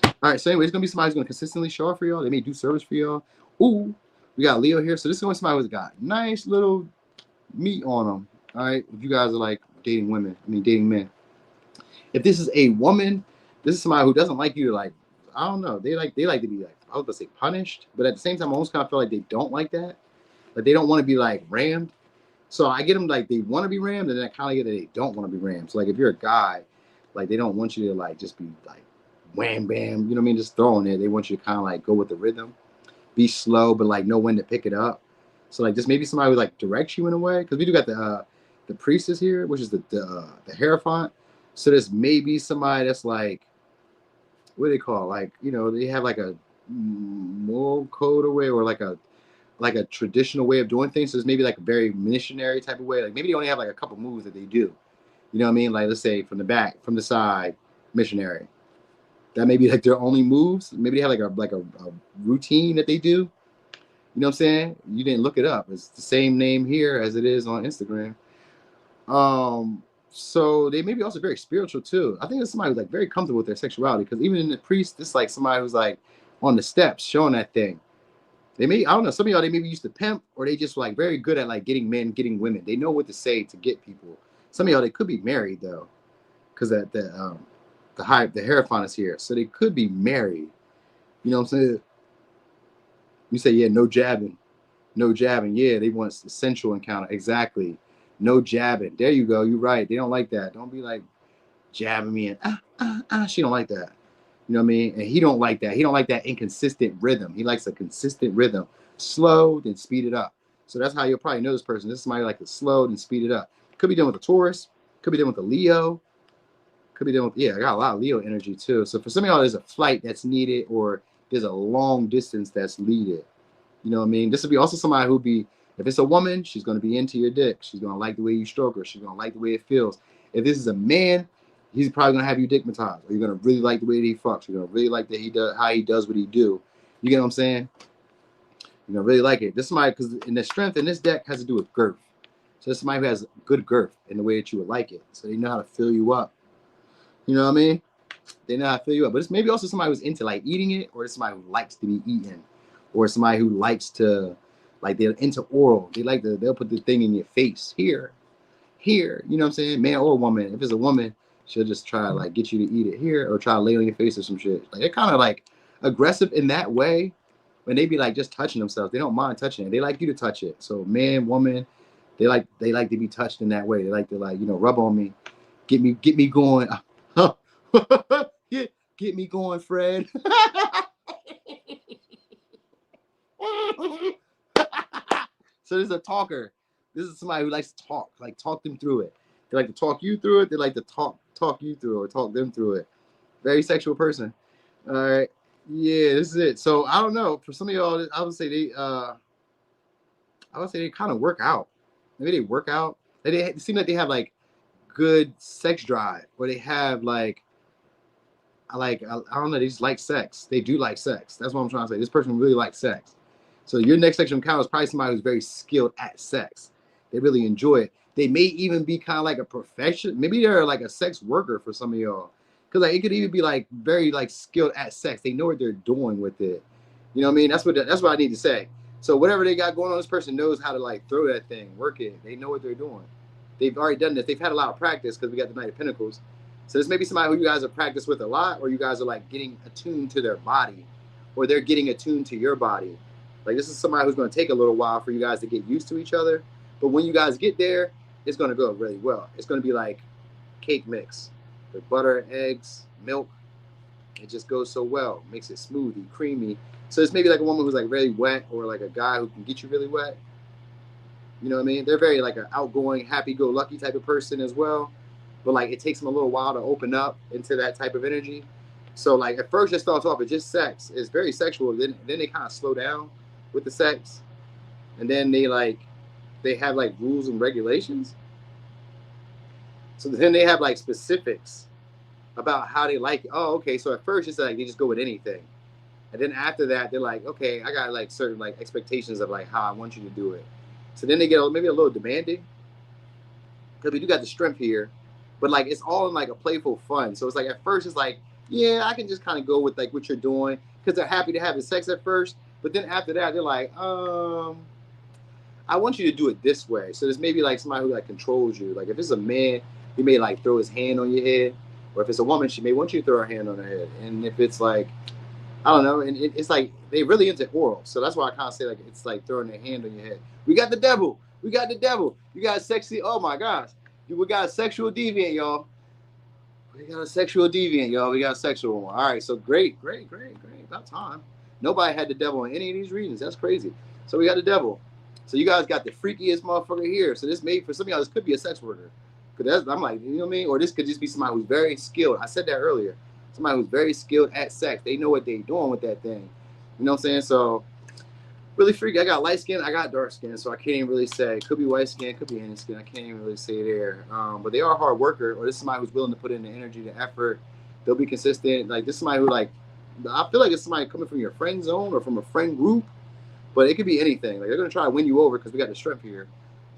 All right, so anyway, it's gonna be somebody who's gonna consistently show up for y'all. They may do service for y'all. Ooh, we got Leo here. So this is gonna be somebody who's got nice little meat on them. All right, if you guys are like dating women, dating men. If this is a woman, this is somebody who doesn't like you to like, I don't know. They like to be like, I was gonna say punished, but at the same time, I almost kind of feel like they don't like that. Like they don't want to be like rammed. So I get them like they want to be rammed, and then I kind of get that they don't want to be rammed. So like if you're a guy, like they don't want you to like just be like wham bam, you know what I mean, just throwing it. They want you to kind of like go with the rhythm, be slow, but like know when to pick it up. So like just maybe somebody who like directs you in a way, because we do got the priestess here, which is the Hierophant. So there's maybe somebody that's like, what do they call it? Like, you know, they have like a moral code away, or like a traditional way of doing things. So it's maybe like a very missionary type of way. Like maybe they only have like a couple moves that they do. You know what I mean? Like let's say from the back, from the side, missionary. That may be like their only moves. Maybe they have like a routine that they do. You know what I'm saying? You didn't look it up. It's the same name here as it is on Instagram. So they may be also very spiritual too. I think it's somebody who's like very comfortable with their sexuality, because even in the priest, it's like somebody who's like on the steps showing that thing. They may, I don't know, some of y'all, they maybe used to pimp, or they just like very good at like getting men, getting women. They know what to say to get people. Some of y'all, they could be married though, because the Hierophant is here, so they could be married. You know what I'm saying? You say, yeah, no jabbing, no jabbing. Yeah, they want a sensual encounter. Exactly, no jabbing. There you go. You're right. They don't like that. Don't be like jabbing me and. She don't like that. You know what I mean? And he don't like that. He don't like that inconsistent rhythm. He likes a consistent rhythm. Slow, then speed it up. So that's how you'll probably know this person. This is somebody like to slow, then speed it up. Could be done with a Taurus. Could be done with a Leo. Could be done with, yeah, I got a lot of Leo energy too. So for some of y'all, there's a flight that's needed, or there's a long distance that's needed. You know what I mean? This would be also somebody who'd be, if it's a woman, she's going to be into your dick. She's going to like the way you stroke her. She's going to like the way it feels. If this is a man, he's probably going to have you dickmatized, or you're going to really like the way that he fucks. You're going to really like that he does, how he does what he do. You get what I'm saying? You're going to really like it. This is somebody, because in the strength in this deck has to do with girth. So this is somebody who has good girth in the way that you would like it. So they know how to fill you up. You know what I mean? They know how to fill you up. But it's maybe also somebody who's into like eating it, or it's somebody who likes to be eaten, or somebody who likes to, like, they're into oral. They'll put the thing in your face here. You know what I'm saying? Man or woman. If it's a woman, she'll just try to like get you to eat it here, or try to lay on your face or some shit. Like they're kind of like aggressive in that way. When they be like just touching themselves, they don't mind touching it. They like you to touch it. So man, woman, they like to be touched in that way. They like to like, you know, rub on me, get me going. get me going, Fred. So this is a talker. This is somebody who likes to talk, like talk them through it. They like to talk you through it. They like to talk you through it, or talk them through it. Very sexual person. All right. Yeah, this is it. So I don't know. For some of y'all, I would say I would say they kind of work out. Maybe they work out. They seem like they have like good sex drive, or they have like I don't know, they just like sex. They do like sex. That's what I'm trying to say. This person really likes sex. So your next section of count is probably somebody who's very skilled at sex. They really enjoy it. They may even be kind of like a profession. Maybe they're like a sex worker for some of y'all. Because like it could even be like very like skilled at sex. They know what they're doing with it. You know what I mean? That's what I need to say. So whatever they got going on, this person knows how to like throw that thing, work it. They know what they're doing. They've already done this. They've had a lot of practice because we got the Knight of Pentacles. So this may be somebody who you guys have practiced with a lot, or you guys are like getting attuned to their body, or they're getting attuned to your body. Like this is somebody who's going to take a little while for you guys to get used to each other. But when you guys get there, it's going to go really well. It's going to be like cake mix with butter, eggs, milk. It just goes so well. Makes it smoothie, creamy. So it's maybe like a woman who's like really wet, or like a guy who can get you really wet. You know what I mean? They're very like an outgoing, happy-go-lucky type of person as well. But like it takes them a little while to open up into that type of energy. So like at first it starts off with just sex. It's very sexual. Then they kind of slow down with the sex. And then they have like rules and regulations. So then they have like specifics about how they like it. Oh, okay. So at first it's like they just go with anything. And then after that, they're like, okay, I got like certain like expectations of like how I want you to do it. So then they get maybe a little demanding. Because we do got the strength here. But like it's all in like a playful fun. So it's like at first it's like, yeah, I can just kind of go with like what you're doing. Because they're happy to have the sex at first. But then after that, they're like, I want you to do it this way. So there's maybe like somebody who like controls you. Like if it's a man, he may like throw his hand on your head. Or if it's a woman, she may want you to throw her hand on her head. And if it's like, I don't know, and it's like they really into oral. So that's why I kind of say like it's like throwing their hand on your head. We got the devil. We got the devil. You got sexy. Oh my gosh. We got a sexual deviant, y'all. We got a sexual deviant, y'all. We got a sexual one. All right, so great. About time. Nobody had the devil in any of these readings. That's crazy. So we got the devil. So you guys got the freakiest motherfucker here. So this may, for some of y'all, this could be a sex worker. Because I'm like, you know what I mean? Or this could just be somebody who's very skilled. I said that earlier. Somebody who's very skilled at sex. They know what they're doing with that thing. You know what I'm saying? So really freaky. I got light skin, I got dark skin, so I can't even really say. Could be white skin, could be any skin. I can't even really say there. But they are a hard worker, or this is somebody who's willing to put in the energy, the effort. They'll be consistent. Like this is somebody who like, I feel like it's somebody coming from your friend zone or from a friend group, but it could be anything. Like they're gonna try to win you over because we got the strength here.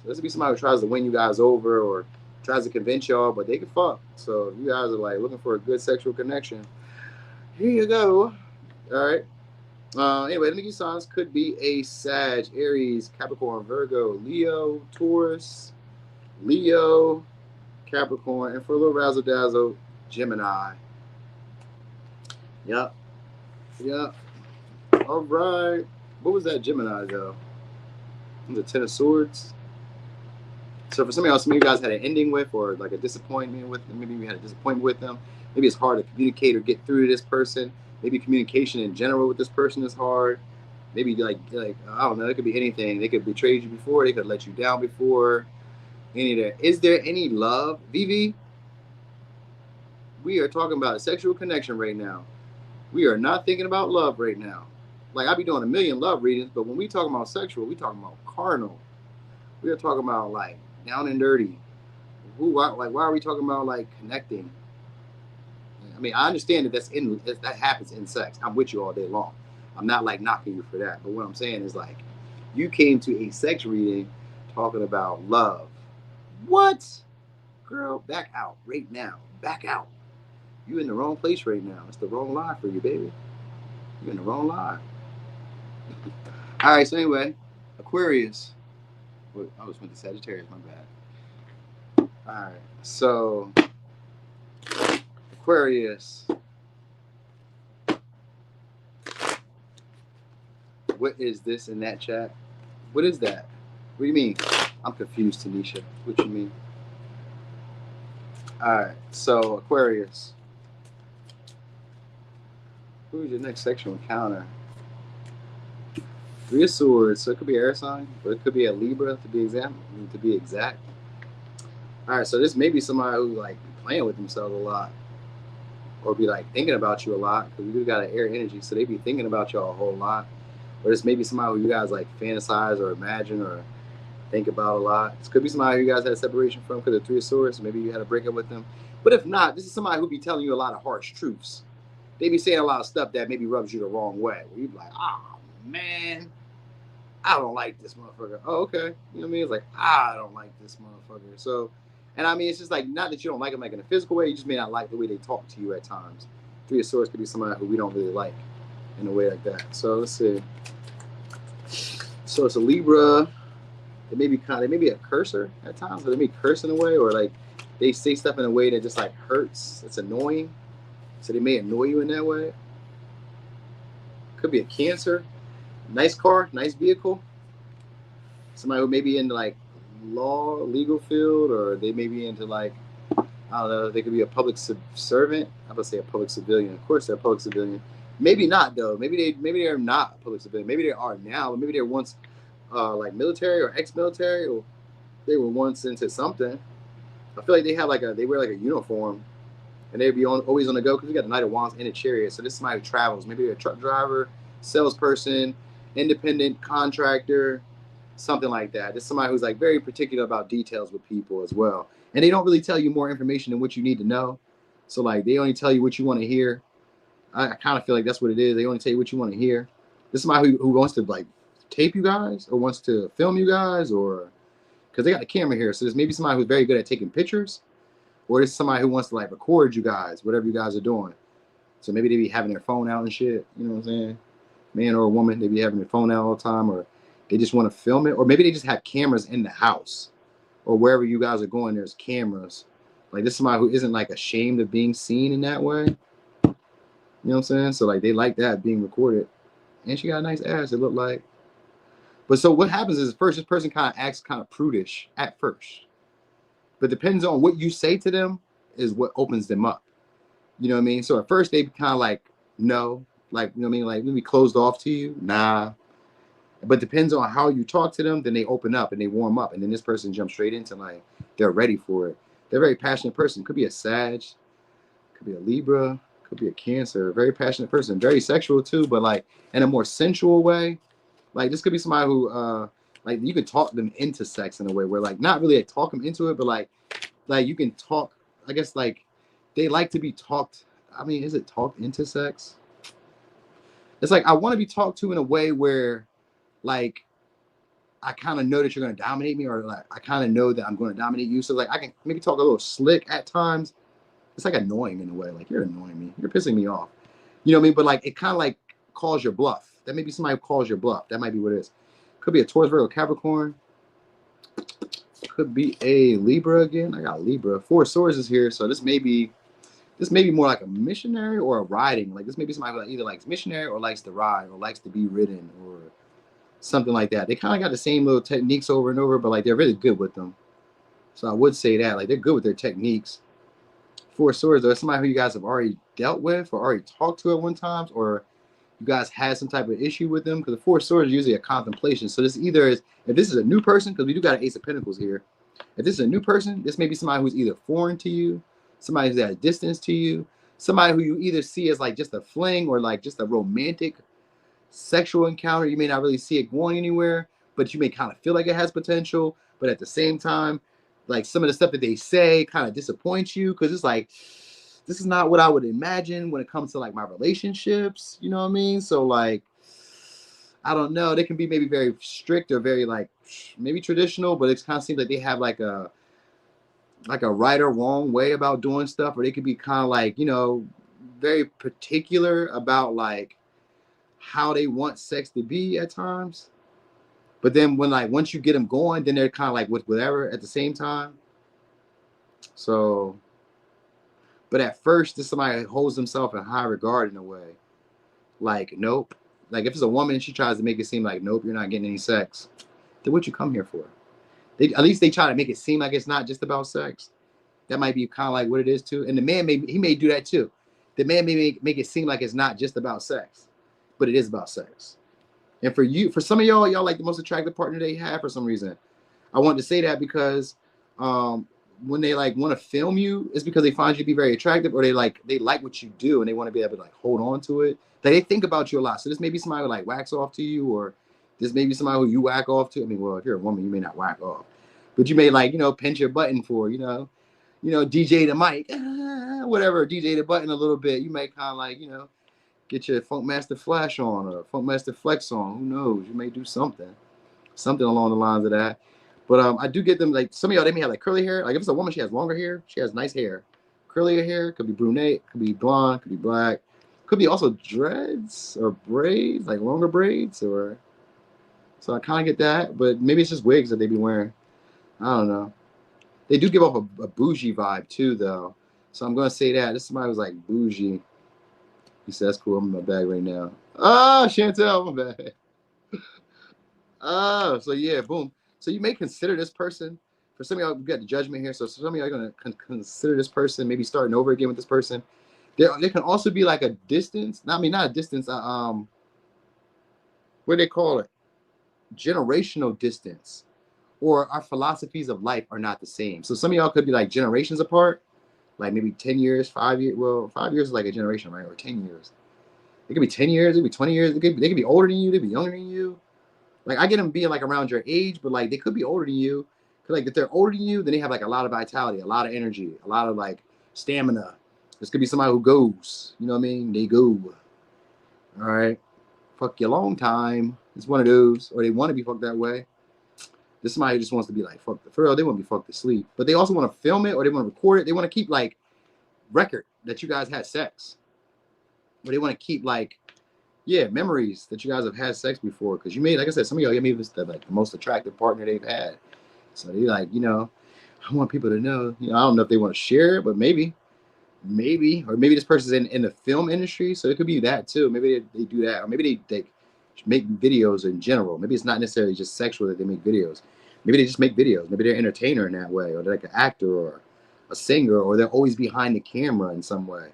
So this would be somebody who tries to win you guys over or tries to convince y'all, but they can fuck. So if you guys are like looking for a good sexual connection, here you go. All right. Anyway, the Nikki signs could be a Sag, Aries, Capricorn, Virgo, Leo, Taurus, Leo, Capricorn, and for a little razzle dazzle, Gemini. Yep. All right. What was that Gemini though? The Ten of Swords. So for some of you guys had an ending with, or like a disappointment with them. Maybe you had a disappointment with them. Maybe it's hard to communicate or get through to this person. Maybe communication in general with this person is hard. Maybe like I don't know. It could be anything. They could betray you before. They could let you down before. Any of that. Is there any love, Vivi? We are talking about a sexual connection right now. We are not thinking about love right now. Like I be doing a million love readings, but when we talking about sexual, we talking about carnal. We are talking about like down and dirty. Why are we talking about like connecting? I mean, I understand that that happens in sex. I'm with you all day long. I'm not like knocking you for that. But what I'm saying is like, you came to a sex reading talking about love. What? Girl, back out right now. Back out. You in the wrong place right now. It's the wrong line for you, baby. You're in the wrong line. All right, so anyway, Aquarius. I was with the Sagittarius, my bad. All right, so Aquarius. What is this in that chat? What is that? What do you mean? I'm confused, Tanisha. What you mean? All right, so Aquarius. Who's your next sexual encounter? Three of Swords. So it could be air sign, but it could be a Libra to be exact. All right, so this may be somebody who like playing with themselves a lot, or be like thinking about you a lot, because we do got an air energy, so they be thinking about y'all a whole lot, or this may be somebody who you guys like fantasize or imagine or think about a lot. This could be somebody who you guys had a separation from because of Three of Swords. Maybe you had a breakup with them. But if not, this is somebody who be telling you a lot of harsh truths. They be saying a lot of stuff that maybe rubs you the wrong way. Where you be like, oh man, I don't like this motherfucker. Oh, okay. You know what I mean? It's like, I don't like this motherfucker. So, and I mean, it's just like, not that you don't like them like in a physical way, you just may not like the way they talk to you at times. Three of Swords could be somebody who we don't really like in a way like that. So let's see. So it's a Libra. They may be a cursor at times, but they may curse in a way, or like they say stuff in a way that just like hurts. It's annoying. So they may annoy you in that way. Could be a Cancer. Nice car, nice vehicle. Somebody who may be into like legal field, or they may be into like, I don't know, they could be a public servant. I'm gonna say a public civilian. Of course they're a public civilian. Maybe not though. Maybe they're not a public civilian. Maybe they are now, but maybe they're once like military or ex-military, or they were once into something. I feel like they wear like a uniform, and they'd be always on the go because we got the Knight of Wands and a Chariot. So this is somebody who travels. Maybe they're a truck driver, salesperson, independent contractor, something like that. This is somebody who's like very particular about details with people as well. And they don't really tell you more information than what you need to know. So like they only tell you what you want to hear. I kind of feel like that's what it is. They only tell you what you want to hear. This is somebody who wants to like tape you guys or wants to film you guys, or because they got a camera here. So there's maybe somebody who's very good at taking pictures, or there's somebody who wants to like record you guys, whatever you guys are doing. So maybe they be having their phone out and shit. You know what I'm saying? Man or a woman, they be having their phone out all the time, or they just want to film it, or maybe they just have cameras in the house, or wherever you guys are going, there's cameras. Like this is somebody who isn't like ashamed of being seen in that way. You know what I'm saying? So like they like that being recorded, and she got a nice ass. It looked like. But so what happens is first this person kind of acts kind of prudish at first, but depends on what you say to them is what opens them up. You know what I mean? So at first they kind of like no. Like, you know what I mean? Like, maybe closed off to you. Nah. But depends on how you talk to them, then they open up and they warm up. And then this person jumps straight into like, they're ready for it. They're a very passionate person. Could be a Sag. Could be a Libra. Could be a Cancer. A very passionate person. Very sexual too, but like in a more sensual way. Like this could be somebody who, like you can talk them into sex in a way where like, not really like talk them into it, but like you can talk, I guess like they like to be talked. I mean, is it talked into sex? It's like I want to be talked to in a way where, like, I kind of know that you're going to dominate me, or like I kind of know that I'm going to dominate you. So like I can maybe talk a little slick at times. It's like annoying in a way. Like you're annoying me. You're pissing me off. You know what I mean? But like it kind of like calls your bluff. That may be somebody who calls your bluff. That might be what it is. Could be a Taurus, Virgo, Capricorn. Could be a Libra again. I got Libra. Four of Swords is here, so this may be more like a missionary or a riding. Like this may be somebody who either likes missionary or likes to ride or likes to be ridden or something like that. They kind of got the same little techniques over and over, but like they're really good with them. So I would say that like they're good with their techniques. Four of Swords, though, it's somebody who you guys have already dealt with or already talked to at one time, or you guys had some type of issue with them, because the Four of Swords is usually a contemplation. So this either is, if this is a new person, because we do got an Ace of Pentacles here. If this is a new person, this may be somebody who's either foreign to you, somebody who's at a distance to you, somebody who you either see as like just a fling or like just a romantic sexual encounter. You may not really see it going anywhere, but you may kind of feel like it has potential. But at the same time, like some of the stuff that they say kind of disappoints you, because it's like, this is not what I would imagine when it comes to like my relationships. You know what I mean? So like, I don't know. They can be maybe very strict or very like maybe traditional, but it kind of seems like they have like a right or wrong way about doing stuff, or they could be kind of like, you know, very particular about like how they want sex to be at times. But then when like once you get them going, then they're kind of like with whatever at the same time. So, but at first, this somebody holds themselves in high regard in a way. Like, nope. Like if it's a woman, she tries to make it seem like, nope, you're not getting any sex. Then what you come here for? At least they try to make it seem like it's not just about sex. That might be kind of like what it is too. And the man may do that too. The man may make it seem like it's not just about sex, but it is about sex. And for some of y'all like the most attractive partner they have for some reason. I wanted to say that because when they like want to film you, it's because they find you to be very attractive, or they like what you do and they want to be able to like hold on to it. Like they think about you a lot. So this may be somebody who like wax off to you, or this may be somebody who you whack off to. I mean, well, if you're a woman, you may not whack off, but you may like, you know, pinch your button for, DJ the mic, whatever, DJ the button a little bit. You might kind of like, get your Funk Master Flash on or Funk Master Flex on. Who knows? You may do something along the lines of that. But I do get them, like, some of y'all, they may have like curly hair. Like if it's a woman, she has longer hair. She has nice hair. Curlier hair, could be brunette, could be blonde, could be black. Could be also dreads or braids, like longer braids. Or so I kind of get that. But maybe it's just wigs that they be wearing. I don't know. They do give off a bougie vibe too, though. So I'm going to say that. This is somebody who's like bougie. He said, that's cool. I'm in my bag right now. Ah, Chantel, my bag. Oh, so yeah, boom. So you may consider this person. For some of y'all, we got the judgment here. So some of y'all are going to consider this person, maybe starting over again with this person. There can also be like a distance. I mean, not a distance. What do they call it? Generational distance. Or our philosophies of life are not the same. So some of y'all could be like generations apart, like maybe 10 years, 5 years. Well, 5 years is like a generation, right? Or 10 years. It could be 10 years, it could be 20 years. They could be older than you, they could be younger than you. Like I get them being like around your age, but like they could be older than you. Cause like if they're older than you, then they have like a lot of vitality, a lot of energy, a lot of like stamina. This could be somebody who goes, you know what I mean? They go. All right. Fuck you a long time. It's one of those, or they want to be fucked that way. This is somebody who just wants to be like fucked. For real, they want to be fucked to sleep. But they also want to film it, or they want to record it. They want to keep like record that you guys had sex. Or they want to keep like, yeah, memories that you guys have had sex before. Because you may, like I said, some of y'all may be like the most attractive partner they've had. So they like, I want people to know. I don't know if they want to share it, but maybe, or maybe this person's in the film industry, so it could be that too. Maybe they do that, or maybe they make videos in general. Maybe it's not necessarily just sexual that they make videos. Maybe they just make videos. Maybe they're an entertainer in that way, or they're like an actor or a singer, or they're always behind the camera in some way.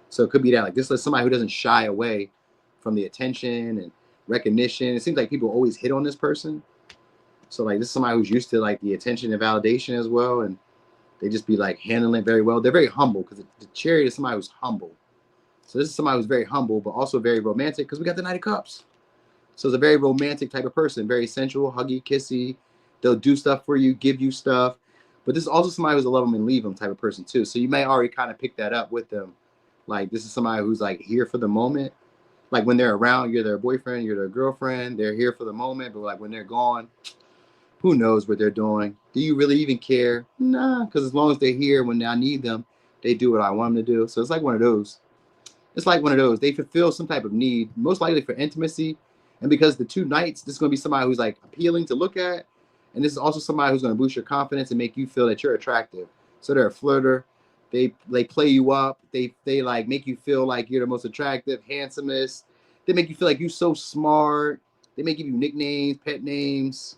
So it could be that, like, this is somebody who doesn't shy away from the attention and recognition. It seems like people always hit on this person. So like this is somebody who's used to like the attention and validation as well, and they just be like handling it very well. They're very humble, because the Chariot is somebody who's humble. So this is somebody who's very humble, but also very romantic, because we got the Knight of Cups. So it's a very romantic type of person, very sensual, huggy, kissy. They'll do stuff for you, give you stuff. But this is also somebody who's a love them and leave them type of person too. So you may already kind of pick that up with them. Like this is somebody who's like here for the moment. Like when they're around, you're their boyfriend, you're their girlfriend. They're here for the moment, but like when they're gone, who knows what they're doing? Do you really even care? Nah, because as long as they're here when I need them, they do what I want them to do. So it's like one of those. It's like one of those. They fulfill some type of need, most likely for intimacy. And because the two knights, this is going to be somebody who's like appealing to look at. And this is also somebody who's going to boost your confidence and make you feel that you're attractive. So they're a flirter. They play you up. They like make you feel like you're the most attractive, handsomest. They make you feel like you're so smart. They may give you nicknames, pet names.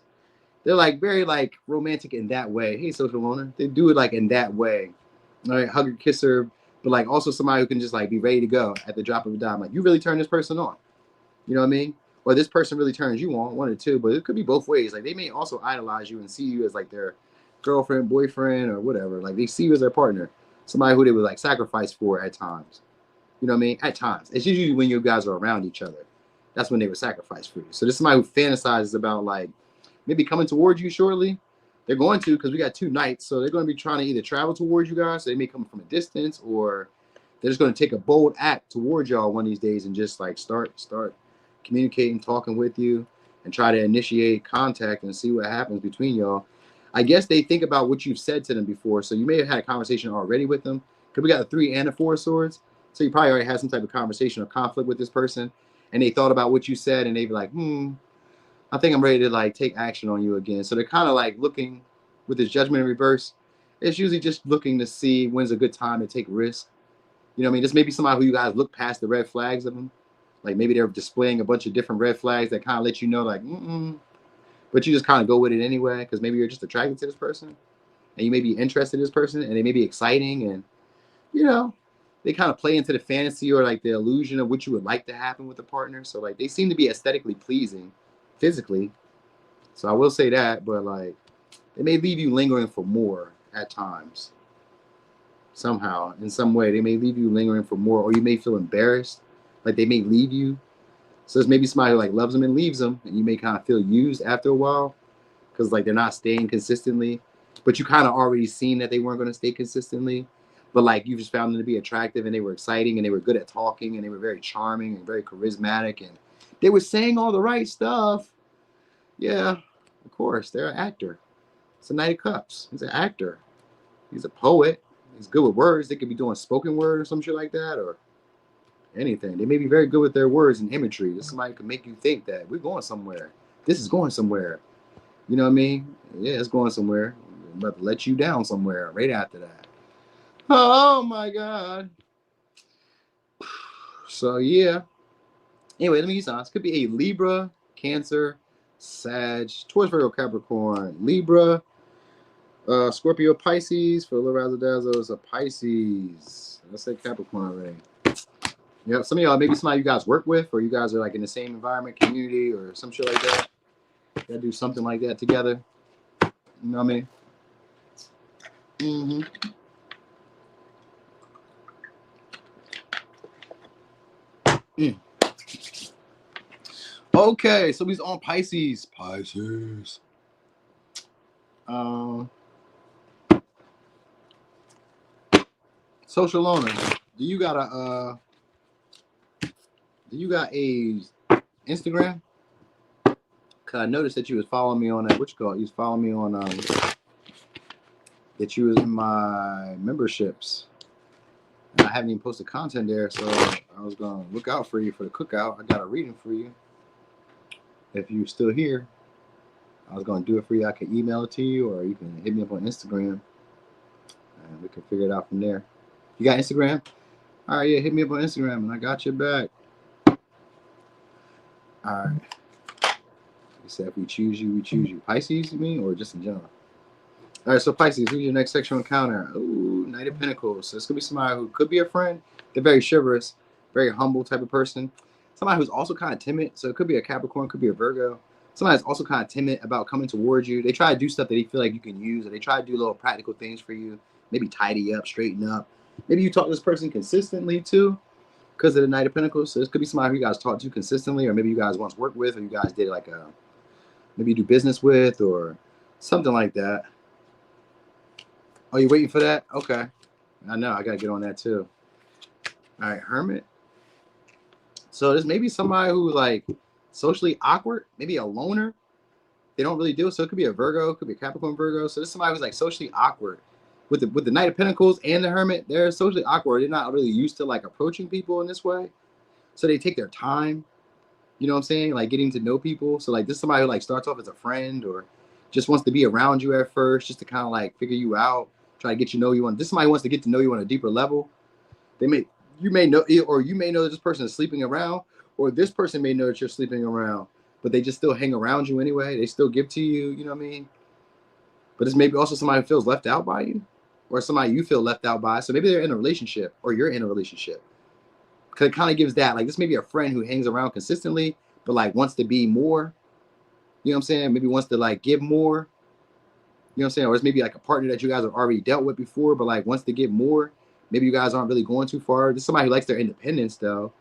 They're like very like romantic in that way. Hey, social loner. They do it like in that way. All right, hug her, kiss her, but like also somebody who can just like be ready to go at the drop of a dime. Like you really turn this person on. You know what I mean? Or this person really turns you on, one or two, but it could be both ways. Like they may also idolize you and see you as like their girlfriend, boyfriend, or whatever. Like they see you as their partner, somebody who they would like sacrifice for at times. You know what I mean? At times. It's usually when you guys are around each other. That's when they would sacrifice for you. So this is somebody who fantasizes about like maybe coming towards you shortly. They're going to, because we got two knights, so they're going to be trying to either travel towards you guys, so they may come from a distance, or they're just going to take a bold act towards y'all one of these days and just like start communicating, talking with you, and try to initiate contact and see what happens between y'all. I guess they think about what you've said to them before, so you may have had a conversation already with them, because we got the 3 and the 4 of swords, so you probably already had some type of conversation or conflict with this person, and they thought about what you said, and they'd be like, I think I'm ready to like take action on you again. So they're kind of like looking with this judgment in reverse. It's usually just looking to see when's a good time to take risks. You know what I mean? This may be somebody who you guys look past the red flags of them. Like maybe they're displaying a bunch of different red flags that kind of let you know like, but you just kind of go with it anyway, because maybe you're just attracted to this person and you may be interested in this person and they may be exciting, and they kind of play into the fantasy or like the illusion of what you would like to happen with a partner. So like they seem to be aesthetically pleasing physically. So I will say that, but like they may leave you lingering for more. at times. Somehow, in some way, they may leave you lingering for more, or you may feel embarrassed, like they may leave you. So there's maybe somebody who like loves them and leaves them, and you may kind of feel used after a while because like they're not staying consistently, but you kind of already seen that they weren't going to stay consistently. But like you just found them to be attractive, and they were exciting, and they were good at talking, and they were very charming and very charismatic, and they were saying all the right stuff. Yeah, of course, they're an actor. It's a Knight of Cups. He's an actor. He's a poet. He's good with words. They could be doing spoken word or some shit like that, or anything. They may be very good with their words and imagery. This somebody could make you think that we're going somewhere. This is going somewhere. You know what I mean? Yeah, it's going somewhere. I'm about to let you down somewhere right after that. Oh my God. So yeah. Anyway, let me use signs. Could be a Libra, Cancer, Sag, Taurus, Virgo, Capricorn, Libra, Scorpio, Pisces. For a little razzle dazzle, it's a Pisces. I said Capricorn already. Yeah, some of y'all, maybe somebody you guys work with, or you guys are like in the same environment, community, or some shit like that. You gotta do something like that together. You know what I mean? Mm-hmm. Okay, so he's on Pisces. Pisces. Social loner. Do you got a Instagram? Cause I noticed that you was following me on that. What you call it? You was following me on that you was in my memberships. And I haven't even posted content there, so I was gonna look out for you for the cookout. I got a reading for you. If you're still here, I was gonna do it for you. I can email it to you, or you can hit me up on Instagram, and we can figure it out from there. You got Instagram? All right, yeah, hit me up on Instagram, and I got your back. All right. You said if we choose you, we choose you. Pisces, you mean, or just in general? All right, so Pisces, who's your next sexual encounter? Ooh, Knight of Pentacles. So it's gonna be somebody who could be a friend. They're very chivalrous, very humble type of person. Somebody who's also kind of timid. So it could be a Capricorn, could be a Virgo. Somebody that's also kind of timid about coming towards you. They try to do stuff that they feel like you can use, or they try to do little practical things for you. Maybe tidy up, straighten up. Maybe you talk to this person consistently too, because of the Knight of Pentacles. So this could be somebody who you guys talk to consistently, or maybe you guys once worked with, or you guys did like a maybe you do business with, or something like that. Oh, you waiting for that? Okay. I know. I got to get on that too. All right. Hermit. So this may be somebody who like socially awkward, maybe a loner. They don't really do it. So it could be a Virgo, could be a Capricorn Virgo. So this is somebody who's like socially awkward. With the Knight of Pentacles and the Hermit, they're socially awkward. They're not really used to like approaching people in this way. So they take their time. You know what I'm saying? Like getting to know people. So like this is somebody who like starts off as a friend, or just wants to be around you at first, just to kind of like figure you out, try to get you know you. This is somebody who wants to get to know you on a deeper level. You may know, or you may know that this person is sleeping around, or this person may know that you're sleeping around, but they just still hang around you anyway. They still give to you. You know what I mean? But it's maybe also somebody who feels left out by you, or somebody you feel left out by. So maybe they're in a relationship, or you're in a relationship. Because it kind of gives that, like, this may be a friend who hangs around consistently, but like wants to be more. You know what I'm saying? Maybe wants to like give more. You know what I'm saying? Or it's maybe like a partner that you guys have already dealt with before, but like wants to give more. Maybe you guys aren't really going too far. This is somebody who likes their independence though.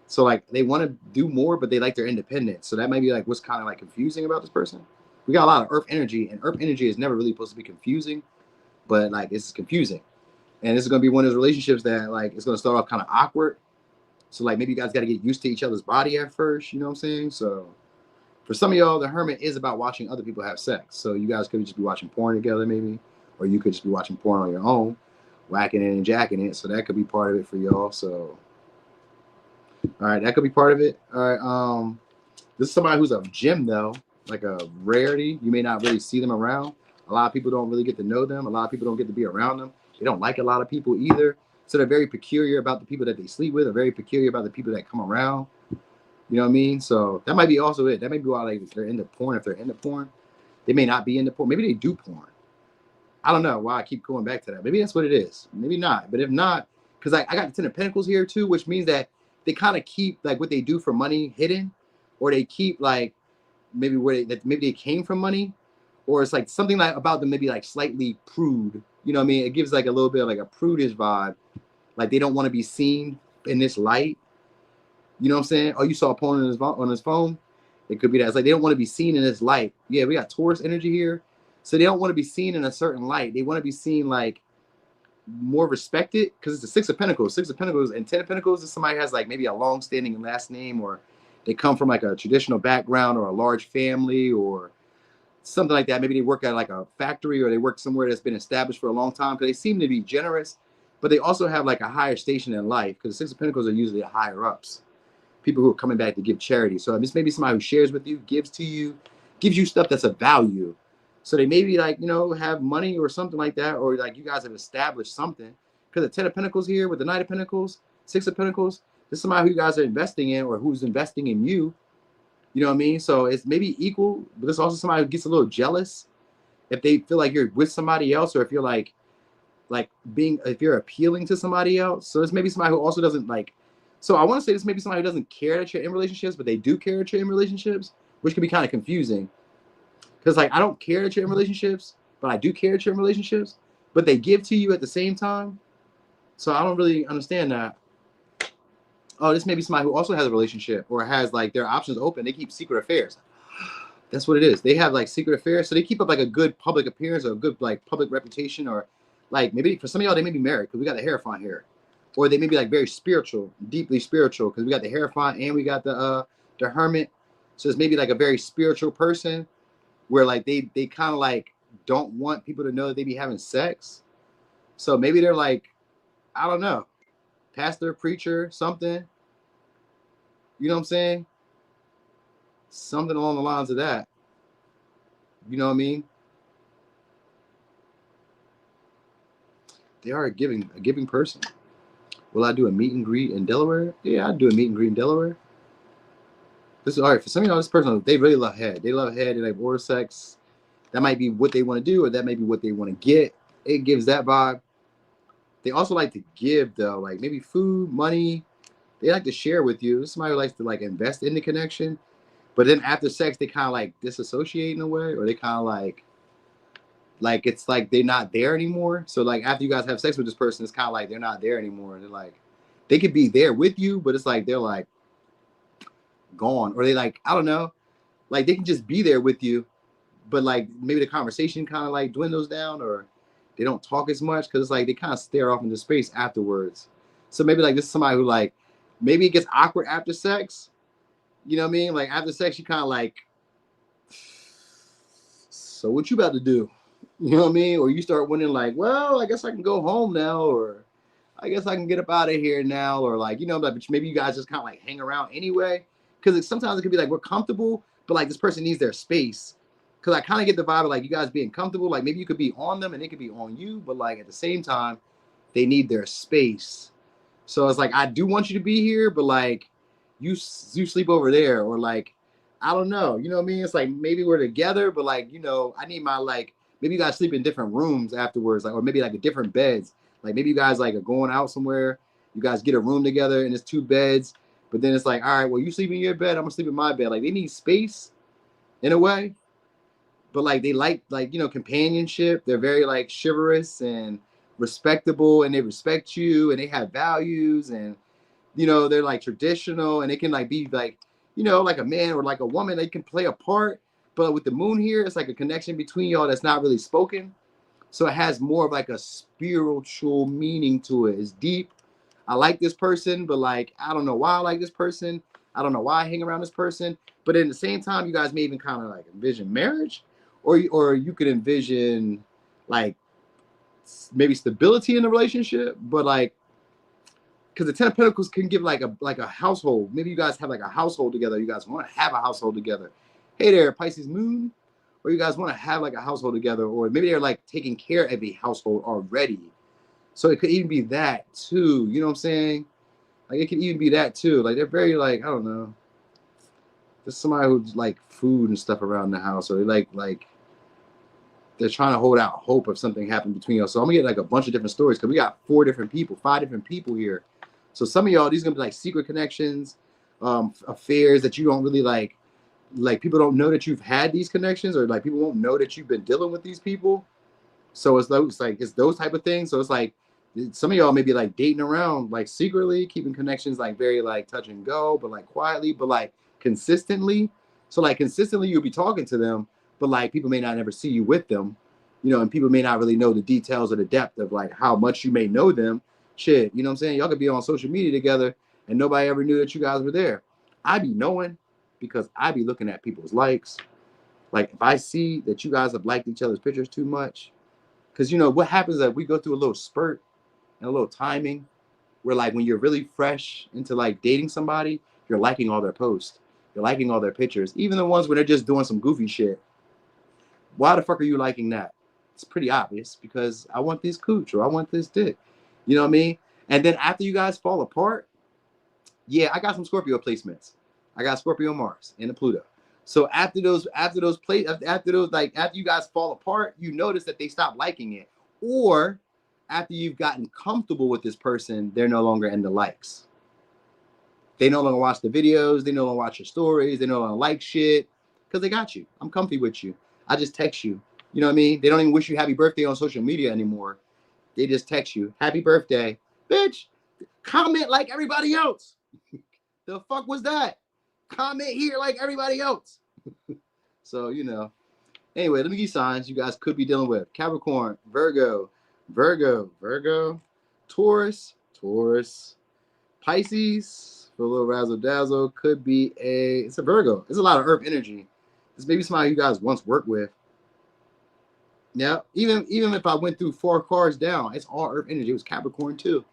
So like they want to do more, but they like their independence. So that might be like what's kind of like confusing about this person. We got a lot of Earth energy, and Earth energy is never really supposed to be confusing, but like this is confusing. And this is gonna be one of those relationships that like it's gonna start off kind of awkward. So like maybe you guys got to get used to each other's body at first. You know what I'm saying? So for some of y'all, the Hermit is about watching other people have sex. So you guys could just be watching porn together, maybe, or you could just be watching porn on your own, whacking it and jacking it. So that could be part of it for y'all. So all right, that could be part of it. All right. This is somebody who's a gem though, like a rarity. You may not really see them around. A lot of people don't really get to know them. A lot of people don't get to be around them. They don't like a lot of people either. So they're very peculiar about the people that they sleep with. They're very peculiar about the people that come around. You know what I mean? So that might be also it. That might be why like they're into porn. If they're into porn, they may not be into porn. Maybe they do porn. I don't know why I keep going back to that. Maybe that's what it is. Maybe not. But if not, because I got the Ten of Pentacles here too, which means that they kind of keep like what they do for money hidden, or they keep like maybe maybe they came from money, or it's like something like about them maybe like slightly prude. You know what I mean? It gives like a little bit of like a prudish vibe. Like they don't want to be seen in this light. You know what I'm saying? Oh, you saw a porn on his phone? It could be that. It's like they don't want to be seen in this light. Yeah, we got Taurus energy here. So they don't want to be seen in a certain light. They want to be seen like more respected because it's the Six of Pentacles. Six of Pentacles and Ten of Pentacles is somebody who has like maybe a long-standing last name, or they come from like a traditional background or a large family or something like that. Maybe they work at like a factory or they work somewhere that's been established for a long time because they seem to be generous, but they also have like a higher station in life because the Six of Pentacles are usually the higher ups, people who are coming back to give charity. So this may be somebody who shares with you, gives to you, gives you stuff that's of value. So they maybe like, you know, have money or something like that, or like you guys have established something. Because the Ten of Pentacles here with the Knight of Pentacles, Six of Pentacles, this is somebody who you guys are investing in or who's investing in you. You know what I mean? So it's maybe equal, but it's also somebody who gets a little jealous if they feel like you're with somebody else, or if you're like being, if you're appealing to somebody else. So it's maybe somebody who also doesn't like, so I want to say this may be somebody who doesn't care that you're in relationships, but they do care that you're in relationships, which can be kind of confusing. Because like, I don't care that you're in relationships, but I do care that you're in relationships, but they give to you at the same time. So I don't really understand that. Oh, this may be somebody who also has a relationship or has like their options open. They keep secret affairs. That's what it is. They have like secret affairs. So they keep up like a good public appearance or a good like public reputation, or like maybe for some of y'all, they may be married because we got the Hierophant here. Or they may be like very spiritual, deeply spiritual, because we got the Hierophant and we got the Hermit. So it's maybe like a very spiritual person where like they kind of like don't want people to know that they be having sex. So maybe they're like, I don't know, pastor, preacher, something. You know what I'm saying? Something along the lines of that. You know what I mean? They are a giving person. Will I do a meet and greet in Delaware? Yeah, I'd do a meet and greet in Delaware. This is all right. For some of y'all, this person, they really love head. They love head. They like order sex. That might be what they want to do, or that may be what they want to get. It gives that vibe. They also like to give, though, like maybe food, money. They like to share with you. Somebody who likes to like invest in the connection. But then after sex, they kind of like disassociate in a way, or they kind of like it's like they're not there anymore. So like after you guys have sex with this person, it's kind of like they're not there anymore. They're like, they could be there with you, but it's like they're like gone, or they like, I don't know, like they can just be there with you, but like maybe the conversation kind of like dwindles down, or they don't talk as much because it's like they kind of stare off into space afterwards. So maybe like this is somebody who like maybe it gets awkward after sex. You know what I mean? Like after sex, you kind of like, so what you about to do? You know what I mean? Or you start wondering like, well, I guess I can go home now, or I guess I can get up out of here now, or like, you know, like maybe you guys just kind of like hang around anyway. Because sometimes it could be like we're comfortable, but like this person needs their space. Because I kind of get the vibe of like you guys being comfortable. Like maybe you could be on them and they could be on you, but like at the same time, they need their space. So it's like, I do want you to be here, but like you sleep over there, or like, I don't know. You know what I mean? It's like maybe we're together, but like, you know, I need my like, maybe you guys sleep in different rooms afterwards, like, or maybe like a different beds. Like maybe you guys like are going out somewhere, you guys get a room together and it's two beds, but then it's like, all right, well, you sleep in your bed, I'm gonna sleep in my bed. Like they need space in a way, but like they like, you know, companionship. They're very like chivalrous and respectable, and they respect you, and they have values, and you know, they're like traditional, and they can like be like, you know, like a man or like a woman, they can play a part. But with the moon here, it's like a connection between y'all that's not really spoken. So it has more of like a spiritual meaning to it. It's deep. I like this person, but like, I don't know why I like this person. I don't know why I hang around this person. But at the same time, you guys may even kind of like envision marriage, or you could envision like maybe stability in the relationship, but like, because the Ten of Pentacles can give like a household. Maybe you guys have like a household together. You guys want to have a household together. Hey there, Pisces moon. Or you guys want to have like a household together, or maybe they're like taking care of a household already. So it could even be that too. You know what I'm saying? Like it could even be that too. Like they're very like, I don't know. There's somebody who's like food and stuff around the house, or they like they're trying to hold out hope of something happening between y'all. So I'm gonna get like a bunch of different stories because we got 5 different people here. So some of y'all, these are gonna be like secret connections, affairs that you don't really like like people don't know that you've had these connections, or like people won't know that you've been dealing with these people. So it's those type of things. So it's like some of y'all may be like dating around like secretly, keeping connections like very like touch and go, but like quietly, but like consistently. So like consistently you'll be talking to them, but like people may not ever see you with them, you know, and people may not really know the details or the depth of like how much you may know them. Shit, you know what I'm saying? Y'all could be on social media together and nobody ever knew that you guys were there. I be knowing because I be looking at people's likes. Like if I see that you guys have liked each other's pictures too much, because you know what happens is that we go through a little spurt and a little timing where like when you're really fresh into like dating somebody, you're liking all their posts, you're liking all their pictures, even the ones where they're just doing some goofy shit. Why the fuck are you liking that? It's pretty obvious because I want this cooch or I want this dick. You know what I mean? And then after you guys fall apart, yeah, I got some Scorpio placements. I got Scorpio Mars and a Pluto. So after those after you guys fall apart, you notice that they stop liking it. Or after you've gotten comfortable with this person, they're no longer in the likes. They no longer watch the videos, they no longer watch your stories, they no longer like shit. Because they got you. I'm comfy with you. I just text you. You know what I mean? They don't even wish you happy birthday on social media anymore. They just text you, happy birthday. Bitch, comment like everybody else. The fuck was that? Comment here like everybody else. So, you know. Anyway, let me give you signs you guys could be dealing with. Capricorn, Virgo, Taurus, Pisces, for a little razzle dazzle, could be it's a Virgo. It's a lot of earth energy. This may be somebody you guys once worked with. Yeah, even if I went through 4 cards down, it's all earth energy. It was Capricorn too.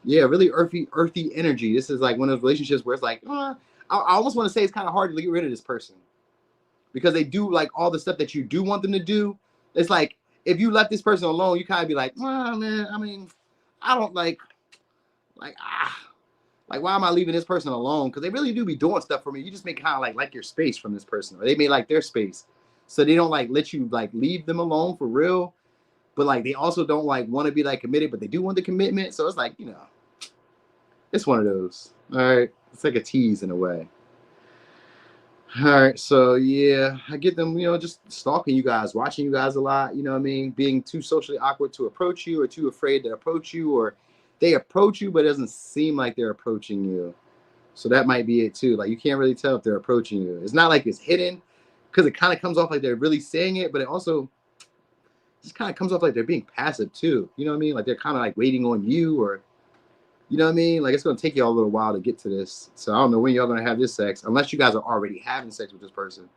Yeah, really earthy energy. This is like one of those relationships where it's like, I almost want to say it's kind of hard to get rid of this person because they do like all the stuff that you do want them to do. It's like if you let this person alone, you kind of be like, man, I mean, I don't like why am I leaving this person alone? Because they really do be doing stuff for me. You just may kind of like your space from this person, or they may like their space, so they don't like let you like leave them alone for real. But like they also don't like want to be like committed, but they do want the commitment. So it's like, you know, it's one of those. All right, it's like a tease in a way. All right, so yeah, I get them, you know, just stalking you guys, watching you guys a lot, you know what I mean? Being too socially awkward to approach you or too afraid to approach you, or they approach you, but it doesn't seem like they're approaching you. So that might be it too. Like you can't really tell if they're approaching you. It's not like it's hidden because it kind of comes off like they're really saying it, but it also just kind of comes off like they're being passive too. You know what I mean? Like they're kind of like waiting on you, or you know what I mean? Like it's gonna take y'all a little while to get to this. So I don't know when y'all gonna have this sex, unless you guys are already having sex with this person.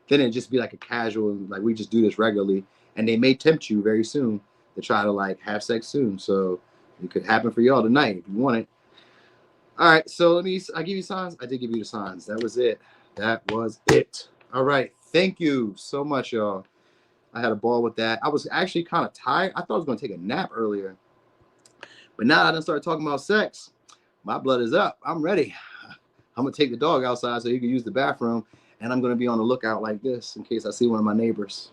Then it'd just be like a casual, like we just do this regularly, and they may tempt you very soon to try to like have sex soon. So it could happen for y'all tonight if you want it. All right, so I give you signs. I did give you the signs. That was it. All right, thank you so much, y'all. I had a ball with that. I was actually kind of tired. I thought I was gonna take a nap earlier, but now I done started talking about sex. My blood is up. I'm ready. I'm gonna take the dog outside so he can use the bathroom, and I'm gonna be on the lookout like this in case I see one of my neighbors.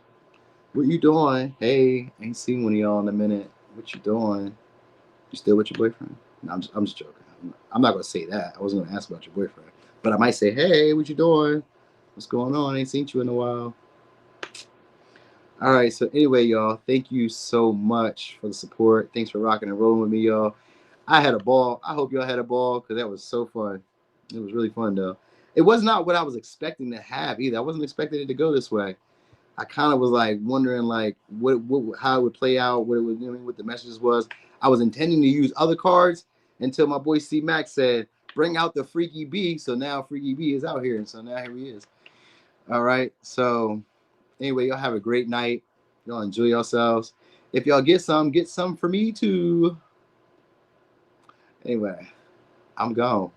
What you doing? Hey, ain't seen one of y'all in a minute. What you doing? You still with your boyfriend? No, I'm just joking. I'm not gonna say that. I wasn't gonna ask about your boyfriend, but I might say, hey, what you doing? What's going on? Ain't seen you in a while. All right. So anyway, y'all, thank you so much for the support. Thanks for rocking and rolling with me, y'all. I had a ball. I hope y'all had a ball because that was so fun. It was really fun though. It was not what I was expecting to have either. I wasn't expecting it to go this way. I kind of was like wondering like how it would play out, what it was, you know, what the messages was. I was intending to use other cards until my boy C Max said, "Bring out the Freaky B." So now Freaky B is out here, and so now here he is. All right. So anyway, y'all have a great night. Y'all enjoy yourselves. If y'all get some for me too. Anyway, I'm gone.